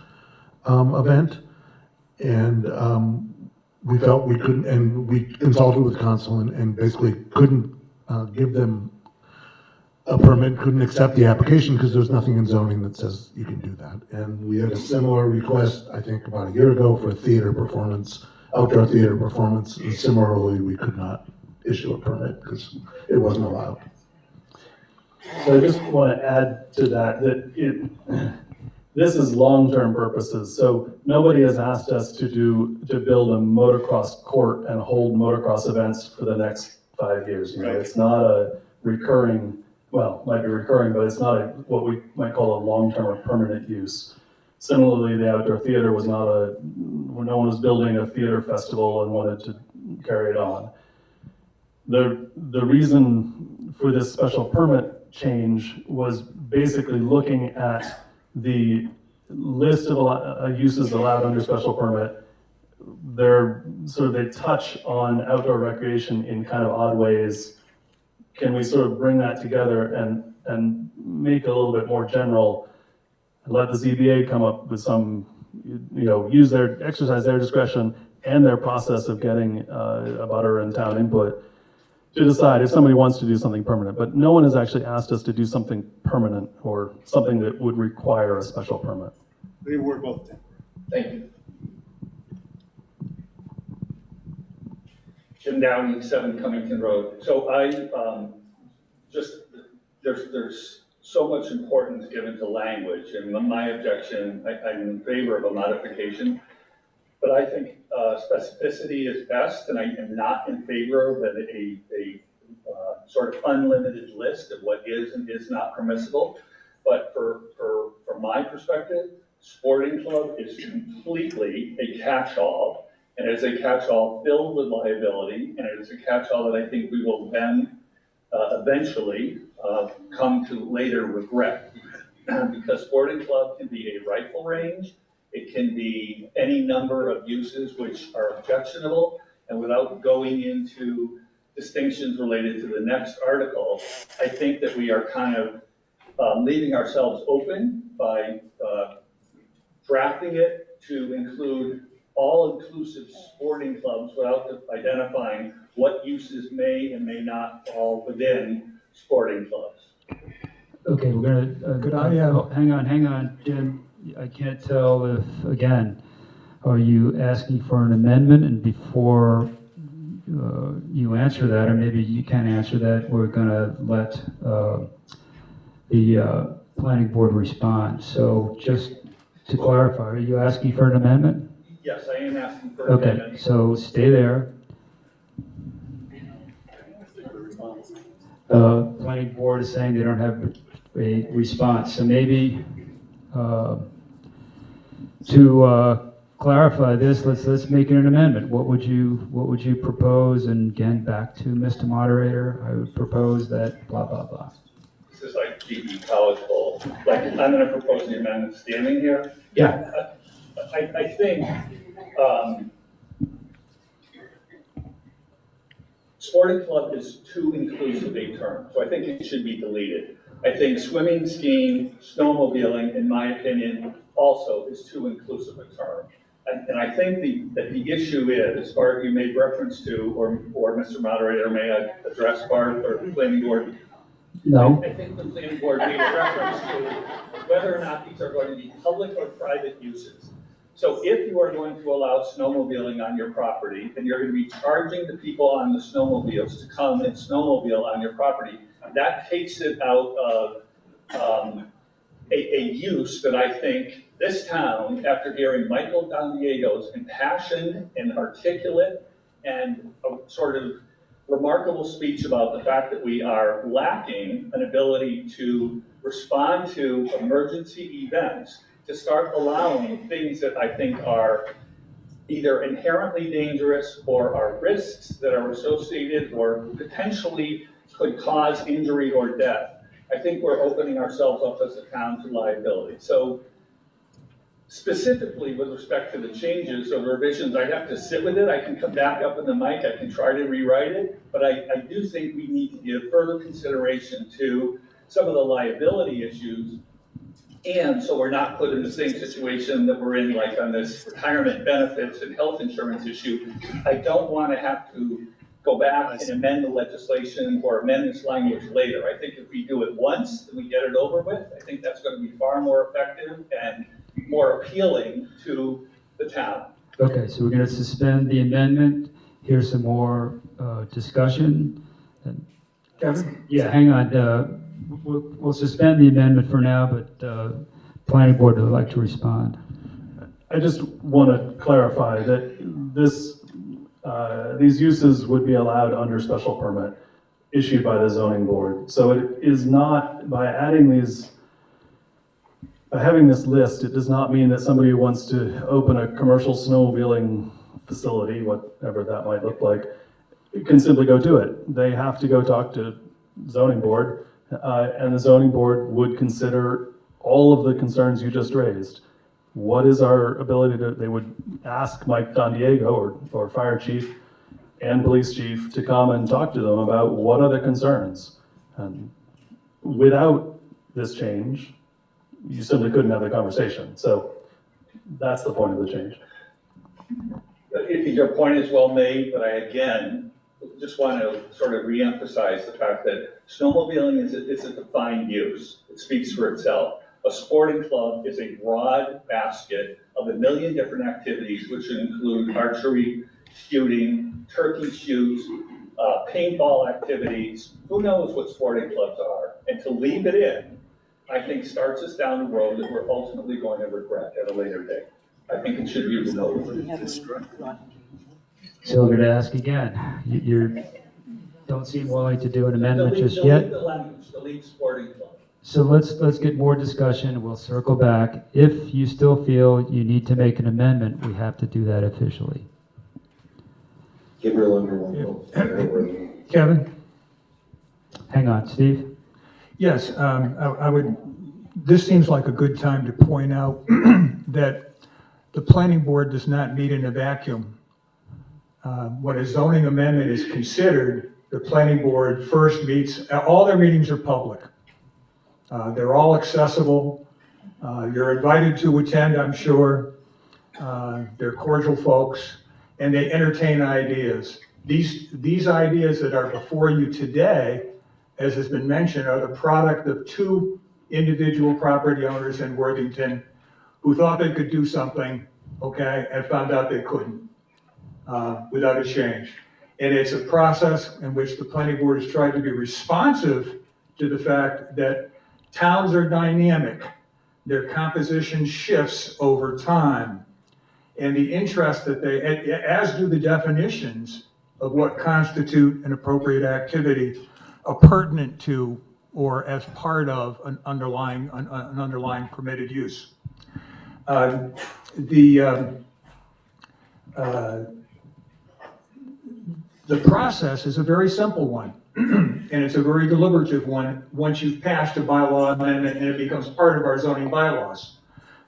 Speaker 3: event, and we felt we couldn't, and we consulted with council and basically couldn't give them a permit, couldn't accept the application because there's nothing in zoning that says you can do that. And we had a similar request, I think about a year ago, for a theater performance, outdoor theater performance, and similarly we could not issue a permit because it wasn't allowed.
Speaker 17: So I just want to add to that this is long-term purposes. So nobody has asked us to build a motocross court and hold motocross events for the next 5 years. You know, it's not a recurring, well, it might be recurring, but it's not what we might call a long-term or permanent use. Similarly, the outdoor theater was not no one was building a theater festival and wanted to carry it on. The reason for this special permit change was basically looking at the list of uses allowed under special permit. They touch on outdoor recreation in kind of odd ways. Can we sort of bring that together and make it a little bit more general? let the ZBA come up with some, exercise their discretion and their process of getting a butter and town input to decide if somebody wants to do something permanent. But no one has actually asked us to do something permanent or something that would require a special permit.
Speaker 18: They were both.
Speaker 15: Thank you.
Speaker 8: Jim Downey, 7 Cummington Road. So there's so much importance given to language, and my objection, I'm in favor of a modification, but I think specificity is best, and I am not in favor of a sort of unlimited list of what is and is not permissible. But from my perspective, sporting club is completely a catch-all, and it is a catch-all filled with liability, and it is a catch-all that I think we will then eventually come to later regret. Because sporting club can be a rifle range, it can be any number of uses which are objectionable, and without going into distinctions related to the next article, I think that we are kind of leaving ourselves open by drafting it to include all-inclusive sporting clubs without identifying what uses may and may not fall within sporting clubs.
Speaker 1: Okay, we're gonna,
Speaker 6: Could I,
Speaker 1: hang on, Jim. I can't tell if, again, are you asking for an amendment? And before you answer that, or maybe you can answer that, we're gonna let the planning board respond. So just to clarify, are you asking for an amendment?
Speaker 8: Yes, I am asking for an amendment.
Speaker 1: Okay, so stay there. Planning board is saying they don't have a response. So maybe to clarify this, let's make it an amendment. What would you propose? And again, back to Mr. Moderator, I would propose that blah blah blah.
Speaker 8: This is like GE College Bowl. Like, I'm going to propose the amendment standing here.
Speaker 1: Yeah.
Speaker 8: I think sporting club is too inclusive a term, so I think it should be deleted. I think swimming, skiing, snowmobiling, in my opinion, also is too inclusive a term. And I think that the issue is, Bart, you made reference to, or Mr. Moderator, may I address Bart or the planning board?
Speaker 1: No.
Speaker 8: I think the planning board made a reference to whether or not these are going to be public or private uses. So if you are going to allow snowmobiling on your property, then you're going to be charging the people on the snowmobiles to come and snowmobile on your property. That takes it out of a use that I think this town, after hearing Michael Don Diego's impassioned and articulate and a sort of remarkable speech about the fact that we are lacking an ability to respond to emergency events, to start allowing things that I think are either inherently dangerous or are risks that are associated or potentially could cause injury or death. I think we're opening ourselves up as a town to liability. So specifically with respect to the changes or revisions, I'd have to sit with it. I can come back up in the mic, I can try to rewrite it, but I do think we need to give further consideration to some of the liability issues. And so we're not put in the same situation that we're in, like on this retirement benefits and health insurance issue. I don't want to have to go back and amend the legislation or amend this language later. I think if we do it once and we get it over with, I think that's going to be far more effective and more appealing to the town.
Speaker 1: Okay, so we're going to suspend the amendment. Here's some more discussion.
Speaker 6: Kevin?
Speaker 1: Yeah, hang on. We'll suspend the amendment for now, but planning board would like to respond.
Speaker 17: I just want to clarify that these uses would be allowed under special permit issued by the zoning board. So it is not, by having this list, it does not mean that somebody who wants to open a commercial snowmobiling facility, whatever that might look like, can simply go do it. They have to go talk to zoning board, and the zoning board would consider all of the concerns you just raised. What is our ability to, they would ask Mike Don Diego or fire chief and police chief to come and talk to them about what are the concerns. And without this change, you simply couldn't have the conversation. So that's the point of the change.
Speaker 8: Your point is well made, but I again just want to sort of reemphasize the fact that snowmobiling is a defined use. It speaks for itself. A sporting club is a broad basket of a million different activities, which include archery, shooting, turkey shoots, paintball activities. Who knows what sporting clubs are? And to leave it in, I think starts us down a road that we're ultimately going to regret at a later date. I think it should be removed.
Speaker 1: So we're gonna ask again. You don't seem willing to do an amendment just
Speaker 8: Delete
Speaker 1: yet.
Speaker 8: the language, delete sporting club.
Speaker 1: So let's get more discussion. We'll circle back. If you still feel you need to make an amendment, we have to do that officially.
Speaker 16: Gabriel under 112.
Speaker 6: Kevin?
Speaker 1: Hang on, Steve.
Speaker 6: Yes, I would, this seems like a good time to point out that the planning board does not meet in a vacuum. When a zoning amendment is considered, the planning board first meets, all their meetings are public. They're all accessible. You're invited to attend, I'm sure. They're cordial folks, and they entertain ideas. These ideas that are before you today, as has been mentioned, are the product of two individual property owners in Worthington who thought they could do something, okay, and found out they couldn't without a change. And it's a process in which the planning board has tried to be responsive to the fact that towns are dynamic. Their composition shifts over time. And the interest that they, as do the definitions of what constitute an appropriate activity, are pertinent to or as part of an underlying permitted use. The process is a very simple one, and it's a very deliberative one once you've passed a bylaw amendment and it becomes part of our zoning bylaws.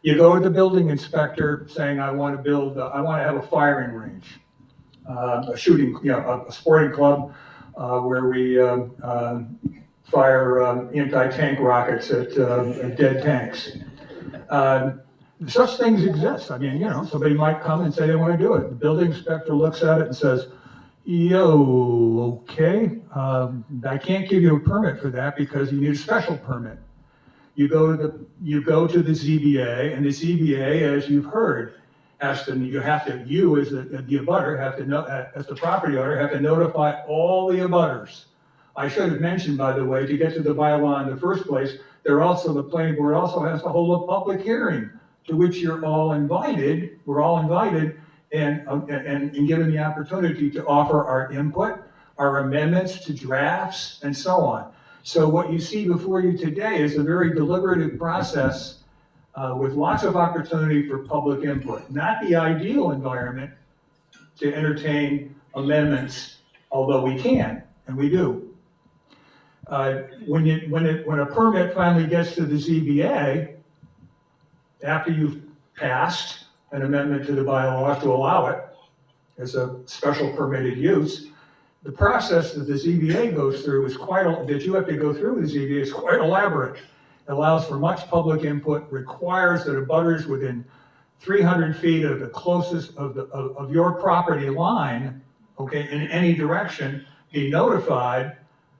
Speaker 6: You go to the building inspector saying, I want to have a firing range, a shooting, a sporting club where we fire anti-tank rockets at dead tanks. Such things exist. I mean, somebody might come and say they want to do it. The building inspector looks at it and says, yo, okay, I can't give you a permit for that because you need a special permit. You go to the ZBA, and the ZBA, as you've heard, you as the abutter as the property owner, have to notify all the abutters. I should have mentioned, by the way, to get to the bylaw in the first place, the planning board also has to hold a public hearing to which you're all invited. We're all invited and given the opportunity to offer our input, our amendments to drafts, and so on. So what you see before you today is a very deliberative process with lots of opportunity for public input. Not the ideal environment to entertain amendments, although we can, and we do. When a permit finally gets to the ZBA, after you've passed an amendment to the bylaw to allow it as a special permitted use, the process that the ZBA goes through that you have to go through with the ZBA is quite elaborate. It allows for much public input, requires that abutters within 300 feet of the closest of your property line, okay, in any direction, be notified,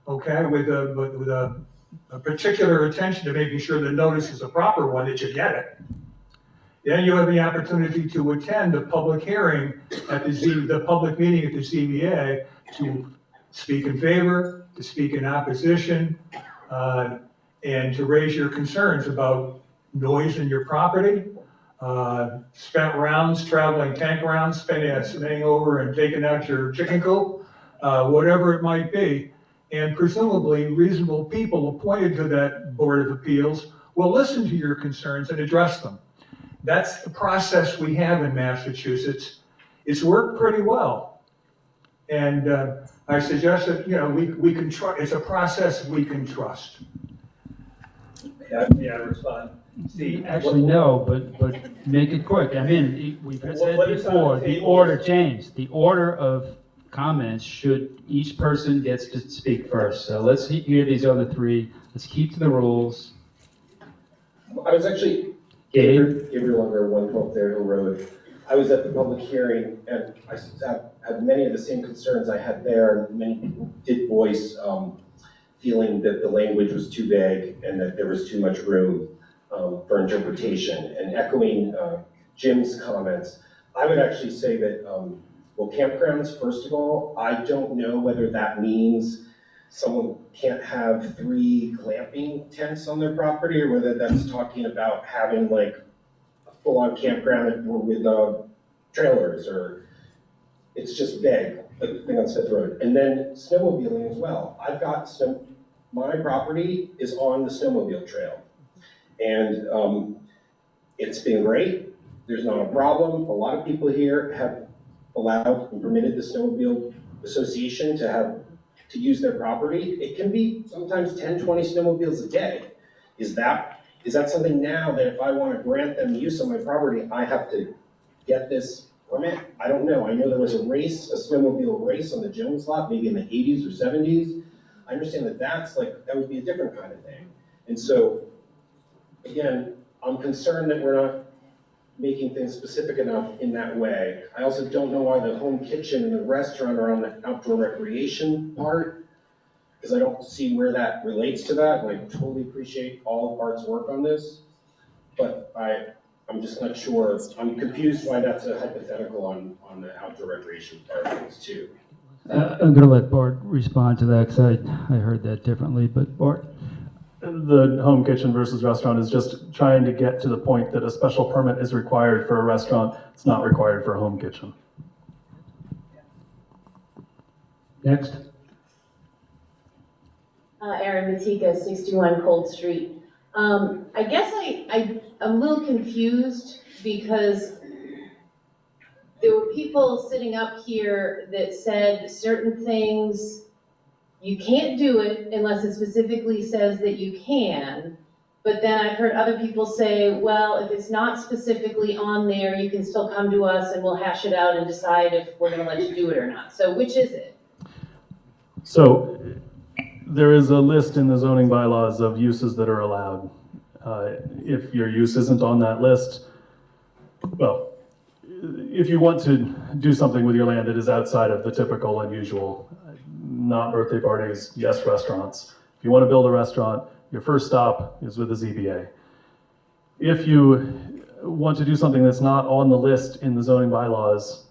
Speaker 6: okay, with a particular attention to making sure the notice is a proper one, that you get it. Then you have the opportunity to attend the public hearing at the public meeting at the ZBA to speak in favor, to speak in opposition, and to raise your concerns about noise in your property, spent rounds, traveling tank rounds, spinning over and taking out your chicken coop, whatever it might be. And presumably reasonable people appointed to that Board of Appeals will listen to your concerns and address them. That's the process we have in Massachusetts. It's worked pretty well. And I suggest that, we can trust, it's a process we can trust.
Speaker 8: May I respond? See,
Speaker 1: Actually, no, but make it quick. I mean, we've said before, the order changed. The order of comments should, each person gets to speak first. So let's hear these other three. Let's keep to the rules.
Speaker 16: I was actually Gabriel Unger, 112 Thayer Hill Road. I was at the public hearing, and I had many of the same concerns I had there, and many people did voice feeling that the language was too vague and that there was too much room for interpretation. And echoing Jim's comments, I would actually say that, well, campgrounds, first of all, I don't know whether that means someone can't have 3 glamping tents on their property, or whether that's talking about having like a full-on campground with trailers, or it's just vague, like the thing on Smith Road. And then snowmobiling as well. I've got my property is on the snowmobile trail, and it's been great. There's not a problem. A lot of people here have allowed and permitted the snowmobile association to use their property. It can be sometimes 10, 20 snowmobiles a day. Is that something now that if I want to grant them use of my property, I have to get this permit? I don't know. I know there was a snowmobile race on the Jones lot, maybe in the 80s or 70s. I understand that would be a different kind of thing. And so, again, I'm concerned that we're not making things specific enough in that way. I also don't know why the home kitchen and the restaurant are on the outdoor recreation part, because I don't see where that relates to that, and I totally appreciate all of Bart's work on this, but I'm just not sure. I'm confused why that's a hypothetical on the outdoor recreation part of things too.
Speaker 1: I'm going to let Bart respond to that, because I heard that differently, but Bart?
Speaker 17: The home kitchen versus restaurant is just trying to get to the point that a special permit is required for a restaurant. It's not required for a home kitchen.
Speaker 1: Next.
Speaker 9: Erin Matika, 61 Cold Street. I guess I'm a little confused because there were people sitting up here that said certain things, you can't do it unless it specifically says that you can. But then I've heard other people say, well, if it's not specifically on there, you can still come to us and we'll hash it out and decide if we're going to let you do it or not. So which is it?
Speaker 17: So there is a list in the zoning bylaws of uses that are allowed. If your use isn't on that list, well, if you want to do something with your land that is outside of the typical and usual, not birthday parties, yes, restaurants. If you want to build a restaurant, your first stop is with the ZBA. If you want to do something that's not on the list in the zoning bylaws,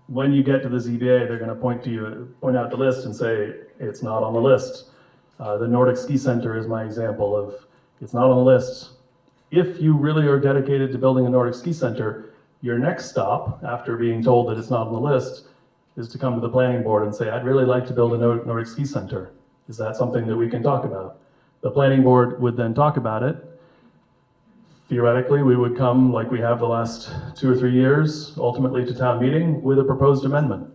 Speaker 17: when you get to the ZBA, they're going to point out the list and say, it's not on the list. The Nordic Ski Center is my example of, it's not on the list. If you really are dedicated to building a Nordic Ski Center, your next stop, after being told that it's not on the list, is to come to the planning board and say, I'd really like to build a Nordic Ski Center. Is that something that we can talk about? The planning board would then talk about it. Theoretically, we would come, like we have the last 2 or 3 years, ultimately to town meeting with a proposed amendment.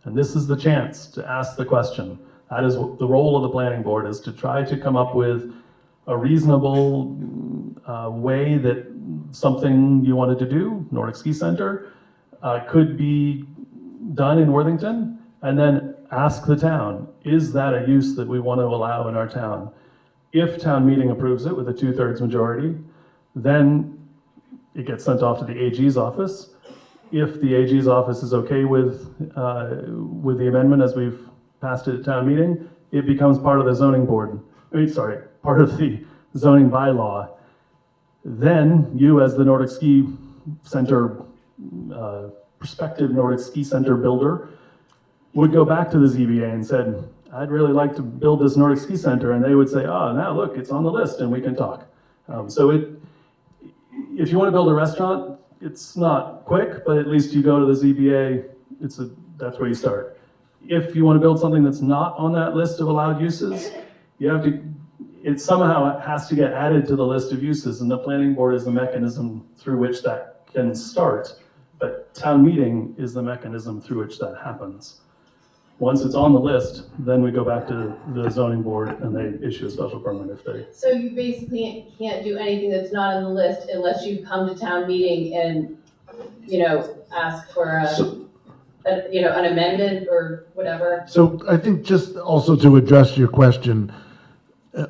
Speaker 17: And this is the chance to ask the question. That is the role of the planning board, is to try to come up with a reasonable way that something you wanted to do, Nordic Ski Center, could be done in Worthington, and then ask the town, is that a use that we want to allow in our town? If town meeting approves it with a 2/3 majority, then it gets sent off to the AG's office. If the AG's office is okay with the amendment as we've passed it at town meeting, it becomes part of the zoning board, part of the zoning bylaw. Then you, as the Nordic Ski Center, prospective Nordic Ski Center builder, would go back to the ZBA and said, I'd really like to build this Nordic Ski Center, and they would say, oh, now look, it's on the list and we can talk. If you want to build a restaurant, it's not quick, but at least you go to the ZBA, that's where you start. If you want to build something that's not on that list of allowed uses, it somehow has to get added to the list of uses, and the planning board is the mechanism through which that can start, but town meeting is the mechanism through which that happens. Once it's on the list, then we go back to the zoning board and they issue a special permit if they.
Speaker 9: So you basically can't do anything that's not on the list unless you come to town meeting and, ask for an amendment or whatever.
Speaker 3: So I think just also to address your question,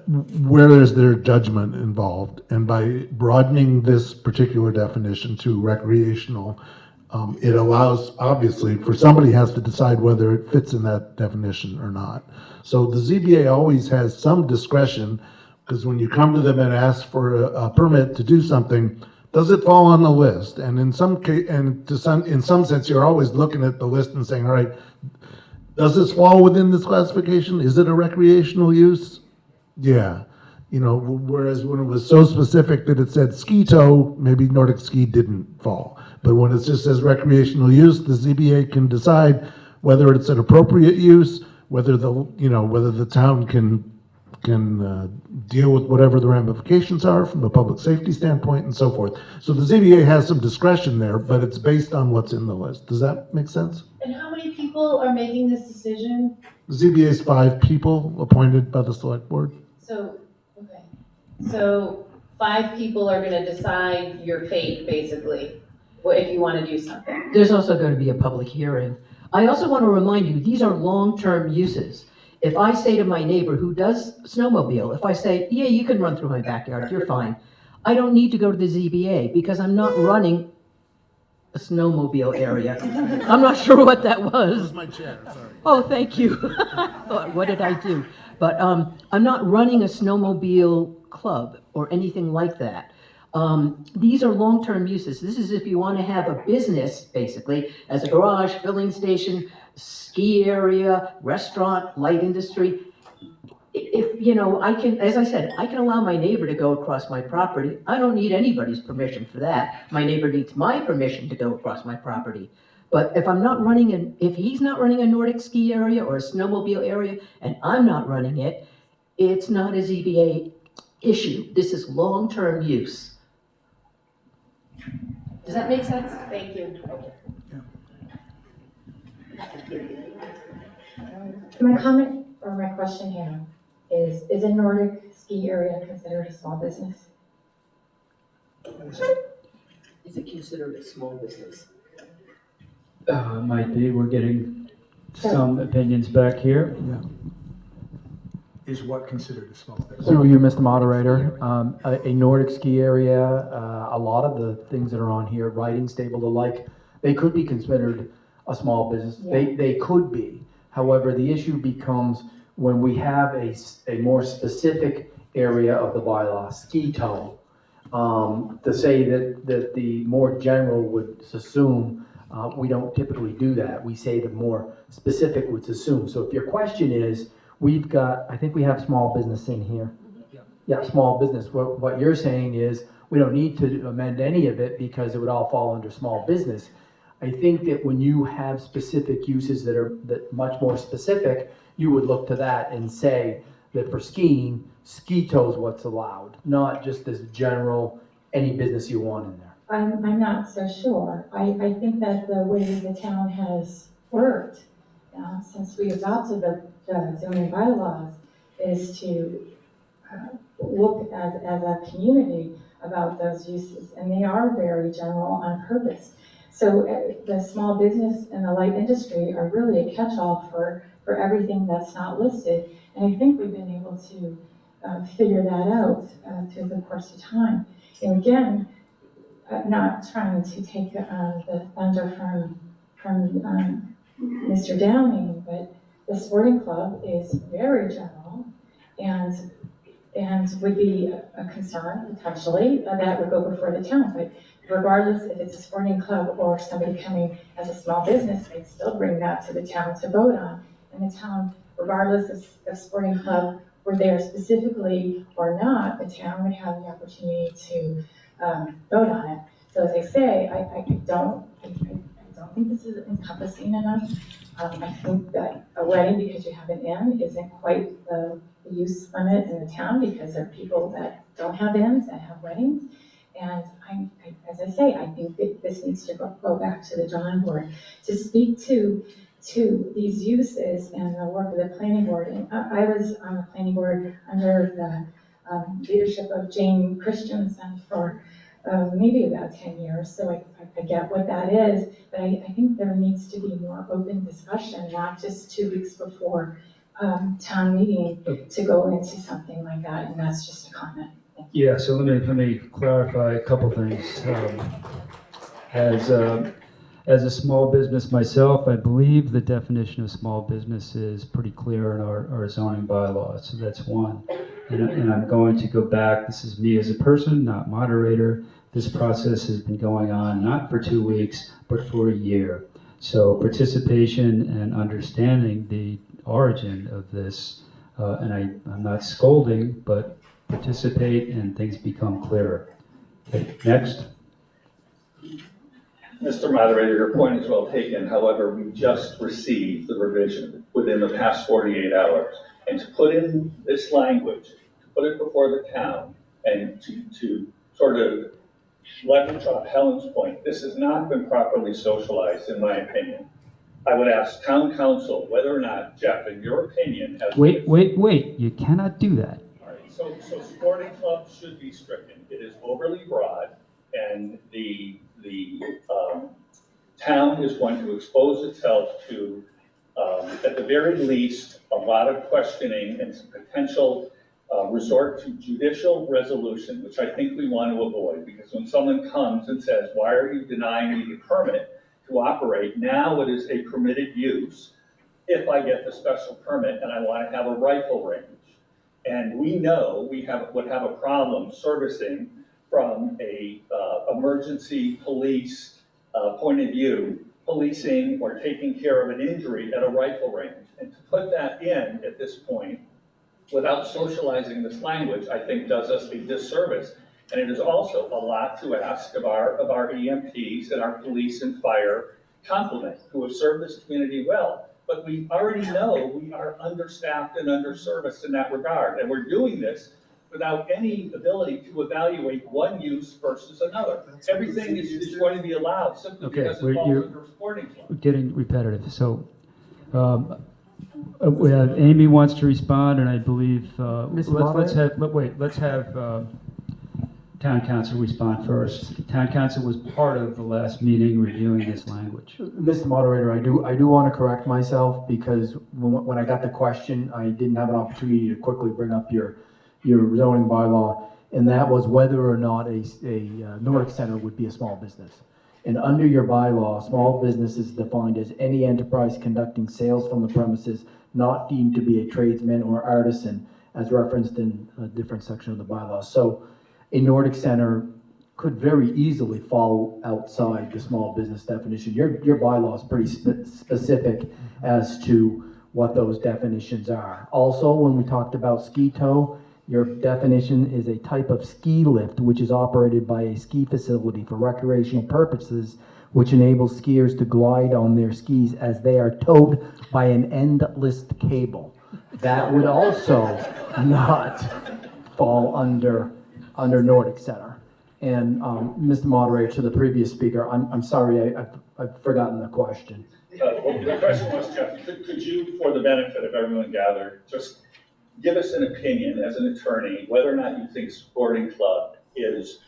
Speaker 3: where is their judgment involved? And by broadening this particular definition to recreational, it allows, obviously, for somebody has to decide whether it fits in that definition or not. So the ZBA always has some discretion, because when you come to them and ask for a permit to do something, does it fall on the list? And in some case, in some sense, you're always looking at the list and saying, all right, does this fall within this classification? Is it a recreational use? Yeah. You know, whereas when it was so specific that it said ski tow, maybe Nordic ski didn't fall. But when it just says recreational use, the ZBA can decide whether it's an appropriate use, whether whether the town can deal with whatever the ramifications are from a public safety standpoint and so forth. So the ZBA has some discretion there, but it's based on what's in the list. Does that make sense?
Speaker 9: And how many people are making this decision?
Speaker 3: The ZBA is 5 people appointed by the select board.
Speaker 9: So, okay. So 5 people are gonna decide your fate, basically, if you wanna do something.
Speaker 4: There's also going to be a public hearing. I also want to remind you, these are long-term uses. If I say to my neighbor who does snowmobile, if I say, yeah, you can run through my backyard, you're fine, I don't need to go to the ZBA because I'm not running a snowmobile area. I'm not sure what that was.
Speaker 3: That was my chair, sorry.
Speaker 4: Oh, thank you. What did I do? But I'm not running a snowmobile club or anything like that. These are long-term uses. This is if you want to have a business, basically, as a garage, filling station, ski area, restaurant, light industry. If, you know, I can, as I said, I can allow my neighbor to go across my property. I don't need anybody's permission for that. My neighbor needs my permission to go across my property. But if I'm not running if he's not running a Nordic ski area or a snowmobile area, and I'm not running it, it's not a ZBA issue. This is long-term use. Does that make sense?
Speaker 9: Thank you.
Speaker 21: My comment or my question here is a Nordic ski area considered a small business?
Speaker 4: Is it considered a small business?
Speaker 1: Might be. We're getting some opinions back here.
Speaker 6: Yeah. Is what considered a small business?
Speaker 20: Through you, Mr. Moderator, a Nordic ski area, a lot of the things that are on here, riding stable, the like, they could be considered a small business.
Speaker 21: Yeah.
Speaker 20: They could be. However, the issue becomes when we have a more specific area of the bylaw, ski tow, to say that the more general would assume, we don't typically do that. We say the more specific would assume. So if your question is, we've got, I think we have small business in here. Yeah, small business. What you're saying is we don't need to amend any of it because it would all fall under small business. I think that when you have specific uses that are much more specific, you would look to that and say that for skiing, ski tow is what's allowed, not just this general, any business you want in there.
Speaker 21: I'm not so sure. I think that the way the town has worked since we adopted the zoning bylaws is to look as a community about those uses, and they are very general on purpose. So the small business and the light industry are really a catch-all for everything that's not listed, and I think we've been able to figure that out through the course of time. And again, not trying to take the thunder from Mr. Downing, but the sporting club is very general and would be a concern potentially that would go before the town. But regardless if it's a sporting club or somebody coming as a small business, they'd still bring that to the town to vote on. And the town, regardless of sporting club were there specifically or not, the town would have the opportunity to vote on it. So as I say, I don't think this is encompassing enough. I think that a wedding, because you have an inn, isn't quite the use limit in the town because there are people that don't have inns that have weddings. And as I say, I think that this needs to go back to the drawing board to speak to these uses and the work of the planning board. And I was on the planning board under the leadership of Jane Christensen for maybe about 10 years, so I get what that is, but I think there needs to be more open discussion, not just 2 weeks before town meeting to go into something like that, and that's just a comment.
Speaker 1: Yeah, so let me clarify a couple things. As a small business myself, I believe the definition of small business is pretty clear in our zoning bylaws, so that's one. And I'm going to go back, this is me as a person, not moderator. This process has been going on not for 2 weeks, but for a year. So participation and understanding the origin of this, and I'm not scolding, but participate and things become clearer. Okay, next.
Speaker 8: Mr. Moderator, your point is well taken. However, we just received the revision within the past 48 hours. And to put in this language, to put it before the town, and to sort of leverage off Helen's point, this has not been properly socialized, in my opinion. I would ask town council whether or not, Jeff, in your opinion, as
Speaker 1: Wait, you cannot do that.
Speaker 8: all right, so sporting clubs should be stricken. It is overly broad, and the town is going to expose itself to, at the very least, a lot of questioning and some potential resort to judicial resolution, which I think we want to avoid, because when someone comes and says, why are you denying me the permit to operate? Now it is a permitted use if I get the special permit and I want to have a rifle range. And we know we would have a problem servicing from a emergency police point of view, policing or taking care of an injury at a rifle range. And to put that in at this point, without socializing this language, I think does us a disservice. And it is also a lot to ask of our EMTs and our police and fire complement, who have served this community well. But we already know we are understaffed and underserviced in that regard. And we're doing this without any ability to evaluate one use versus another. Everything is going to be allowed simply because it falls under a sporting club.
Speaker 1: We're getting repetitive. So Amy wants to respond, and I believe let's have town council respond first. Town council was part of the last meeting reviewing this language.
Speaker 20: Mr. Moderator, I do want to correct myself, because when I got the question, I didn't have an opportunity to quickly bring up your zoning bylaw, and that was whether or not a Nordic Center would be a small business. And under your bylaw, small business is defined as any enterprise conducting sales from the premises not deemed to be a tradesman or artisan, as referenced in a different section of the bylaw. So a Nordic Center could very easily fall outside the small business definition. Your bylaw is pretty specific as to what those definitions are. Also, when we talked about ski tow, your definition is a type of ski lift which is operated by a ski facility for recreational purposes, which enables skiers to glide on their skis as they are towed by an endless cable. That would also not fall under Nordic Center. And Mr. Moderator, to the previous speaker, I'm sorry, I've forgotten the question.
Speaker 8: Well, the question was, Jeff, could you, for the benefit of everyone gathered, just give us an opinion as an attorney whether or not you think sporting club is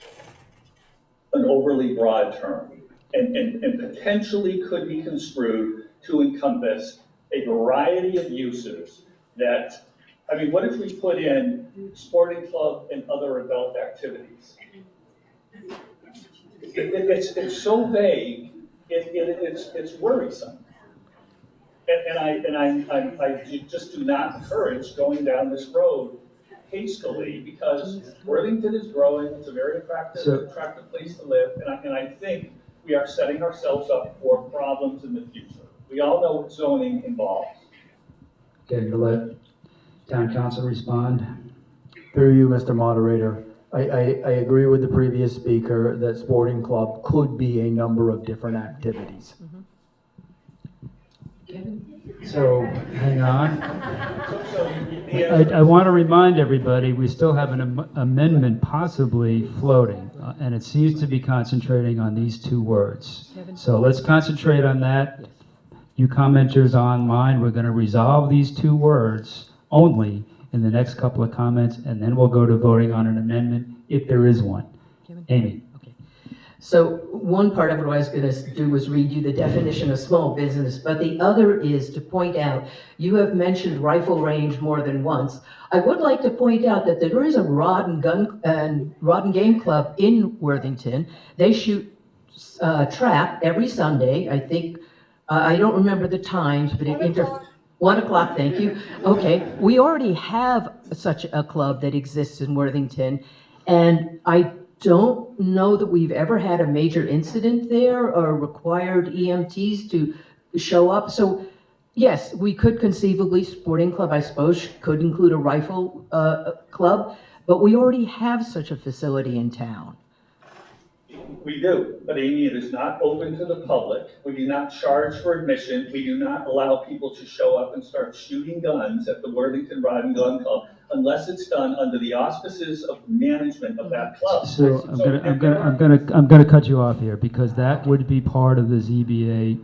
Speaker 8: an overly broad term and potentially could be construed to encompass a variety of uses that, I mean, what if we put in sporting club and other adult activities? It's so vague, it's worrisome. And I just do not encourage going down this road hastily, because Worthington is growing. It's a very attractive place to live, and I think we are setting ourselves up for problems in the future. We all know what zoning involves.
Speaker 1: Okay, to let town council respond.
Speaker 20: Through you, Mr. Moderator, I agree with the previous speaker that sporting club could be a number of different activities.
Speaker 1: So, hang on. I want to remind everybody, we still have an amendment possibly floating, and it seems to be concentrating on these two words. So let's concentrate on that. You commenters online, we're going to resolve these two words only in the next couple of comments, and then we'll go to voting on an amendment if there is one. Amy.
Speaker 4: So one part of what I was going to do was read you the definition of small business, but the other is to point out, you have mentioned rifle range more than once. I would like to point out that there is a rod and game club in Worthington. They shoot trap every Sunday. I think, I don't remember the times, but it 1 o'clock, thank you. Okay, we already have such a club that exists in Worthington, and I don't know that we've ever had a major incident there or required EMTs to show up. So yes, we could conceivably, sporting club, I suppose, could include a rifle club, but we already have such a facility in town.
Speaker 8: We do, but Amy, it is not open to the public. We do not charge for admission. We do not allow people to show up and start shooting guns at the Worthington Rod and Gun Club unless it's done under the auspices of management of that club.
Speaker 1: So I'm gonna cut you off here because that would be part of the ZBA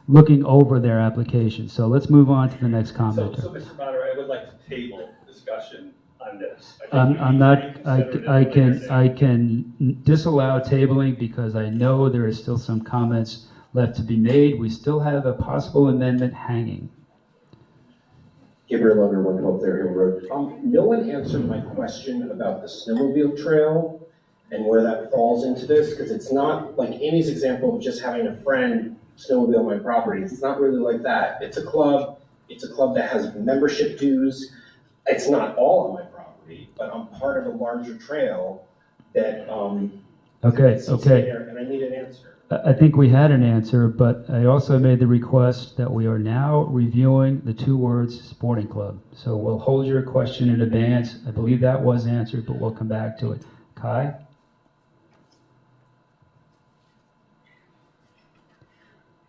Speaker 1: looking over their application. So let's move on to the next commenter.
Speaker 8: So Mr. Moderator, I would like to table discussion on this.
Speaker 1: I'm not, I can disallow tabling because I know there is still some comments left to be made. We still have a possible amendment hanging.
Speaker 16: Gabriel Under 112 Thayer Hill Road. No one answered my question about the snowmobile trail and where that falls into this, because it's not like Amy's example of just having a friend snowmobile my property. It's not really like that. It's a club that has membership dues. It's not all on my property, but I'm part of a larger trail that
Speaker 1: Okay.
Speaker 16: and I need an answer.
Speaker 1: I think we had an answer, but I also made the request that we are now reviewing the two words sporting club. So we'll hold your question in advance. I believe that was answered, but we'll come back to it. Kai?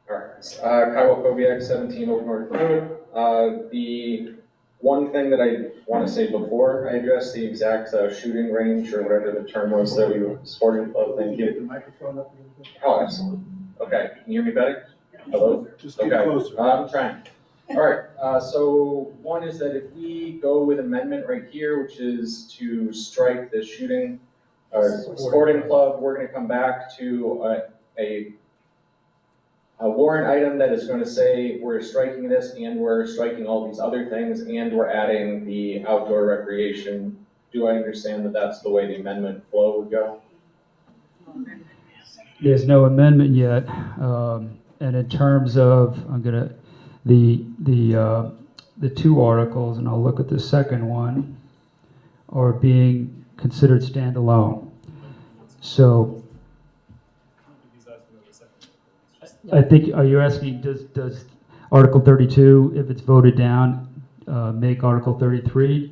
Speaker 15: All right, Kai Wachowiak, 17 Old North Road. The one thing that I want to say before I address the exact shooting range or whatever the term was that we were sporting club, thank you.
Speaker 7: The microphone up a little bit.
Speaker 15: Oh, absolutely. Okay, can you hear me better? Hello?
Speaker 7: Just get
Speaker 15: Okay,
Speaker 7: closer.
Speaker 15: I'm trying. All right, so one is that if we go with amendment right here, which is to strike the shooting sporting club, we're going to come back to a warrant item that is going to say we're striking this and we're striking all these other things and we're adding the outdoor recreation. Do I understand that that's the way the amendment flow would go?
Speaker 1: There's no amendment yet, and in terms of, the two articles, and I'll look at the second one, are being considered standalone. So I think, are you asking, does Article 32, if it's voted down, make Article 33?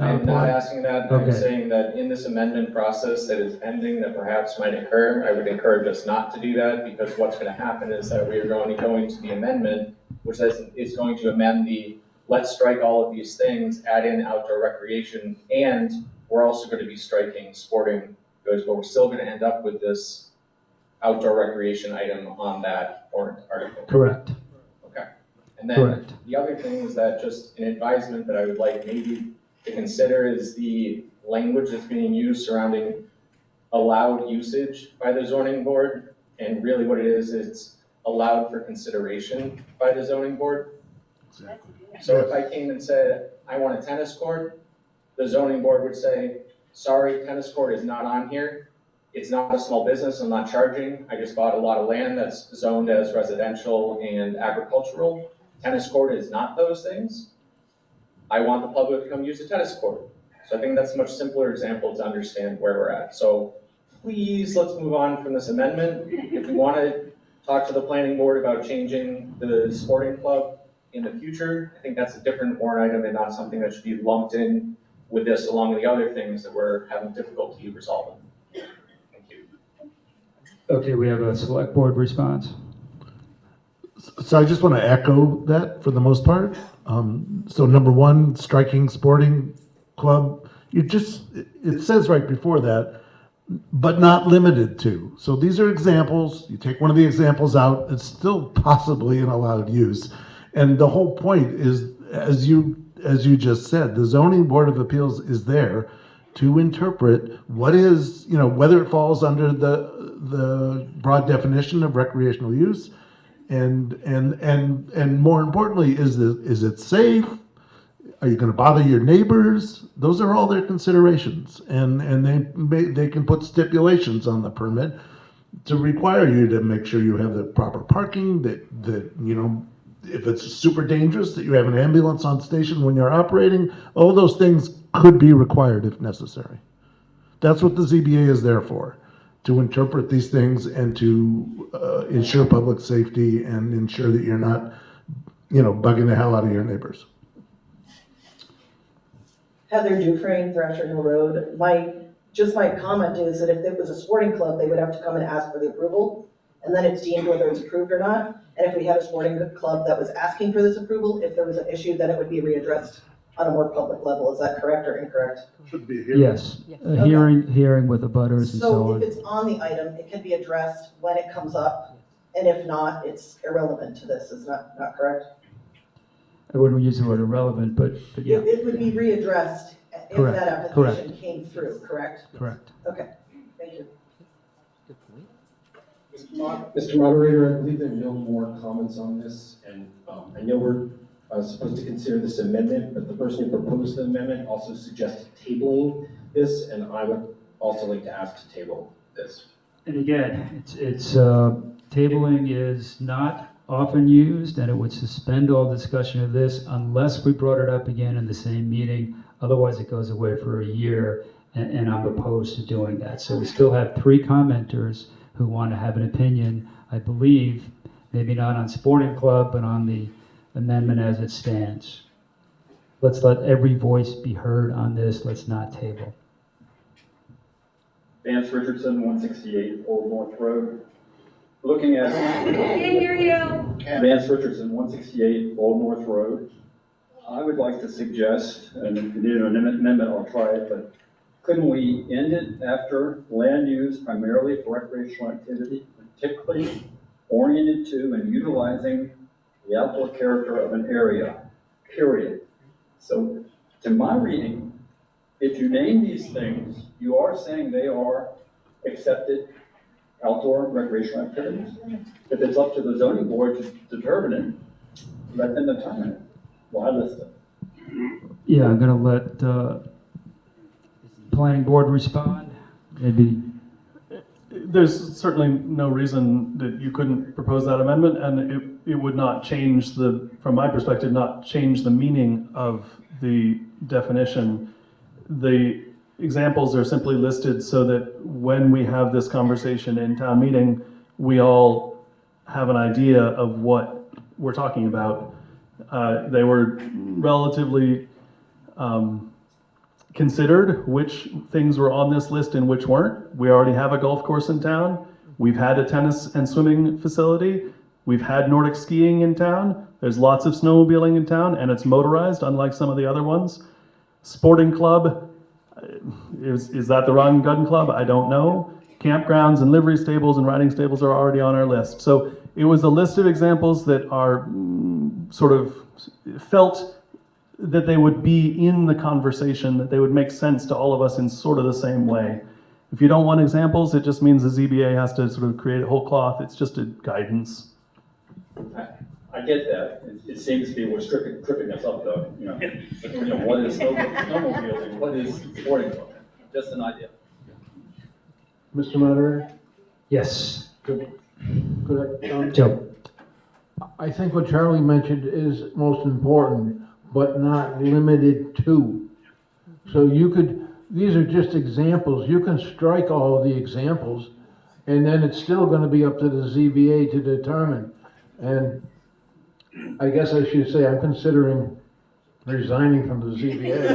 Speaker 15: I'm not asking that.
Speaker 1: Okay.
Speaker 15: I'm saying that in this amendment process that is pending that perhaps might occur, I would encourage us not to do that, because what's going to happen is that we are going to go into the amendment, which is going to amend the let's strike all of these things, add in outdoor recreation, and we're also going to be striking sporting goods, but we're still going to end up with this outdoor recreation item on that warrant article.
Speaker 1: Correct.
Speaker 15: Okay. And then
Speaker 1: Correct.
Speaker 15: the other thing is that just an advisement that I would like maybe to consider is the language that's being used surrounding allowed usage by the zoning board. And really what it is, it's allowed for consideration by the zoning board.
Speaker 7: Exactly.
Speaker 15: So if I came and said, I want a tennis court, the zoning board would say, sorry, tennis court is not on here. It's not a small business, I'm not charging. I just bought a lot of land that's zoned as residential and agricultural. Tennis court is not those things. I want the public to come use the tennis court. So I think that's a much simpler example to understand where we're at. So please, let's move on from this amendment. If we want to talk to the planning board about changing the sporting club in the future, I think that's a different warrant item and not something that should be lumped in with this along with the other things that we're having difficulty resolving. Thank you.
Speaker 1: Okay, we have a select board response.
Speaker 3: So I just want to echo that for the most part. So number one, striking sporting club, it says right before that, but not limited to. So these are examples. You take one of the examples out, it's still possibly an allowed use. And the whole point is, as you just said, the zoning board of appeals is there to interpret what is, whether it falls under the broad definition of recreational use, and more importantly, is it safe? Are you going to bother your neighbors? Those are all their considerations, and they can put stipulations on the permit to require you to make sure you have the proper parking, that if it's super dangerous, that you have an ambulance on station when you're operating. All those things could be required if necessary. That's what the ZBA is there for, to interpret these things and to ensure public safety and ensure that you're not, bugging the hell out of your neighbors.
Speaker 11: Heather Dufresne, Thrasher Hill Road. My comment is that if it was a sporting club, they would have to come and ask for the approval, and then it's deemed whether it's approved or not. And if we had a sporting club that was asking for this approval, if there was an issue, then it would be readdressed on a more public level. Is that correct or incorrect?
Speaker 3: Should be a hearing.
Speaker 1: Yes, a hearing with the butters and so
Speaker 11: So
Speaker 1: on.
Speaker 11: if it's on the item, it can be addressed when it comes up, and if not, it's irrelevant to this. Is not correct?
Speaker 1: I wouldn't use the word irrelevant, but yeah.
Speaker 11: It would be readdressed if
Speaker 1: Correct,
Speaker 11: that application
Speaker 1: correct.
Speaker 11: came through, correct?
Speaker 1: Correct.
Speaker 11: Okay, thank you.
Speaker 16: Mr. Moderator, I believe there are no more comments on this, and I know we're supposed to consider this amendment, but the person who proposed the amendment also suggested tabling this, and I would also like to ask to table this.
Speaker 1: And again, it's tabling is not often used, and it would suspend all discussion of this unless we brought it up again in the same meeting. Otherwise, it goes away for a year, and I'm opposed to doing that. So we still have 3 commenters who want to have an opinion, I believe, maybe not on sporting club, but on the amendment as it stands. Let's let every voice be heard on this. Let's not table.
Speaker 8: Vance Richardson, 168 Old North Road. Looking at
Speaker 13: Can't hear you.
Speaker 8: Vance Richardson, 168 Old North Road. I would like to suggest, and if you need an amendment, I'll try it, but couldn't we end it after land use primarily for recreational activity, particularly oriented to and utilizing the outdoor character of an area, period. So, to my reading, if you name these things, you are saying they are accepted outdoor recreational activities. If it's up to the zoning board to determine it, let them determine it. Why list it?
Speaker 1: Yeah, I'm going to let planning board respond. Maybe.
Speaker 17: There's certainly no reason that you couldn't propose that amendment, and it would not change from my perspective, not change the meaning of the definition. The examples are simply listed so that when we have this conversation in town meeting, we all have an idea of what we're talking about. They were relatively considered which things were on this list and which weren't. We already have a golf course in town. We've had a tennis and swimming facility. We've had Nordic skiing in town. There's lots of snowmobiling in town, and it's motorized, unlike some of the other ones. Sporting club, is that the wrong gun club? I don't know. Campgrounds and livery stables and riding stables are already on our list. So it was a list of examples that are sort of felt that they would be in the conversation, that they would make sense to all of us in sort of the same way. If you don't want examples, it just means the ZBA has to sort of create a whole cloth. It's just a guidance.
Speaker 8: I get that. It seems to be what's tripping us up, though. What is snowmobiling? What is sporting club? Just an idea.
Speaker 2: Mr. Moderator?
Speaker 1: Yes.
Speaker 2: Could I,
Speaker 1: Joe.
Speaker 2: I think what Charlie mentioned is most important, but not limited to. So these are just examples. You can strike all of the examples, and then it's still going to be up to the ZBA to determine. And I guess I should say I'm considering resigning from the ZBA.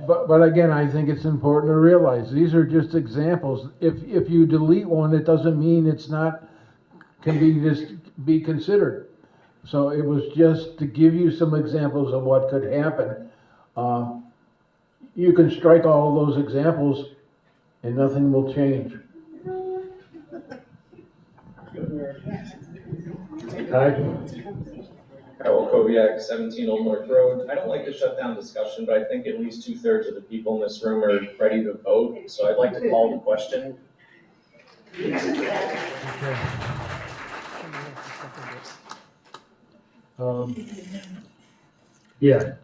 Speaker 2: But again, I think it's important to realize these are just examples. If you delete one, it doesn't mean it's not can be considered. So it was just to give you some examples of what could happen. You can strike all of those examples, and nothing will change.
Speaker 15: Kyle Koviak, 17 Old North Road. I don't like to shut down discussion, but I think at least 2/3 of the people in this room are ready to vote. So I'd like to call the question.
Speaker 1: Yeah.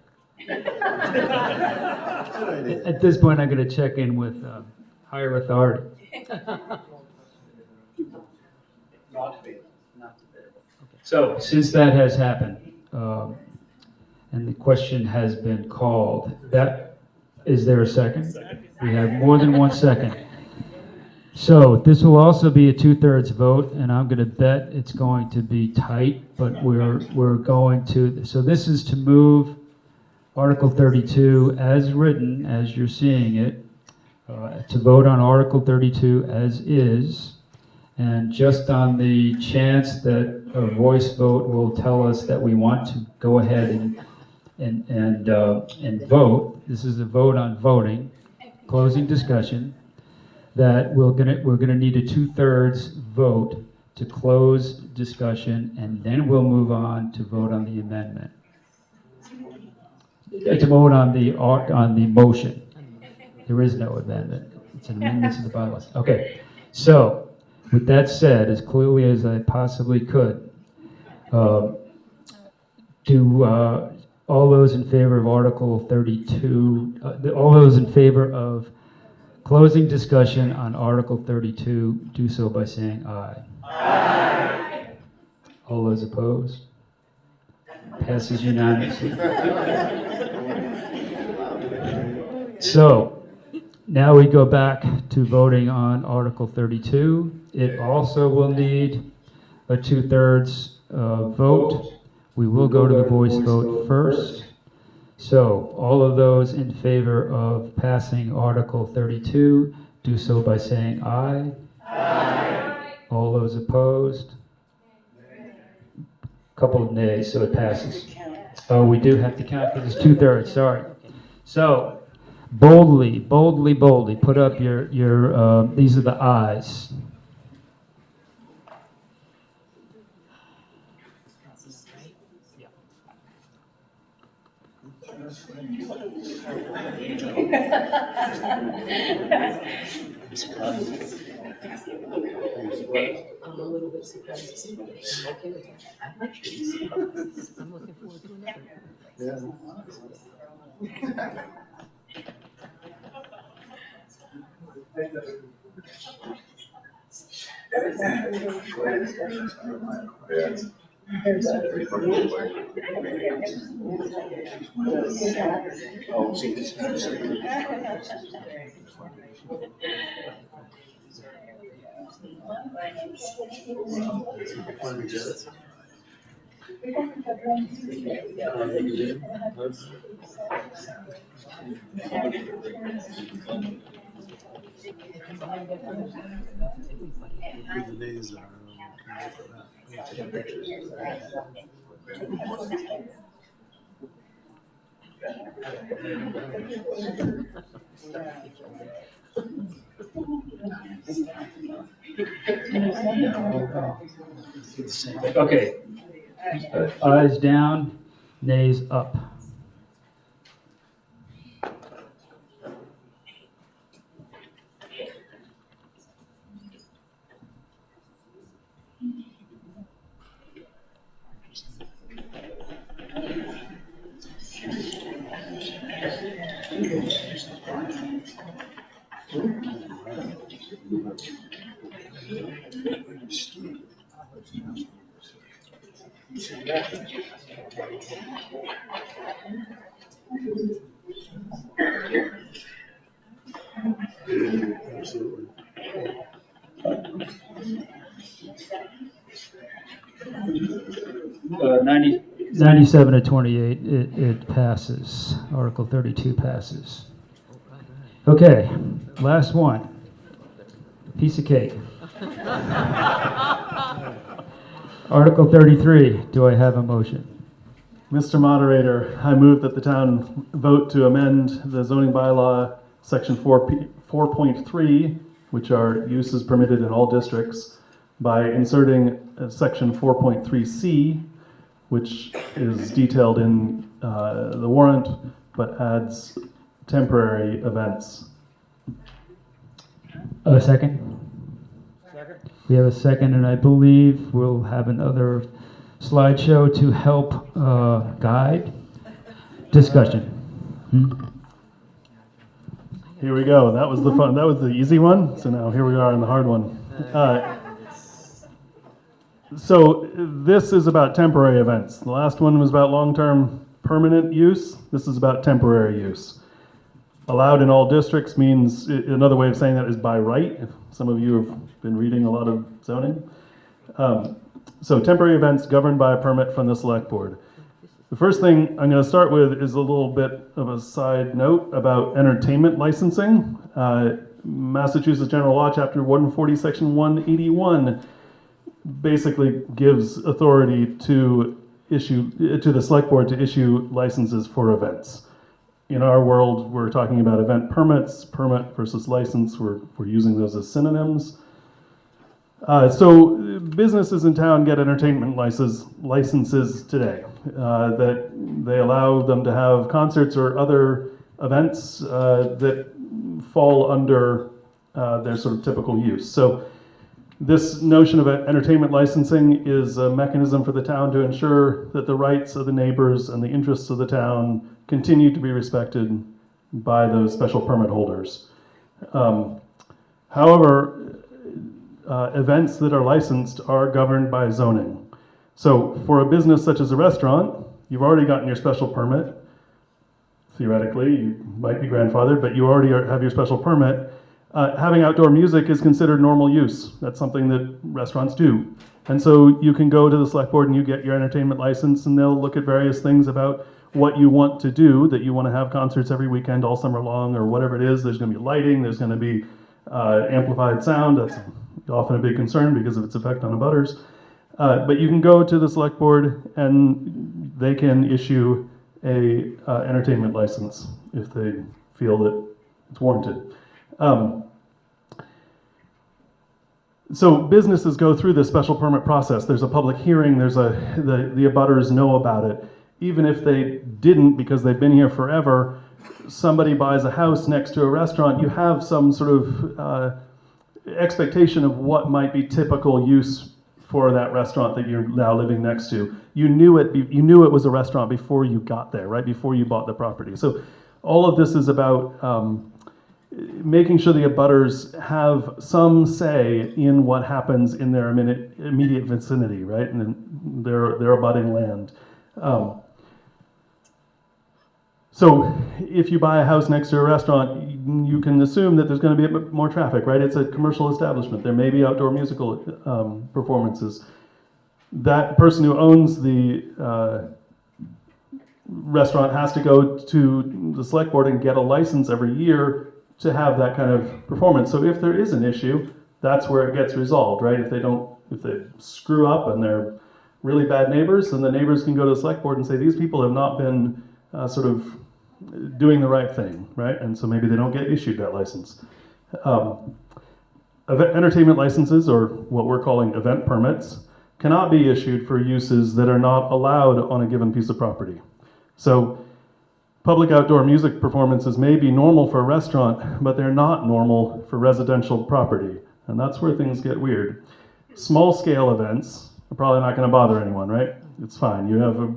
Speaker 1: At this point, I'm going to check in with higher authority. So, since that has happened, and the question has been called, is there a second? We have more than 1 second. So this will also be a 2/3 vote, and I'm going to bet it's going to be tight, but we're going to, so this is to move Article 32 as written, as you're seeing it, to vote on Article 32 as is, and just on the chance that a voice vote will tell us that we want to go ahead and vote. This is a vote on voting, closing discussion. That we're gonna need a 2/3 vote to close discussion, and then we'll move on to vote on the amendment. To vote on the motion. There is no amendment. It's an amendment to the bylaws. Okay. So, with that said, as clearly as I possibly could, do all those in favor of Article 32? All those in favor of closing discussion on Article 32, do so by saying aye. Aye. All those opposed? Passes unanimously. So, now we go back to voting on Article 32. It also will need a 2/3 vote. We will go to the voice vote first. So, all of those in favor of passing Article 32, do so by saying aye. Aye. All those opposed? Couple of nays, so it passes. Oh, we do have to count because it's 2/3, sorry. So, boldly, put up your these are the ayes.
Speaker 4: I'm a little bit surprised. I'm okay with that. I like these. I'm looking forward to another.
Speaker 1: Okay. Ayes down, nays up.
Speaker 3: Absolutely.
Speaker 1: 97 to 28, it passes. Article 32 passes. Okay, last one. Piece of cake. Article 33, do I have a motion?
Speaker 17: Mr. Moderator, I move that the town vote to amend the zoning bylaw, section 4.3, which are uses permitted in all districts, by inserting section 4.3C, which is detailed in the warrant, but adds temporary events.
Speaker 1: A second?
Speaker 18: Second?
Speaker 1: We have a second, and I believe we'll have another slideshow to help guide discussion.
Speaker 17: Here we go. That was the fun. That was the easy one. So now here we are on the hard one. So this is about temporary events. The last one was about long-term permanent use. This is about temporary use. Allowed in all districts means, another way of saying that is by right. If some of you have been reading a lot of zoning. So temporary events governed by a permit from the select board. The first thing I'm going to start with is a little bit of a side note about entertainment licensing. Massachusetts General Law, Chapter 140, Section 181, basically gives authority to the select board to issue licenses for events. In our world, we're talking about event permits, permit versus license. We're using those as synonyms. So businesses in town get entertainment licenses today that they allow them to have concerts or other events that fall under their sort of typical use. So this notion of entertainment licensing is a mechanism for the town to ensure that the rights of the neighbors and the interests of the town continue to be respected by those special permit holders. However, events that are licensed are governed by zoning. So for a business such as a restaurant, you've already gotten your special permit. Theoretically, you might be grandfathered, but you already have your special permit. Having outdoor music is considered normal use. That's something that restaurants do. And so you can go to the select board and you get your entertainment license, and they'll look at various things about what you want to do, that you want to have concerts every weekend all summer long or whatever it is. There's going to be lighting, there's going to be amplified sound. That's often a big concern because of its effect on abutters. But you can go to the select board and they can issue a entertainment license if they feel that it's warranted. So businesses go through this special permit process. There's a public hearing, the abutters know about it. Even if they didn't because they've been here forever, somebody buys a house next to a restaurant, you have some sort of expectation of what might be typical use for that restaurant that you're now living next to. You knew it was a restaurant before you got there, right? Before you bought the property. So all of this is about making sure the abutters have some say in what happens in their immediate vicinity, right? And their abutting land. So if you buy a house next to a restaurant, you can assume that there's going to be a bit more traffic, right? It's a commercial establishment. There may be outdoor musical performances. That person who owns the restaurant has to go to the select board and get a license every year to have that kind of performance. So if there is an issue, that's where it gets resolved, right? If they screw up and they're really bad neighbors, then the neighbors can go to the select board and say, these people have not been sort of doing the right thing, right? And so maybe they don't get issued that license. Entertainment licenses, or what we're calling event permits, cannot be issued for uses that are not allowed on a given piece of property. So public outdoor music performances may be normal for a restaurant, but they're not normal for residential property. And that's where things get weird. Small scale events are probably not going to bother anyone, right? It's fine. You have a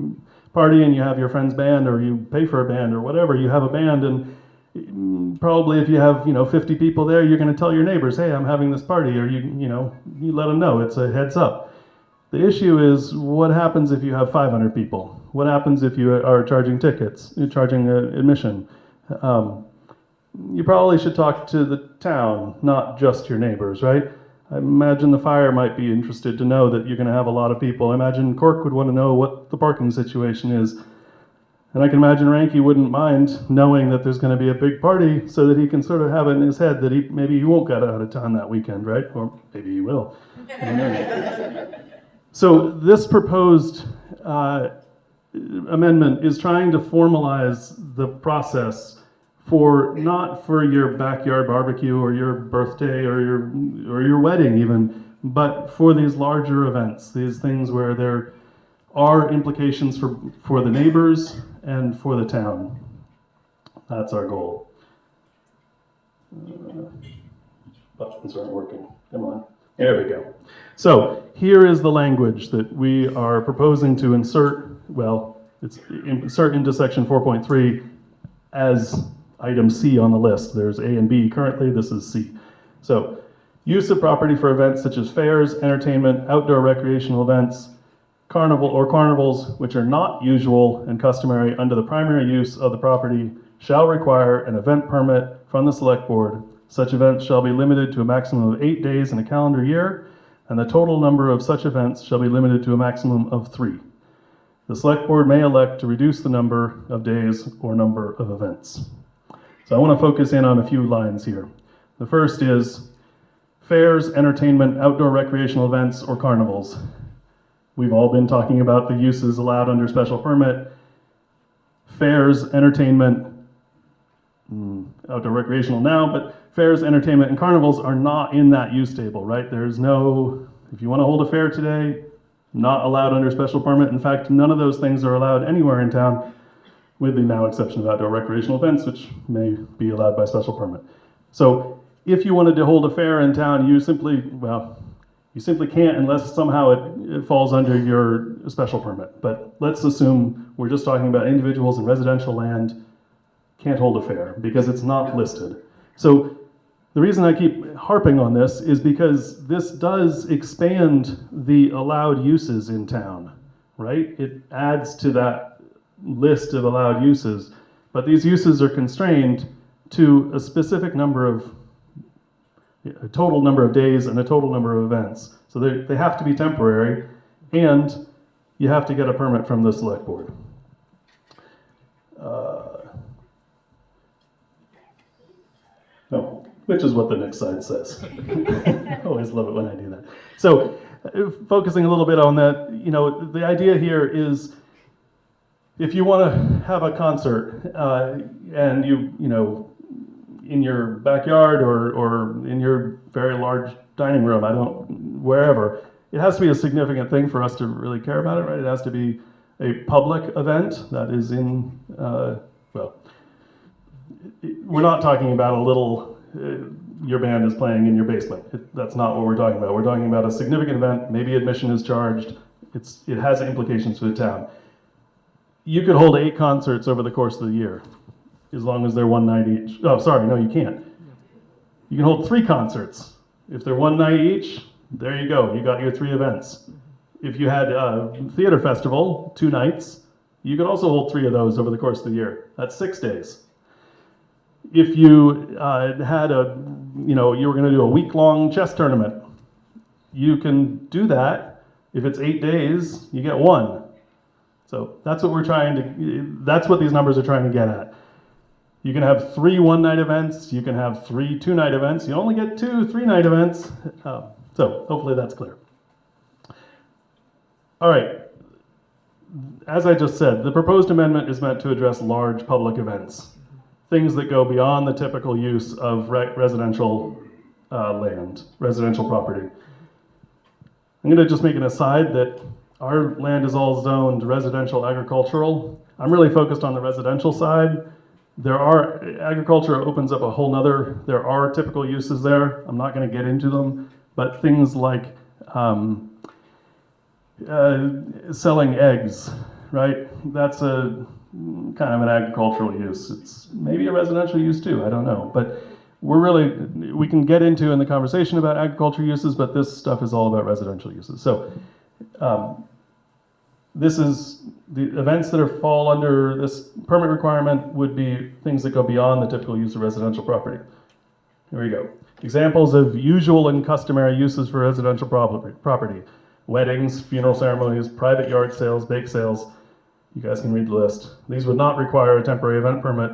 Speaker 17: party and you have your friend's band, or you pay for a band or whatever, you have a band, and probably if you have 50 people there, you're going to tell your neighbors, hey, I'm having this party, or you let them know. It's a heads up. The issue is, what happens if you have 500 people? What happens if you are charging tickets, you're charging admission? You probably should talk to the town, not just your neighbors, right? I imagine the fire might be interested to know that you're going to have a lot of people. I imagine Cork would want to know what the parking situation is. And I can imagine Ranky wouldn't mind knowing that there's going to be a big party so that he can sort of have it in his head that maybe he won't get out of town that weekend, right? Or maybe he will. So this proposed amendment is trying to formalize the process not for your backyard barbecue or your birthday or your wedding even, but for these larger events, these things where they're are implications for the neighbors and for the town. That's our goal. Buttons aren't working. Come on. There we go. So here is the language that we are proposing to insert. Well, it's insert into section 4.3 as item C on the list. There's A and B currently. This is C. So use of property for events such as fairs, entertainment, outdoor recreational events, carnivals which are not usual and customary under the primary use of the property shall require an event permit from the select board. Such events shall be limited to a maximum of 8 days in a calendar year, and the total number of such events shall be limited to a maximum of 3. The select board may elect to reduce the number of days or number of events. So I want to focus in on a few lines here. The first is fairs, entertainment, outdoor recreational events, or carnivals. We've all been talking about the uses allowed under special permit. Fairs, entertainment, outdoor recreational now, but fairs, entertainment, and carnivals are not in that use table, right? There's no, if you want to hold a fair today, not allowed under special permit. In fact, none of those things are allowed anywhere in town, with the now exception of outdoor recreational events, which may be allowed by special permit. So if you wanted to hold a fair in town, you simply can't unless somehow it falls under your special permit. But let's assume we're just talking about individuals in residential land can't hold a fair because it's not listed. So the reason I keep harping on this is because this does expand the allowed uses in town, right? It adds to that list of allowed uses, but these uses are constrained to a specific number of, a total number of days and a total number of events. So they have to be temporary, and you have to get a permit from the select board. No, which is what the next slide says. I always love it when I do that. So focusing a little bit on that, the idea here is if you want to have a concert and in your backyard or in your very large dining room, wherever, it has to be a significant thing for us to really care about it, right? It has to be a public event that is in, we're not talking about a little, your band is playing in your basement. That's not what we're talking about. We're talking about a significant event, maybe admission is charged, it has implications for the town. You could hold 8 concerts over the course of the year, as long as they're one night each. Oh, sorry, no, you can't. You can hold 3 concerts. If they're one night each, there you go, you got your 3 events. If you had a theater festival, 2 nights, you could also hold 3 of those over the course of the year. That's 6 days. If you had you were going to do a week-long chess tournament, you can do that. If it's 8 days, you get 1. So that's what that's what these numbers are trying to get at. You can have 3 one-night events, you can have 3 two-night events, you only get 2 three-night events. So hopefully that's clear. All right, as I just said, the proposed amendment is meant to address large public events, things that go beyond the typical use of residential land, residential property. I'm going to just make an aside that our land is all zoned residential agricultural. I'm really focused on the residential side. Agriculture opens up a whole nother, there are typical uses there. I'm not going to get into them, but things like selling eggs, right? That's a kind of an agricultural use. It's maybe a residential use too, I don't know. But we can get into in the conversation about agriculture uses, but this stuff is all about residential uses. So this is the events that fall under this permit requirement would be things that go beyond the typical use of residential property. Here we go. Examples of usual and customary uses for residential property. Weddings, funeral ceremonies, private yard sales, bake sales. You guys can read the list. These would not require a temporary event permit.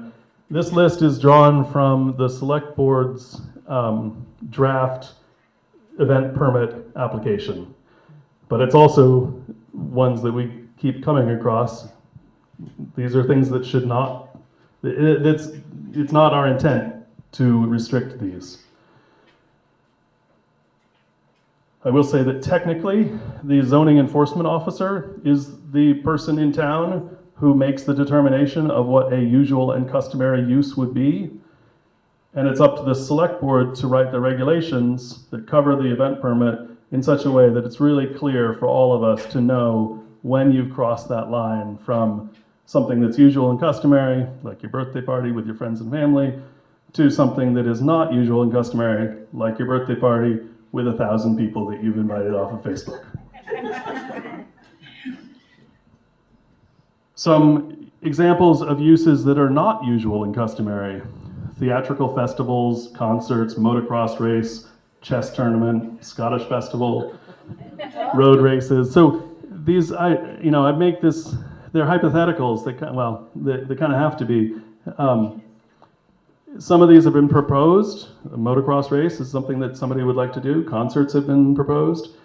Speaker 17: This list is drawn from the select board's draft event permit application. But it's also ones that we keep coming across. These are things that should not, it's not our intent to restrict these. I will say that technically, the zoning enforcement officer is the person in town who makes the determination of what a usual and customary use would be. And it's up to the select board to write the regulations that cover the event permit in such a way that it's really clear for all of us to know when you've crossed that line from something that's usual and customary, like your birthday party with your friends and family, to something that is not usual and customary, like your birthday party with 1,000 people that you've invited off of Facebook. Some examples of uses that are not usual and customary: theatrical festivals, concerts, motocross race, chess tournament, Scottish festival, road races. So these, I make this, they're hypotheticals. They kind of have to be. Some of these have been proposed. A motocross race is something that somebody would like to do. Concerts have been proposed.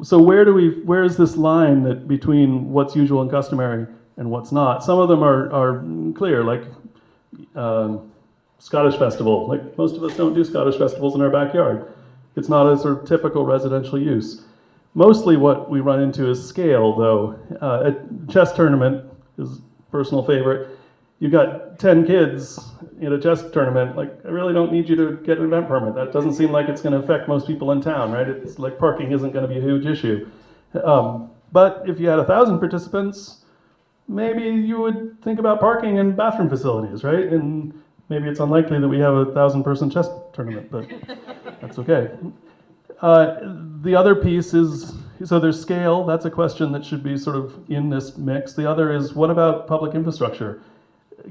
Speaker 17: So where is this line that between what's usual and customary and what's not? Some of them are clear, like Scottish festival. Like, most of us don't do Scottish festivals in our backyard. It's not a sort of typical residential use. Mostly what we run into is scale, though. A chess tournament is a personal favorite. You got 10 kids in a chess tournament. Like, I really don't need you to get an event permit. That doesn't seem like it's going to affect most people in town, right? It's like parking isn't going to be a huge issue. But if you had 1,000 participants, maybe you would think about parking and bathroom facilities, right? And maybe it's unlikely that we have a 1,000-person chess tournament, but that's okay. The other piece is, so there's scale. That's a question that should be sort of in this mix. The other is, what about public infrastructure?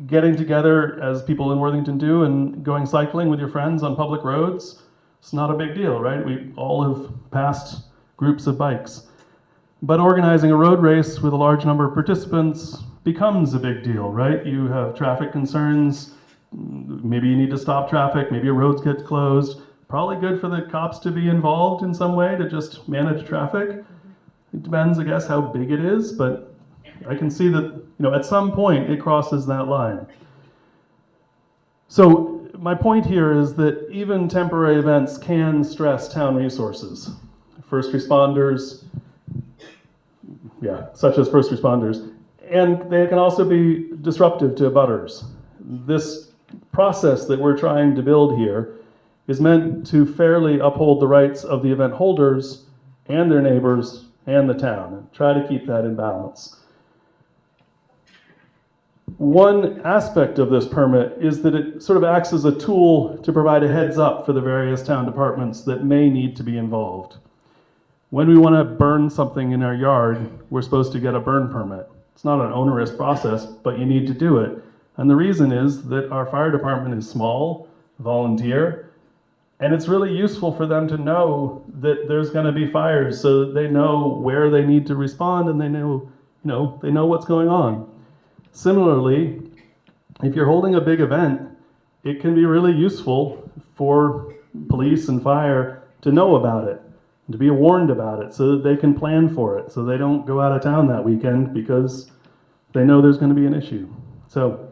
Speaker 17: Getting together, as people in Worthington do, and going cycling with your friends on public roads, it's not a big deal, right? We all have passed groups of bikes. But organizing a road race with a large number of participants becomes a big deal, right? You have traffic concerns. Maybe you need to stop traffic. Maybe a road gets closed. Probably good for the cops to be involved in some way to just manage traffic. It depends, I guess, how big it is, but I can see that, at some point it crosses that line. So my point here is that even temporary events can stress town resources. First responders, such as first responders, and they can also be disruptive to abutters. This process that we're trying to build here is meant to fairly uphold the rights of the event holders and their neighbors and the town, and try to keep that in balance. One aspect of this permit is that it sort of acts as a tool to provide a heads up for the various town departments that may need to be involved. When we want to burn something in our yard, we're supposed to get a burn permit. It's not an onerous process, but you need to do it. And the reason is that our fire department is small, volunteer, and it's really useful for them to know that there's going to be fires so that they know where they need to respond and they know what's going on. Similarly, if you're holding a big event, it can be really useful for police and fire to know about it, to be warned about it so that they can plan for it, so they don't go out of town that weekend because they know there's going to be an issue. So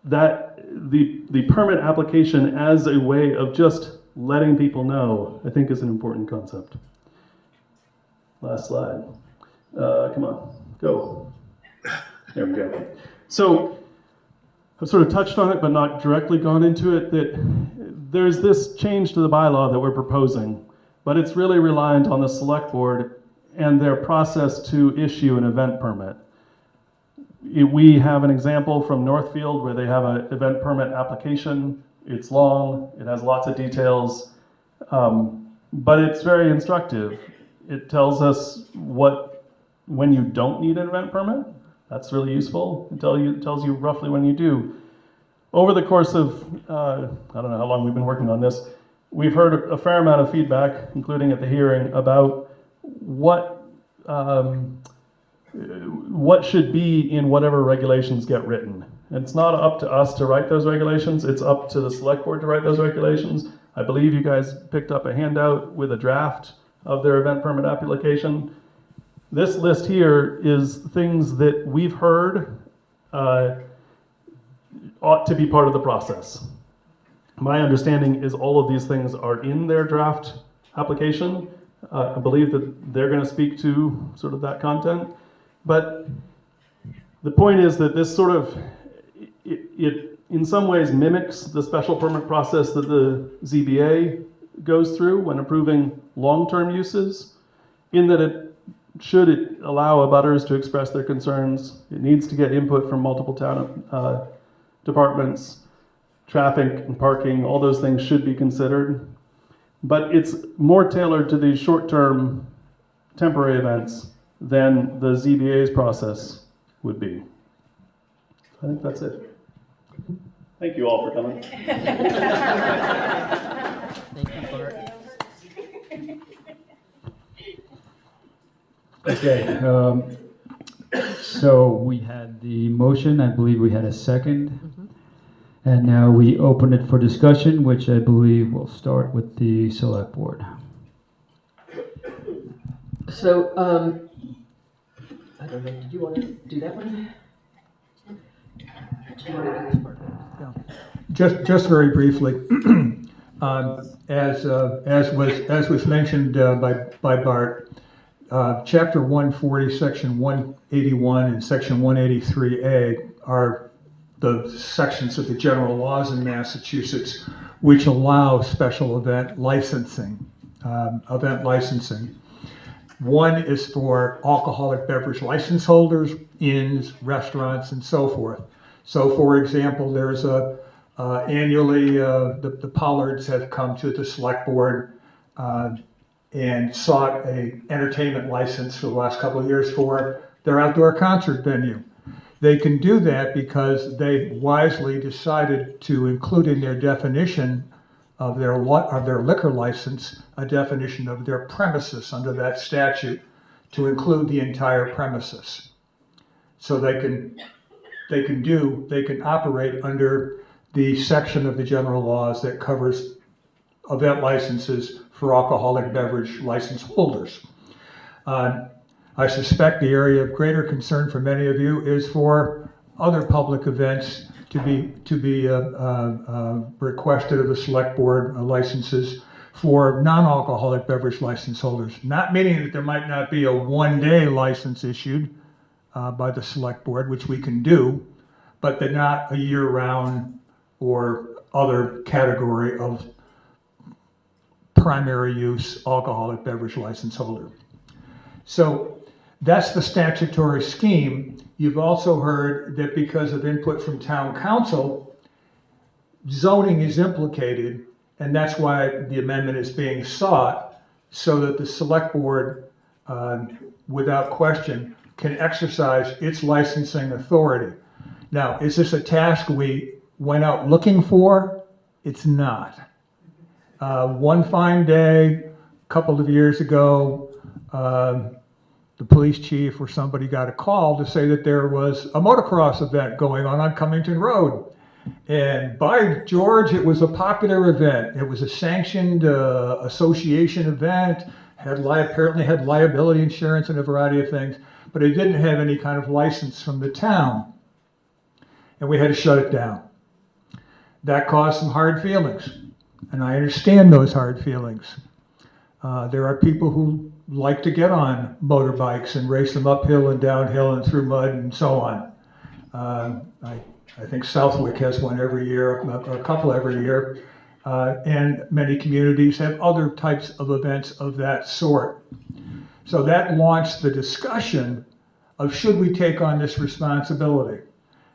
Speaker 17: that the permit application as a way of just letting people know, I think, is an important concept. Last slide. Come on, go. There we go. So I've sort of touched on it, but not directly gone into it, that there's this change to the bylaw that we're proposing, but it's really reliant on the select board and their process to issue an event permit. We have an example from Northfield where they have an event permit application. It's long, it has lots of details, but it's very instructive. It tells us when you don't need an event permit. That's really useful. It tells you roughly when you do. Over the course of, I don't know how long we've been working on this, we've heard a fair amount of feedback, including at the hearing, about what should be in whatever regulations get written. And it's not up to us to write those regulations, it's up to the select board to write those regulations. I believe you guys picked up a handout with a draft of their event permit application. This list here is things that we've heard ought to be part of the process. My understanding is all of these things are in their draft application. I believe that they're going to speak to sort of that content. But the point is that this sort of, it in some ways mimics the special permit process that the ZBA goes through when approving long-term uses, in that it allow abutters to express their concerns. It needs to get input from multiple town departments. Traffic and parking, all those things should be considered. But it's more tailored to these short-term temporary events than the ZBA's process would be. I think that's it. Thank you all for coming.
Speaker 4: Thank you, Bart.
Speaker 1: Okay, so we had the motion, I believe we had a second. And now we open it for discussion, which I believe will start with the select board.
Speaker 4: So, I don't know, did you want to do that one? Do you want to do this part?
Speaker 6: Just very briefly, as was mentioned by Bart, Chapter 140, Section 181, and Section 183A are the sections of the general laws in Massachusetts which allow special event licensing. One is for alcoholic beverage license holders, inns, restaurants, and so forth. So, for example, there's annually the Pollards have come to the select board and sought a entertainment license for the last couple of years for their outdoor concert venue. They can do that because they wisely decided to include in their definition of their liquor license a definition of their premises under that statute to include the entire premises. So they can operate under the section of the general laws that covers event licenses for alcoholic beverage license holders. I suspect the area of greater concern for many of you is for other public events to be requested of the select board licenses for non-alcoholic beverage license holders. Not meaning that there might not be a one-day license issued by the select board, which we can do, but they're not a year-round or other category of primary use alcoholic beverage license holder. So that's the statutory scheme. You've also heard that because of input from town council, zoning is implicated, and that's why the amendment is being sought, so that the select board, without question, can exercise its licensing authority. Now, is this a task we went out looking for? It's not. One fine day, a couple of years ago, the police chief or somebody got a call to say that there was a motocross event going on Cummington Road. And by George, it was a popular event. It was a sanctioned association event, apparently had liability insurance and a variety of things, but it didn't have any kind of license from the town. And we had to shut it down. That caused some hard feelings, and I understand those hard feelings. There are people who like to get on motorbikes and race them uphill and downhill and through mud and so on. I think Southwick has one every year, a couple every year, and many communities have other types of events of that sort. So that launched the discussion of should we take on this responsibility?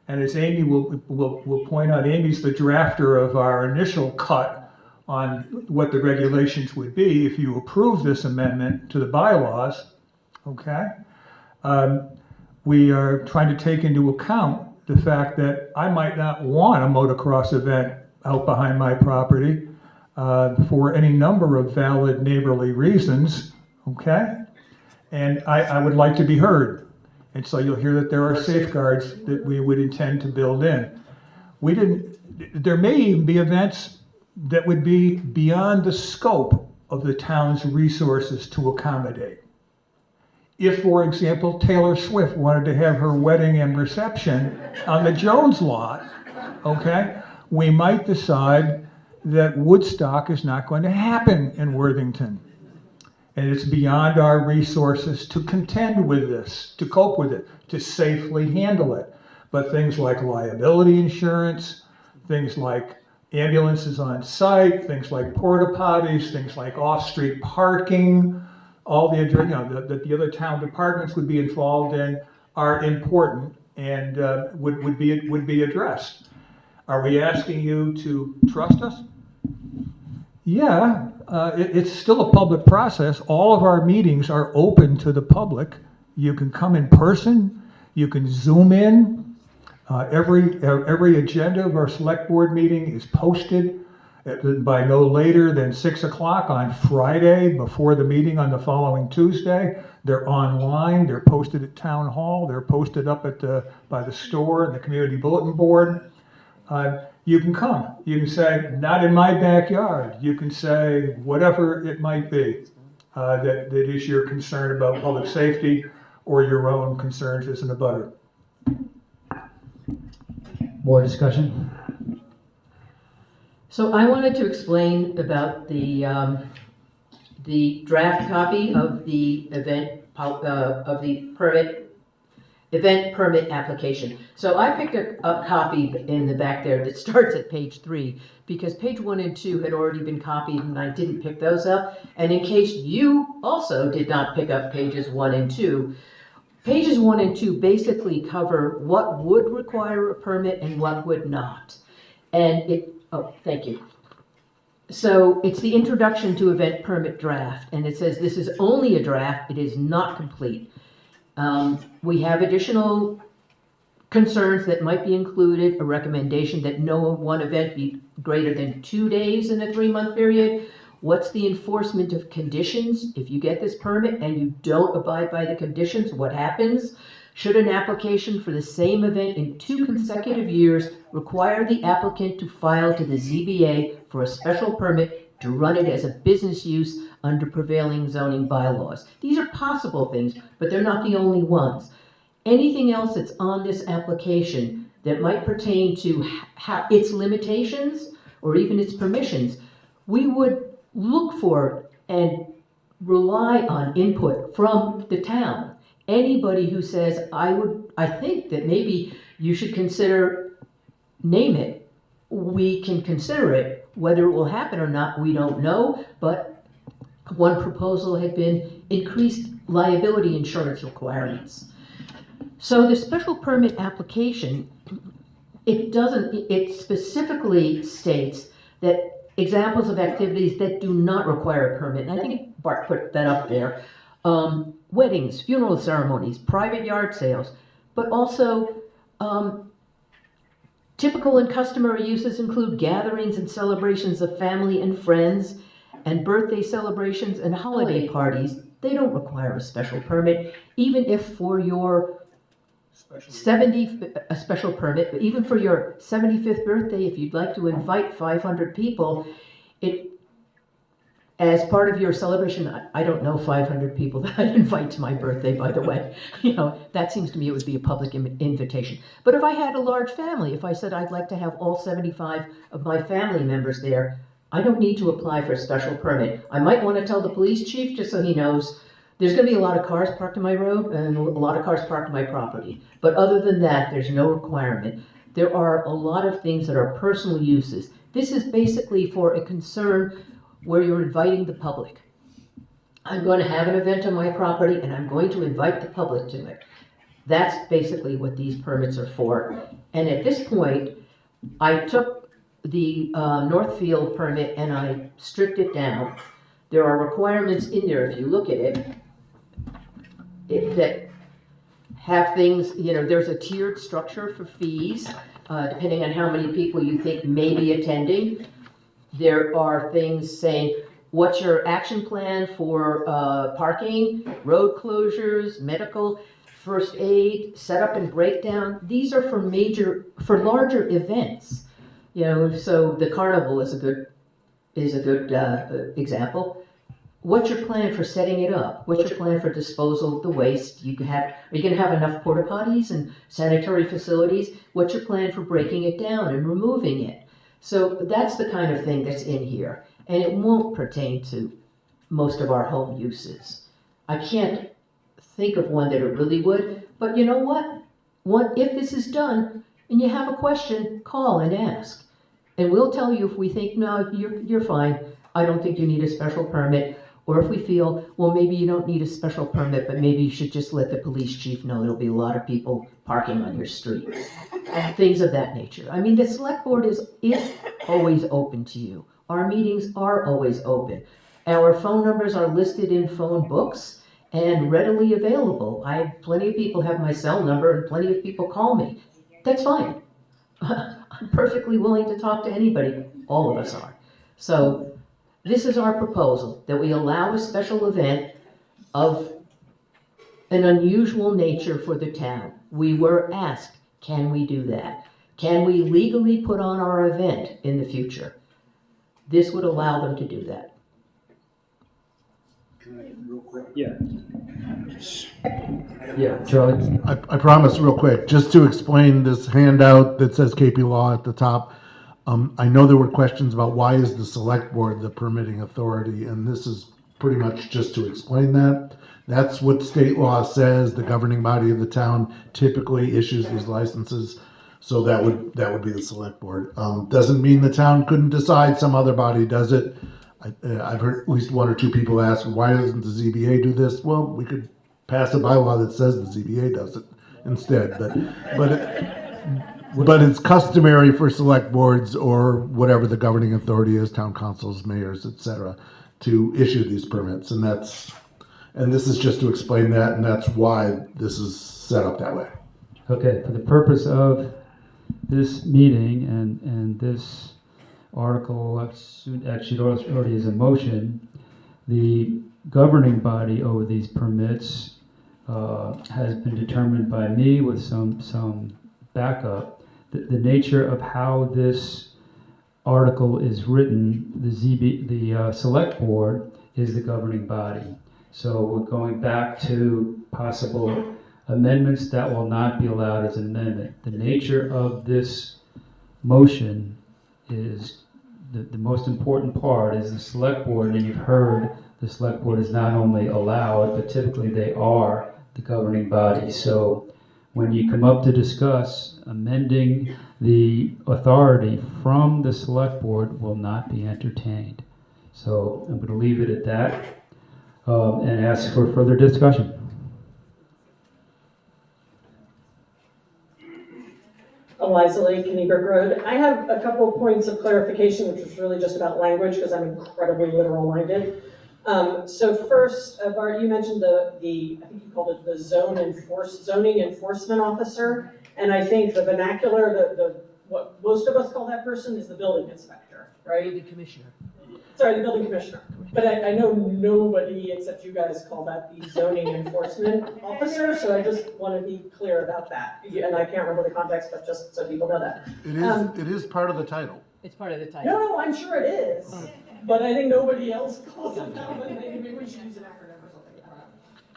Speaker 6: And as Amy will point out, Amy's the drafter of our initial cut on what the regulations would be if you approve this amendment to the bylaws, okay? We are trying to take into account the fact that I might not want a motocross event out behind my property for any number of valid neighborly reasons, okay? And I would like to be heard. And so you'll hear that there are safeguards that we would intend to build in. There may even be events that would be beyond the scope of the town's resources to accommodate. If, for example, Taylor Swift wanted to have her wedding and reception on the Jones lot, okay, we might decide that Woodstock is not going to happen in Worthington. and it's beyond our resources to contend with this, to cope with it, to safely handle it. But things like liability insurance, things like ambulances on site, things like porta potties, things like off-street parking, all the, that the other town departments would be involved in are important and would be addressed. Are we asking you to trust us? Yeah, it's still a public process. All of our meetings are open to the public. You can come in person, you can Zoom in. Every agenda of our select board meeting is posted by no later than 6 o'clock on Friday before the meeting on the following Tuesday. They're online, they're posted at town hall, they're posted up at by the store and the community bulletin board. You can come. You can say, not in my backyard. You can say whatever it might be that is your concern about public safety or your own concerns as an abutter.
Speaker 1: More discussion?
Speaker 4: So I wanted to explain about the draft copy of the event permit application. So I picked a copy in the back there that starts at page 3 because page 1 and 2 had already been copied and I didn't pick those up. And in case you also did not pick up pages 1 and 2, pages 1 and 2 basically cover what would require a permit and what would not. And thank you. So it's the introduction to event permit draft, and it says this is only a draft, it is not complete. We have additional concerns that might be included, a recommendation that no one event be greater than 2 days in a 3-month period. What's the enforcement of conditions? If you get this permit and you don't abide by the conditions, what happens? Should an application for the same event in 2 consecutive years require the applicant to file to the ZBA for a special permit to run it as a business use under prevailing zoning bylaws? These are possible things, but they're not the only ones. Anything else that's on this application that might pertain to its limitations or even its permissions, we would look for and rely on input from the town. Anybody who says, I think that maybe you should consider, name it, we can consider it. Whether it will happen or not, we don't know, but one proposal had been increased liability insurance requirements. So the special permit application, it specifically states that examples of activities that do not require a permit, and I think Bart put that up there, weddings, funeral ceremonies, private yard sales, but also typical and customary uses include gatherings and celebrations of family and friends, and birthday celebrations and holiday parties. They don't require a special permit, even if for your a special permit, but even for your 75th birthday, if you'd like to invite 500 people, as part of your celebration, I don't know 500 people that I'd invite to my birthday, by the way. That seems to me it would be a public invitation. But if I had a large family, if I said I'd like to have all 75 of my family members there, I don't need to apply for a special permit. I might want to tell the police chief just so he knows there's going to be a lot of cars parked on my road and a lot of cars parked on my property. But other than that, there's no requirement. There are a lot of things that are personal uses. This is basically for a concern where you're inviting the public. I'm going to have an event on my property and I'm going to invite the public to it. That's basically what these permits are for. And at this point, I took the Northfield permit and I stripped it down. There are requirements in there, if you look at it, that have things, there's a tiered structure for fees, depending on how many people you think may be attending. There are things saying, what's your action plan for parking, road closures, medical, first aid, setup and breakdown. These are for larger events. So the carnival is a good example. What's your plan for setting it up? What's your plan for disposal of the waste? Are you going to have enough porta potties and sanitary facilities? What's your plan for breaking it down and removing it? So that's the kind of thing that's in here. And it won't pertain to most of our home uses. I can't think of one that it really would, but you know what? If this is done and you have a question, call and ask. And we'll tell you if we think, no, you're fine, I don't think you need a special permit. Or if we feel, well, maybe you don't need a special permit, but maybe you should just let the police chief know there'll be a lot of people parking on your street. Things of that nature. I mean, the select board is always open to you. Our meetings are always open. Our phone numbers are listed in phone books and readily available. Plenty of people have my cell number and plenty of people call me. That's fine. I'm perfectly willing to talk to anybody. All of us are. So this is our proposal, that we allow a special event of an unusual nature for the town. We were asked, can we do that? Can we legally put on our event in the future? This would allow them to do that.
Speaker 18: Real quick.
Speaker 1: Yeah. Yeah, Charlie?
Speaker 3: I promise real quick, just to explain this handout that says KP Law at the top. I know there were questions about why is the select board the permitting authority, and this is pretty much just to explain that. That's what state law says. The governing body of the town typically issues these licenses. So that would be the select board. Doesn't mean the town couldn't decide some other body does it. I've heard at least one or two people ask, why doesn't the ZBA do this? Well, we could pass a bylaw that says the ZBA does it instead, but it's customary for select boards or whatever the governing authority is, town councils, mayors, etc., to issue these permits, and this is just to explain that, and that's why this is set up that way.
Speaker 1: Okay, for the purpose of this meeting and this article actually already is in motion, the governing body over these permits has been determined by me with some backup. The nature of how this article is written, the select board is the governing body. So we're going back to possible amendments that will not be allowed as an amendment. The nature of this motion is the most important part is the select board, and you've heard the select board is not only allowed, but typically they are the governing body. So when you come up to discuss amending the authority from the select board will not be entertained. So I'm going to leave it at that and ask for further discussion.
Speaker 19: Eliza Lake, Knieburg Road. I have a couple of points of clarification, which was really just about language, because I'm incredibly literal-minded. So first, Bart, you mentioned I think you called it the zoning enforcement officer, and I think the vernacular, what most of us call that person is the building inspector, right?
Speaker 4: The commissioner.
Speaker 19: Sorry, the building commissioner. But I know nobody except you guys call that the zoning enforcement officer, so I just want to be clear about that. And I can't remember the context, but just so people know that.
Speaker 3: It is part of the title.
Speaker 4: It's part of the title.
Speaker 19: No, I'm sure it is. But I think nobody else calls it that, but maybe we should use an acronym or something.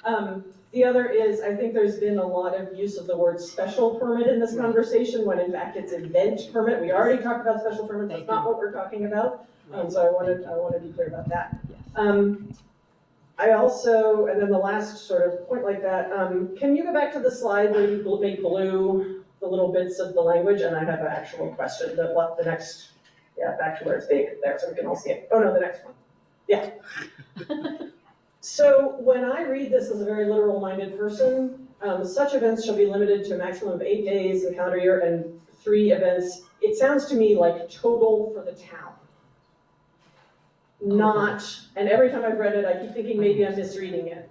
Speaker 19: I don't know. The other is, I think there's been a lot of use of the word special permit in this conversation, when in fact it's event permit. We already talked about special permits, that's not what we're talking about. So I want to be clear about that. I also, and then the last sort of point like that, can you go back to the slide where you make blue the little bits of the language? And I have an actual question that left the next, back to where it's big there so we can all see it. Oh no, the next one. Yeah. So when I read this as a very literal-minded person, such events shall be limited to a maximum of 8 days in the calendar year and 3 events. It sounds to me like total for the town. Not, and every time I've read it, I keep thinking maybe I'm misreading it.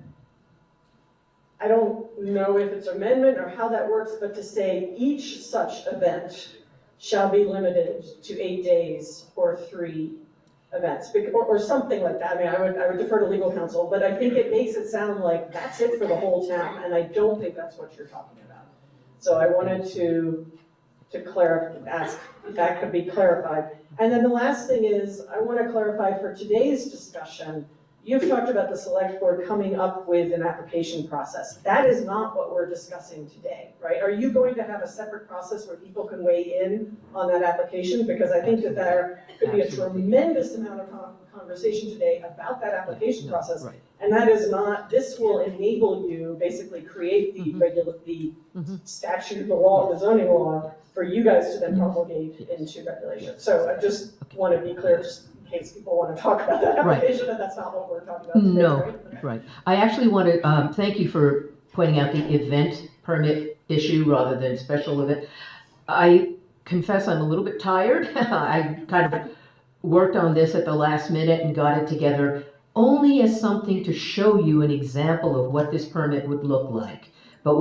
Speaker 19: I don't know if it's amendment or how that works, but to say each such event shall be limited to 8 days or 3 events, or something like that. I mean, I would defer to legal counsel, but I think it makes it sound like that's it for the whole town, and I don't think that's what you're talking about. So I wanted to ask if that could be clarified. And then the last thing is, I want to clarify for today's discussion, you've talked about the select board coming up with an application process. That is not what we're discussing today, right? Are you going to have a separate process where people can weigh in on that application? Because I think that there could be a tremendous amount of conversation today about that application process. And that is not, this will enable you, basically create the statute, the law, the zoning law, for you guys to then promulgate into regulation. So I just want to be clear, just in case people want to talk about that application, that that's not what we're talking about today,
Speaker 4: No, right. I actually want to thank you for pointing out the event permit issue rather than special event. I confess I'm a little bit tired. I kind of worked on this at the last minute and got it together only as something to show you an example of what this permit would look like. But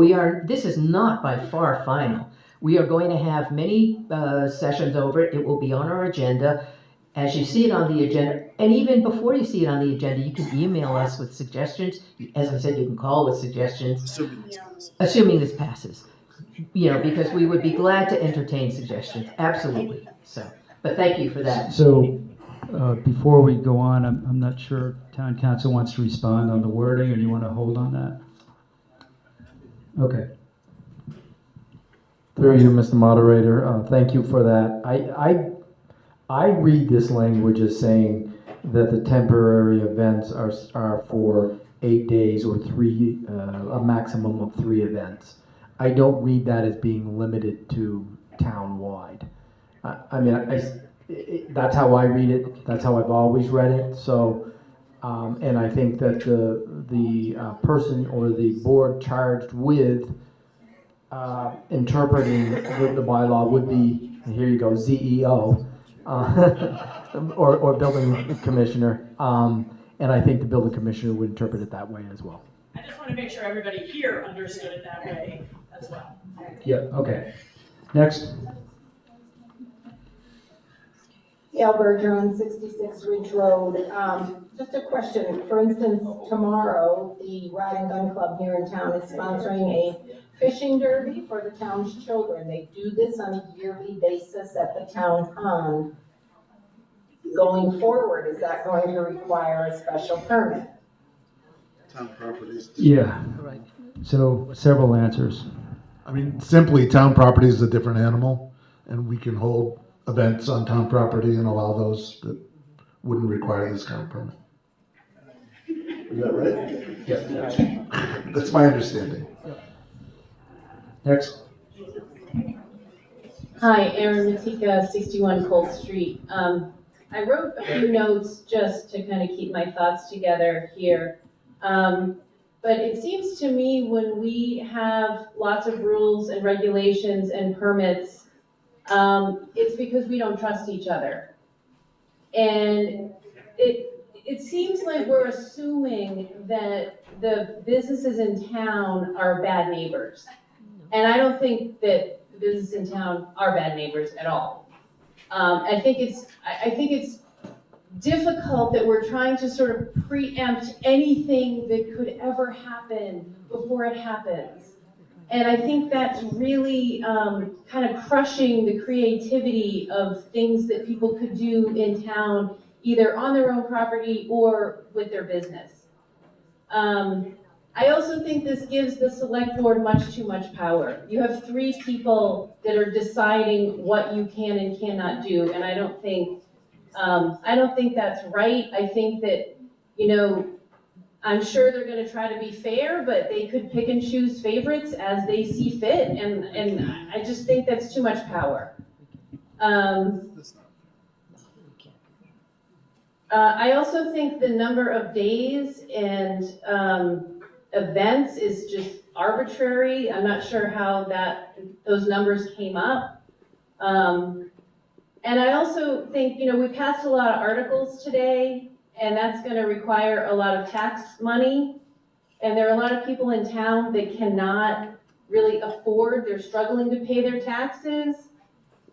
Speaker 4: this is not by far final. We are going to have many sessions over it. It will be on our agenda. As you see it on the agenda, and even before you see it on the agenda, you can email us with suggestions. As I said, you can call with suggestions. Assuming this passes. You know, because we would be glad to entertain suggestions, absolutely. So, but thank you for that.
Speaker 1: So, before we go on, I'm not sure town council wants to respond on the wording, or do you want to hold on that? Okay.
Speaker 20: Through you, Mr. Moderator, thank you for that. I read this language as saying that the temporary events are for 8 days or a maximum of 3 events. I don't read that as being limited to town-wide. That's how I read it. That's how I've always read it. So, and I think that the person or the board charged with interpreting the bylaw would be, here you go, ZEO, or building commissioner. And I think the building commissioner would interpret it that way as well.
Speaker 19: I just want to make sure everybody here understood it that way as well.
Speaker 1: Yeah, okay. Next.
Speaker 10: Gail Bergeron, 66 Ridge Road. Just a question. For instance, tomorrow, the Rod and Gun Club here in town is sponsoring a fishing derby for the town's children. They do this on a yearly basis at the town pond. Going forward, is that going to require a special permit?
Speaker 3: Town properties.
Speaker 1: Yeah. So, several answers.
Speaker 3: I mean, simply, town property is a different animal, and we can hold events on town property and allow those that wouldn't require this kind of permit. Is that right?
Speaker 1: Yeah.
Speaker 3: That's my understanding.
Speaker 1: Next.
Speaker 9: Hi, Erin Matika, 61 Cold Street. I wrote a few notes just to kind of keep my thoughts together here. But it seems to me when we have lots of rules and regulations and permits, it's because we don't trust each other. And it seems like we're assuming that the businesses in town are bad neighbors. And I don't think that the businesses in town are bad neighbors at all. I think it's difficult that we're trying to sort of preempt anything that could ever happen before it happens. And I think that's really kind of crushing the creativity of things that people could do in town, either on their own property or with their business. I also think this gives the select board much too much power. You have 3 people that are deciding what you can and cannot do, and I don't think that's right. I think that, you know, I'm sure they're going to try to be fair, but they could pick and choose favorites as they see fit, and I just think that's too much power. I also think the number of days and events is just arbitrary. I'm not sure how those numbers came up. And I also think, you know, we passed a lot of articles today, and that's going to require a lot of tax money. And there are a lot of people in town that cannot really afford, they're struggling to pay their taxes.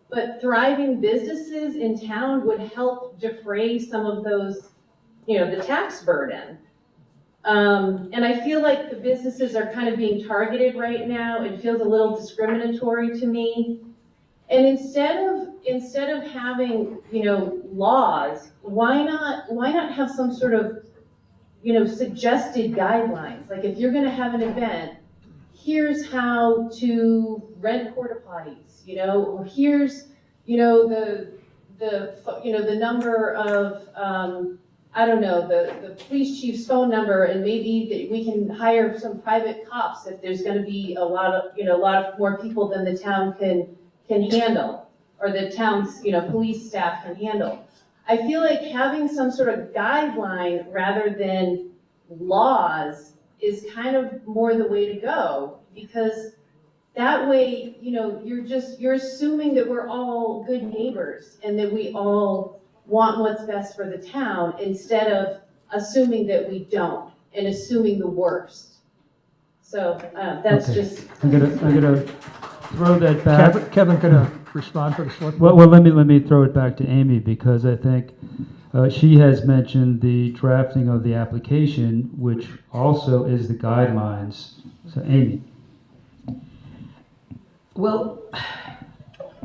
Speaker 9: But thriving businesses in town would help defray some of those, you know, the tax burden. And I feel like the businesses are kind of being targeted right now. It feels a little discriminatory to me. And instead of having, you know, laws, why not have some sort of suggested guidelines. Like if you're gonna have an event, here's how to rent porta potties, or here's, the number of, I don't know, the police chief's phone number, and maybe that we can hire some private cops if there's gonna be a lot of more people than the town can handle, or the town's, police staff can handle. I feel like having some sort of guideline rather than laws is kind of more the way to go, because that way, you're assuming that we're all good neighbors and that we all want what's best for the town, instead of assuming that we don't and assuming the worst. So that's
Speaker 1: Okay.
Speaker 9: just.
Speaker 1: I'm gonna throw that back.
Speaker 6: Kevin, gonna respond for the select board?
Speaker 1: Well, let me throw it back to Amy, because I think she has mentioned the drafting of the application, which also is the guidelines. So Amy.
Speaker 4: Well,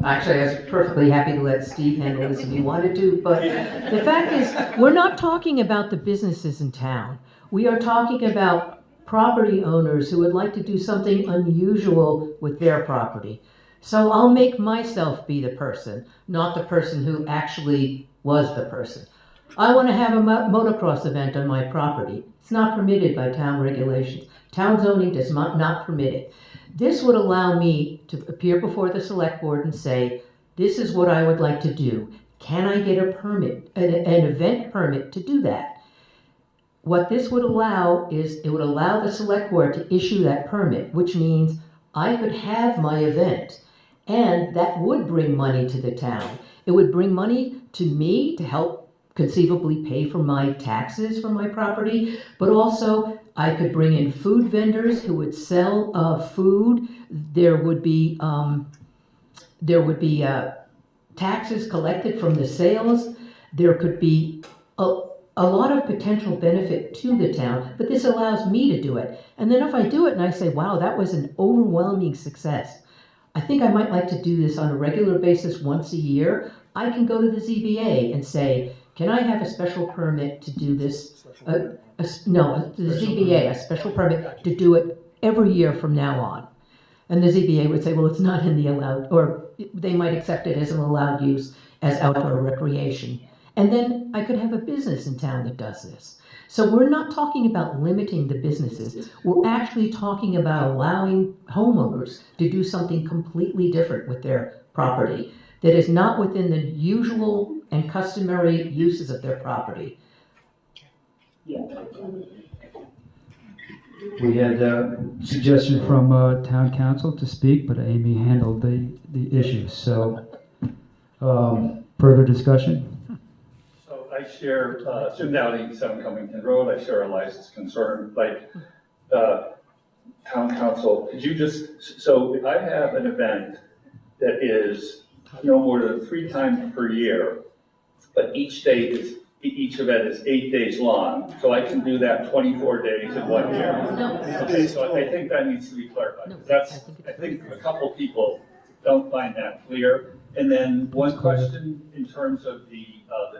Speaker 4: actually, I was perfectly happy to let Steve handle this if he wanted to, but the fact is, we're not talking about the businesses in town. We are talking about property owners who would like to do something unusual with their property. So I'll make myself be the person, not the person who actually was the person. I want to have a motocross event on my property. It's not permitted by town regulations. Town zoning does not permit it. This would allow me to appear before the select board and say, this is what I would like to do. Can I get a permit, an event permit to do that? What this would allow is, it would allow the select board to issue that permit, which means I could have my event, and that would bring money to the town. It would bring money to me to help conceivably pay for my taxes for my property, but also I could bring in food vendors who would sell food. There would be taxes collected from the sales. There could be a lot of potential benefit to the town, but this allows me to do it. And then if I do it and I say, wow, that was an overwhelming success, I think I might like to do this on a regular basis once a year, I can go to the ZBA and say, can I have a special permit to do this? The ZBA, a special permit to do it every year from now on. And the ZBA would say, well, it's not in the allowed, or they might accept it as an allowed use as outdoor recreation. And then I could have a business in town that does this. So we're not talking about limiting the businesses. We're actually talking about allowing homeowners to do something completely different with their property that is not within the usual and customary uses of their property.
Speaker 1: We had a suggestion from town council to speak, but Amy handled the issue. So further discussion?
Speaker 8: So I share Jim Dowdy, 7 Covington Road. I share Eliza's concern. Like town council, could you just, so if I have an event that is no more than 3 times per year, but each event is 8 days long, so I can do that 24 days in 1 year. Okay, so I think that needs to be clarified. I think a couple people don't find that clear. And then one question in terms of the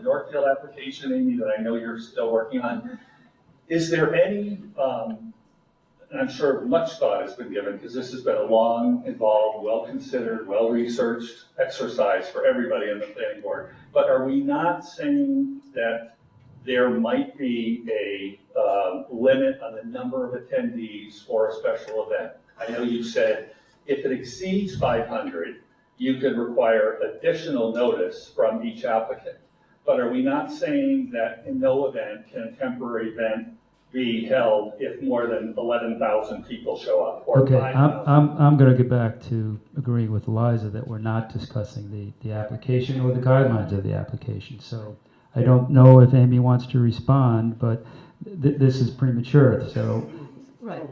Speaker 8: Northfield application, Amy, that I know you're still working on. Is there any, and I'm sure much thought has been given, because this has been a long, involved, well-considered, well-researched exercise for everybody in the planning board. But are we not saying that there might be a limit on the number of attendees for a special event? I know you said if it exceeds 500, you could require additional notice from each applicant. But are we not saying that in no event can a temporary event be held if more than 11,000 people show up? Or
Speaker 1: Okay,
Speaker 8: 5,000?
Speaker 1: I'm going to get back to agreeing with Eliza that we're not discussing the application or the guidelines of the application. So I don't know if Amy wants to respond, but this is premature. So
Speaker 4: Right.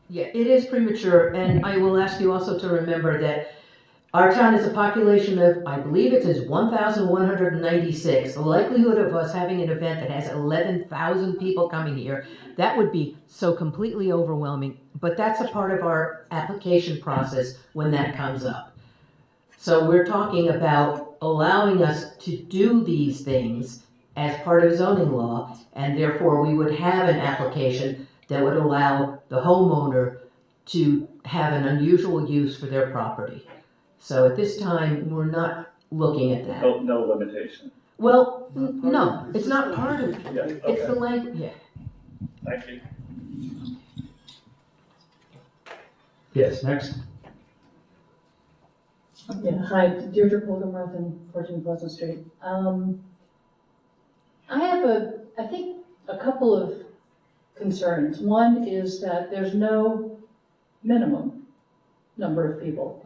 Speaker 4: Yeah, it is premature, and I will ask you also to remember that our town is a population of, I believe it is 1,196. The likelihood of us having an event that has 11,000 people coming here, that would be so completely overwhelming. But that's a part of our application process when that comes up. So we're talking about allowing us to do these things as part of zoning law, and therefore we would have an application that would allow the homeowner to have an unusual use for their property. So at this time, we're not looking at that.
Speaker 8: No limitation.
Speaker 4: Well, no, it's not part of it.
Speaker 8: Yeah,
Speaker 4: It's
Speaker 8: okay.
Speaker 4: the language, yeah.
Speaker 8: Thank you.
Speaker 1: Yes, next.
Speaker 14: Yeah, hi, Deirdre Poldermouth and 14 Pleasant Street. I have I think a couple of concerns. One is that there's no minimum number of people.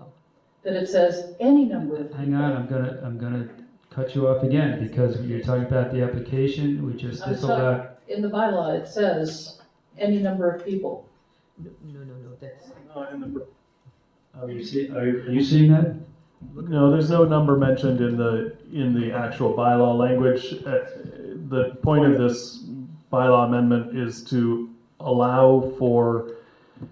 Speaker 14: That it says any number of people.
Speaker 1: Hang on, I'm gonna cut you off again because you're talking about the application. We just disallowed.
Speaker 14: In the bylaw, it says any number of people.
Speaker 4: No, that's.
Speaker 1: Are you seeing that?
Speaker 17: No, there's no number mentioned in the actual bylaw language. The point of this bylaw amendment is to allow for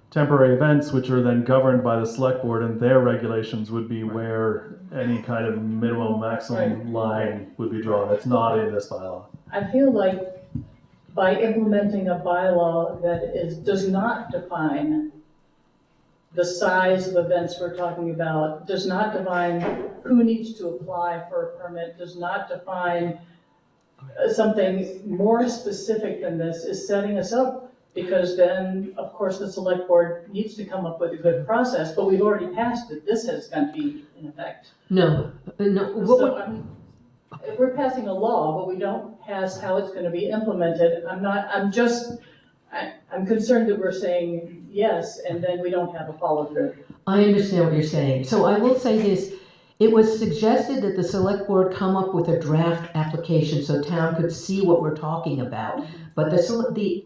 Speaker 17: temporary events, which are then governed by the select board, and their regulations would be where any kind of minimum, maximum line would be drawn. It's not in this bylaw.
Speaker 14: I feel like by implementing a bylaw that does not define the size of events we're talking about, does not define who needs to apply for a permit, does not define something more specific than this, is setting us up, because then, of course, the select board needs to come up with a good process, but we've already passed it. This has got to be in effect.
Speaker 4: No.
Speaker 14: So if we're passing a law, but we don't pass how it's going to be implemented, I'm concerned that we're saying yes, and then we don't have a follow-through.
Speaker 4: I understand what you're saying. So I will say this. It was suggested that the select board come up with a draft application so town could see what we're talking about. But the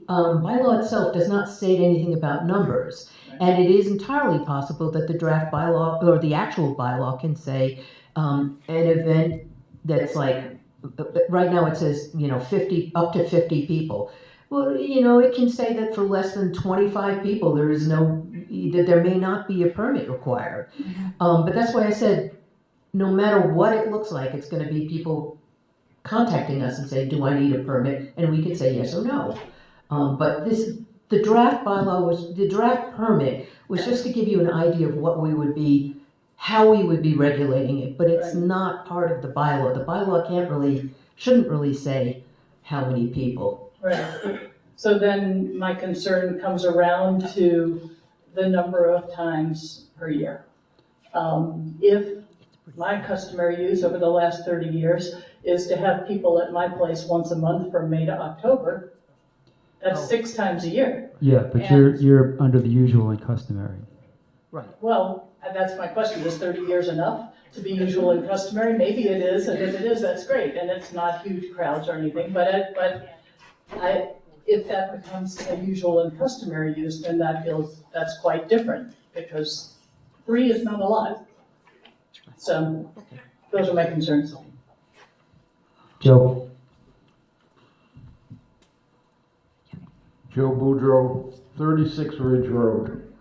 Speaker 4: bylaw itself does not state anything about numbers. And it is entirely possible that the draft bylaw, or the actual bylaw, can say an event that's like, right now it says, 50, up to 50 people. Well, it can say that for less than 25 people, that there may not be a permit required. But that's why I said, no matter what it looks like, it's going to be people contacting us and say, do I need a permit? And we can say yes or no. But the draft bylaw the draft permit was just to give you an idea of how we would be regulating it, but it's not part of the bylaw. The bylaw shouldn't really say how many people.
Speaker 14: Right. So then my concern comes around to the number of times per year. If my customary use over the last 30 years is to have people at my place once a month from May to October, that's 6 times a year.
Speaker 1: Yeah, but you're under the usual and customary.
Speaker 14: Right. Well, that's my question. Is 30 years enough to be usual and customary? Maybe it is, and if it is, that's great, and it's not huge crowds or anything. But if that becomes a usual and customary use, then that's quite different, because 3 is not a lot. So those are my concerns.
Speaker 1: Joe.
Speaker 2: Joe Boudreau, 36 Ridge Road.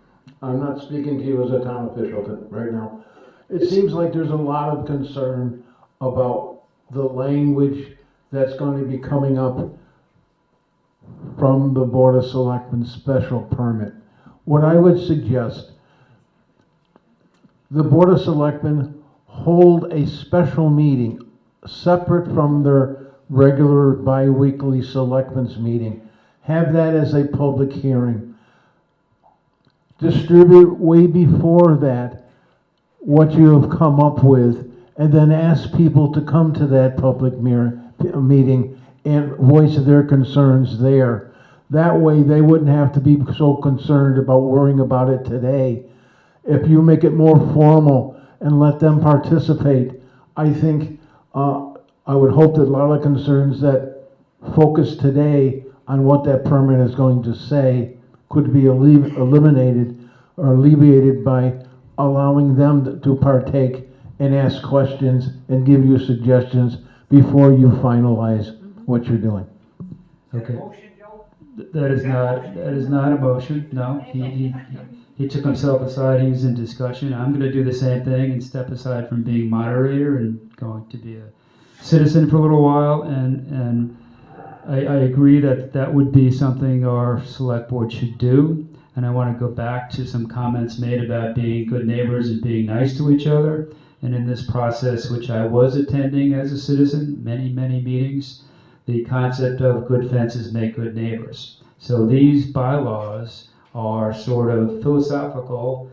Speaker 2: I'm not speaking to you as a town official right now. It seems like there's a lot of concern about the language that's going to be coming up from the Board of Selectmen special permit. What I would suggest, the Board of Selectmen hold a special meeting separate from their regular bi-weekly selectmen's meeting. Have that as a public hearing. Distribute way before that what you have come up with, and then ask people to come to that public meeting and voice their concerns there. That way they wouldn't have to be so concerned about worrying about it today. If you make it more formal and let them participate, I think, I would hope that a lot of concerns that focus today on what that permit is going to say could be eliminated or alleviated by allowing them to partake and ask questions and give you suggestions before you finalize what you're doing.
Speaker 1: Okay. That is not a motion. No, he took himself aside. He was in discussion. I'm going to do the same thing and step aside from being moderator and going to be a citizen for a little while, and I agree that that would be something our select board should do. And I want to go back to some comments made about being good neighbors and being nice to each other. And in this process, which I was attending as a citizen, many, many meetings, the concept of good fences make good neighbors. So these bylaws are sort of philosophical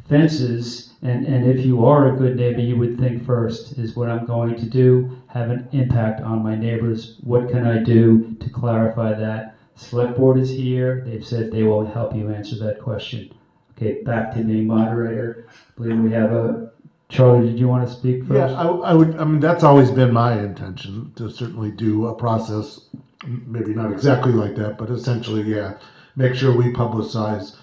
Speaker 1: fences, and if you are a good neighbor, you would think first, is what I'm going to do have an impact on my neighbors? What can I do to clarify that? Select board is here. They've said they will help you answer that question. Okay, back to me, moderator. I believe we have a, Charlie, did you want to speak first?
Speaker 3: Yeah, I would, I mean, that's always been my intention, to certainly do a process, maybe not exactly like that, but essentially, yeah, make sure we publicize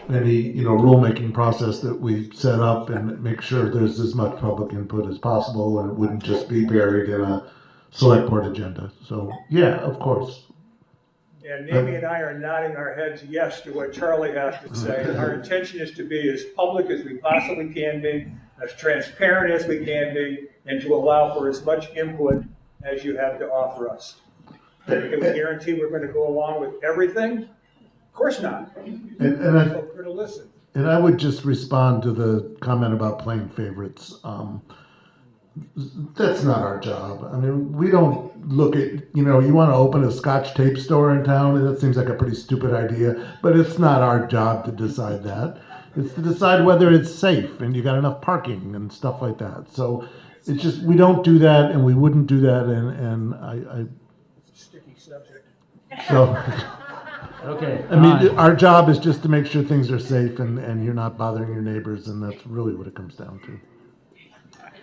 Speaker 3: any, rulemaking process that we set up and make sure there's as much public input as possible and it wouldn't just be buried in a select board agenda. So, yeah, of course.
Speaker 18: And Amy and I are nodding our heads yes to what Charlie has to say. And our intention is to be as public as we possibly can be, as transparent as we can be, and to allow for as much input as you have to offer us. Can we guarantee we're going to go along with everything? Of course not.
Speaker 3: And
Speaker 18: We're going to listen.
Speaker 3: And I would just respond to the comment about playing favorites. That's not our job. I mean, we don't look at, you want to open a Scotch tape store in town, and that seems like a pretty stupid idea, but it's not our job to decide that. It's to decide whether it's safe and you got enough parking and stuff like that. So it's just, we don't do that, and we wouldn't do that, and
Speaker 18: It's a sticky subject.
Speaker 3: so.
Speaker 1: Okay.
Speaker 3: I mean, our job is just to make sure things are safe and you're not bothering your neighbors, and that's really what it comes down to.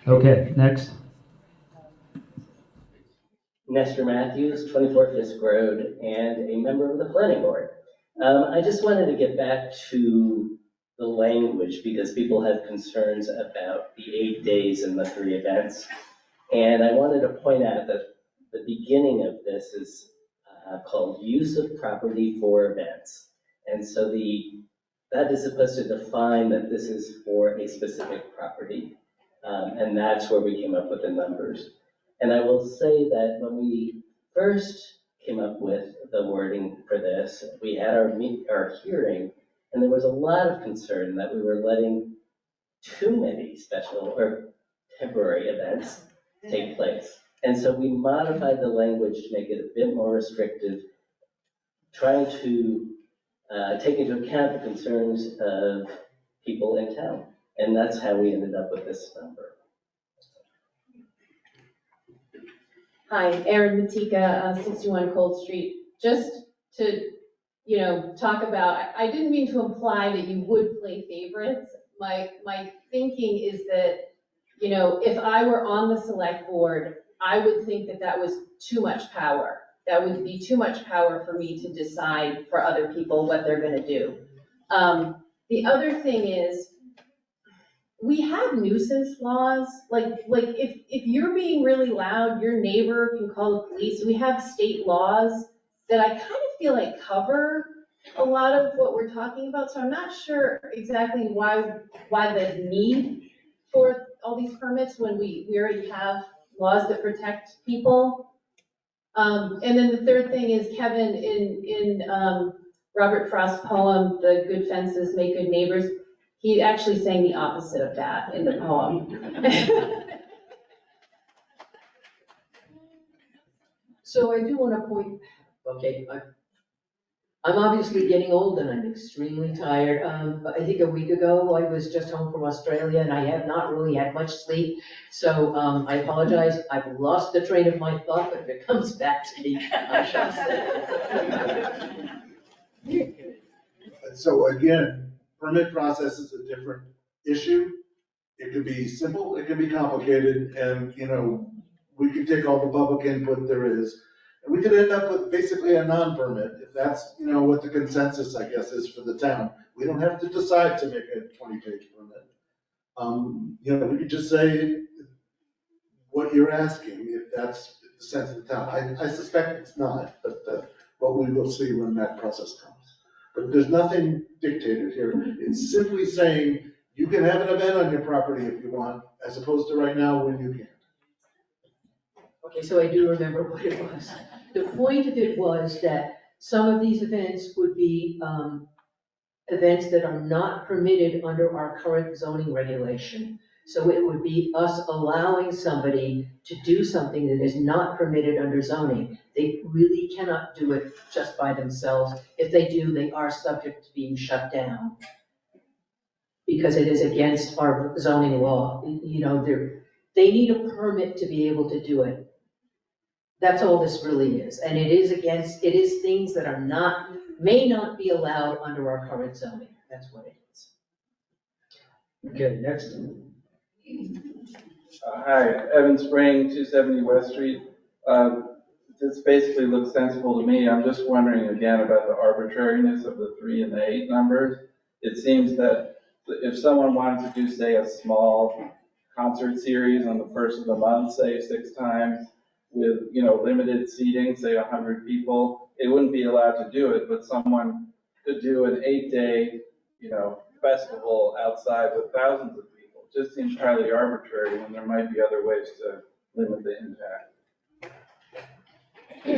Speaker 1: Okay, next.
Speaker 12: Nestor Matthews, 24 Fisk Road, and a member of the planning board. I just wanted to get back to the language because people have concerns about the 8 days and the 3 events. And I wanted to point out that the beginning of this is called use of property for events. And so that is supposed to define that this is for a specific property. And that's where we came up with the numbers. And I will say that when we first came up with the wording for this, we had our hearing, and there was a lot of concern that we were letting too many special or temporary events take place. And so we modified the language to make it a bit more restrictive, trying to take into account the concerns of people in town. And that's how we ended up with this number.
Speaker 9: Hi, Erin Matika, 61 Cold Street. Just to, talk about, I didn't mean to imply that you would play favorites. My thinking is that, if I were on the select board, I would think that was too much power. That would be too much power for me to decide for other people what they're gonna do. The other thing is, we have nuisance laws, like if you're being really loud, your neighbor can call the police. We have state laws that I kind of feel like cover a lot of what we're talking about. So I'm not sure exactly why the need for all these permits when we already have laws that protect people. And then the third thing is, Kevin, in Robert Frost's poem, "The Good Fences Make Good Neighbors," he actually sang the opposite of that in the poem.
Speaker 4: So I do want to point, okay, I'm obviously getting old and I'm extremely tired. I think a week ago I was just home from Australia and I have not really had much sleep. So I apologize. I've lost the train of my thought, but if it comes back to me, I shall say.
Speaker 3: So again, permit process is a different issue. It could be simple, it could be complicated, and we could take all the public input there is. And we could end up with basically a non-permit, if that's, what the consensus, I guess, is for the town. We don't have to decide to make a 20-page permit. We could just say what you're asking, if that's the sense of the town. I suspect it's not, but we will see when that process comes. But there's nothing dictated here. It's simply saying you can have an event on your property if you want, as opposed to right now when you can't.
Speaker 4: Okay, so I do remember what it was. The point of it was that some of these events would be events that are not permitted under our current zoning regulation. So it would be us allowing somebody to do something that is not permitted under zoning. They really cannot do it just by themselves. If they do, they are subject to being shut down because it is against our zoning law. You know, they need a permit to be able to do it. That's all this really is. And it is things that are not, may not be allowed under our current zoning. That's what it is.
Speaker 5: Okay, next.
Speaker 22: Hi, Evan Spring, 270 West Street. This basically looks sensible to me. I'm just wondering again about the arbitrariness of the 3 and the 8 numbers. It seems that if someone wanted to do, say, a small concert series on the first of the month, say 6 times, with, you know, limited seating, say 100 people, it wouldn't be allowed to do it, but someone could do an 8-day, you know, festival outside with thousands of people. It just seems highly arbitrary when there might be other ways to limit the impact.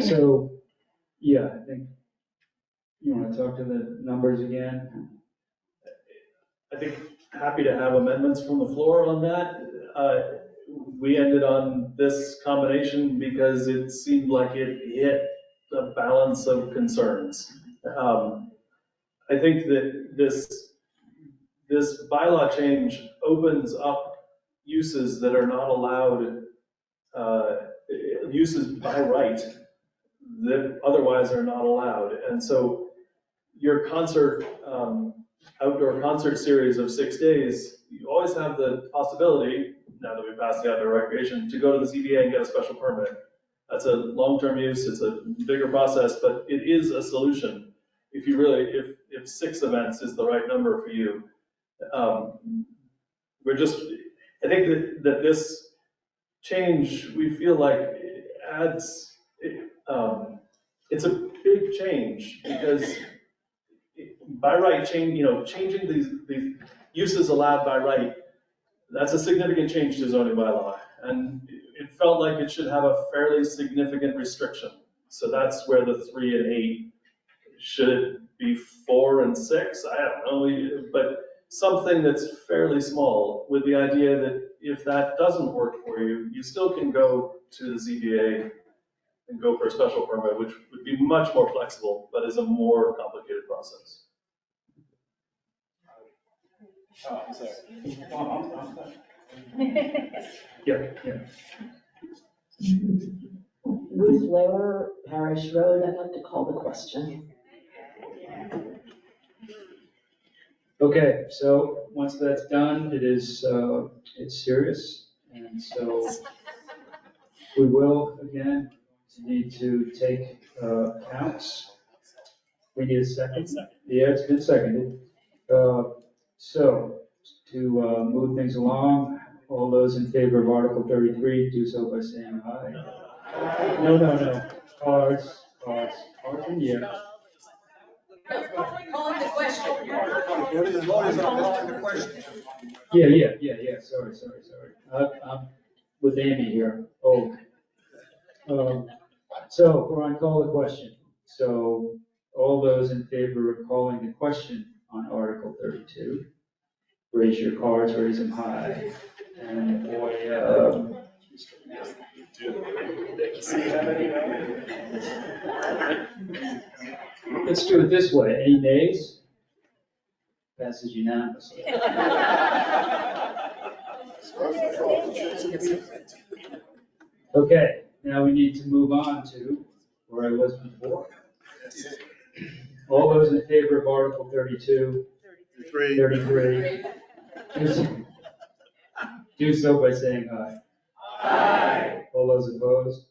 Speaker 5: So, yeah, I think you want to talk to the numbers again?
Speaker 17: I think happy to have amendments from the floor on that. We ended on this combination because it seemed like it hit a balance of concerns. I think that this bylaw change opens up uses that are not allowed, uses by right that otherwise are not allowed. And so your concert, outdoor concert series of 6 days, you always have the possibility, now that we passed the outdoor recreation, to go to the ZBA and get a special permit. That's a long-term use, it's a bigger process, but it is a solution. If you really, if 6 events is the right number for you, I think that this change, we feel like adds, it's a big change because by right, changing these uses allowed by right, that's a significant change to zoning bylaw. And it felt like it should have a fairly significant restriction. So that's where the 3 and 8, should it be 4 and 6? I don't know, but something that's fairly small with the idea that if that doesn't work for you, you still can go to the ZBA and go for a special permit, which would be much more flexible, but is a more complicated process.
Speaker 22: Oh, I'm sorry.
Speaker 5: Yeah.
Speaker 23: Ruth Lower, Parish Road, I'd like to call the question.
Speaker 5: Okay, so once that's done, it's serious, and so we will again need to take counts. We need a second. Yeah, it's been seconded. So to move things along, all those in favor of Article 33, do so by saying aye. No. Cards in the air.
Speaker 4: Calling the question.
Speaker 5: Yeah. Sorry. I'm with Amy here. Oh. So we're on call the question. So all those in favor of calling the question on Article 32, raise your cards, raise them high. And boy, let's do it this way. Any nays? Passes unanimously. Okay, now we need to move on to where I was before. All those in favor of Article 32, 33, do so by saying aye. Aye. All those opposed?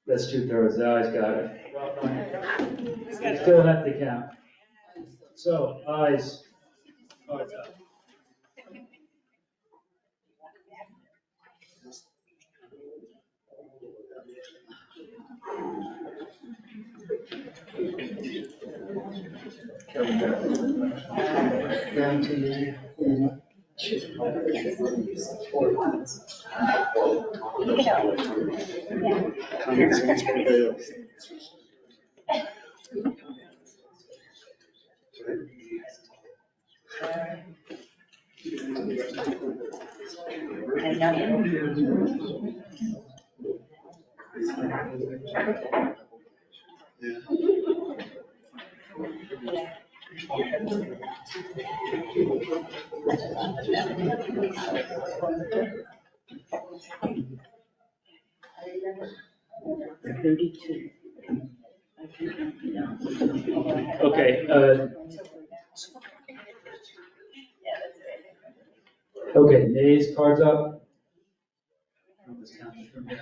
Speaker 5: That's 2/3. The ayes got it. We still have to count. So, ayes. Ayes up.
Speaker 4: Down to
Speaker 5: Okay, okay, nays, cards up. I'll just count it from here.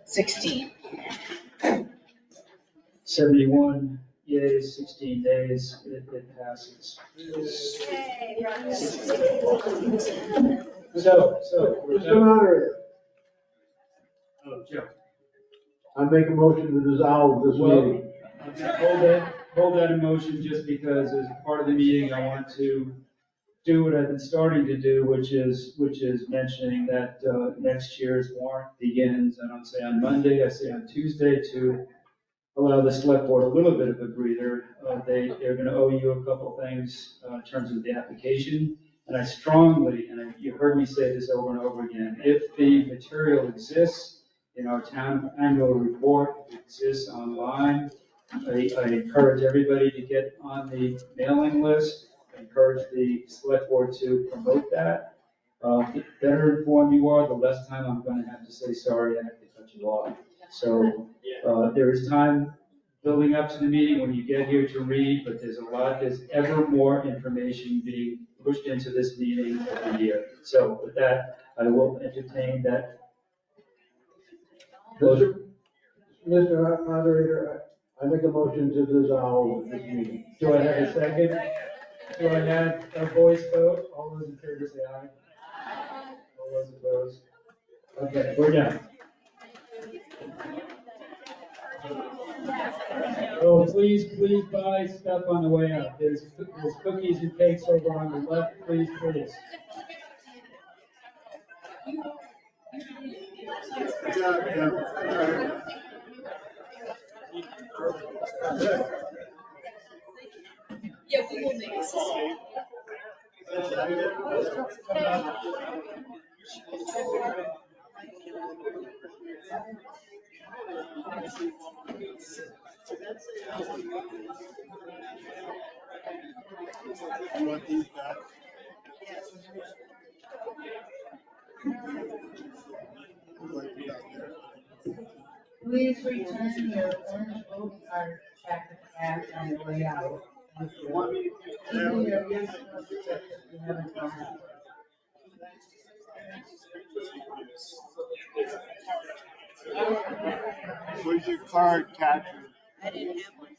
Speaker 10: $16.
Speaker 5: 71 yeas, 16 nays, it passes. So,
Speaker 2: Mr. Moderator,
Speaker 5: oh, Joe.
Speaker 2: I make a motion to dissolve this meeting.
Speaker 5: Hold that motion just because as part of the meeting, I want to do what I've been starting to do, which is mentioning that next year's warrant begins, I don't say on Monday, I say on Tuesday, to allow the select board a little bit of a breather. They're gonna owe you a couple things in terms of the application. And I strongly, and you've heard me say this over and over again, if the material exists in our town annual report, it exists online, I encourage everybody to get on the mailing list. I encourage the select board to promote that. The better informed you are, the less time I'm gonna have to say, sorry, I have to cut you off. So, there is time building up to the meeting when you get here to read, but there's ever more information being pushed into this meeting every year. So with that, I will entertain that.
Speaker 2: Mr. Moderator, I make a motion to dissolve this meeting.
Speaker 5: Do I have a second? Do I have a voice vote? All those in favor say aye. All those opposed? Okay, we're done. Oh, please buy stuff on the way out. There's cookies and cakes over on the left, please.
Speaker 10: Yeah, we will make Please return your orange vote card back to class on your way out. Even your yes vote if you haven't done it.
Speaker 7: Where's your card, Catherine?
Speaker 10: I didn't have one.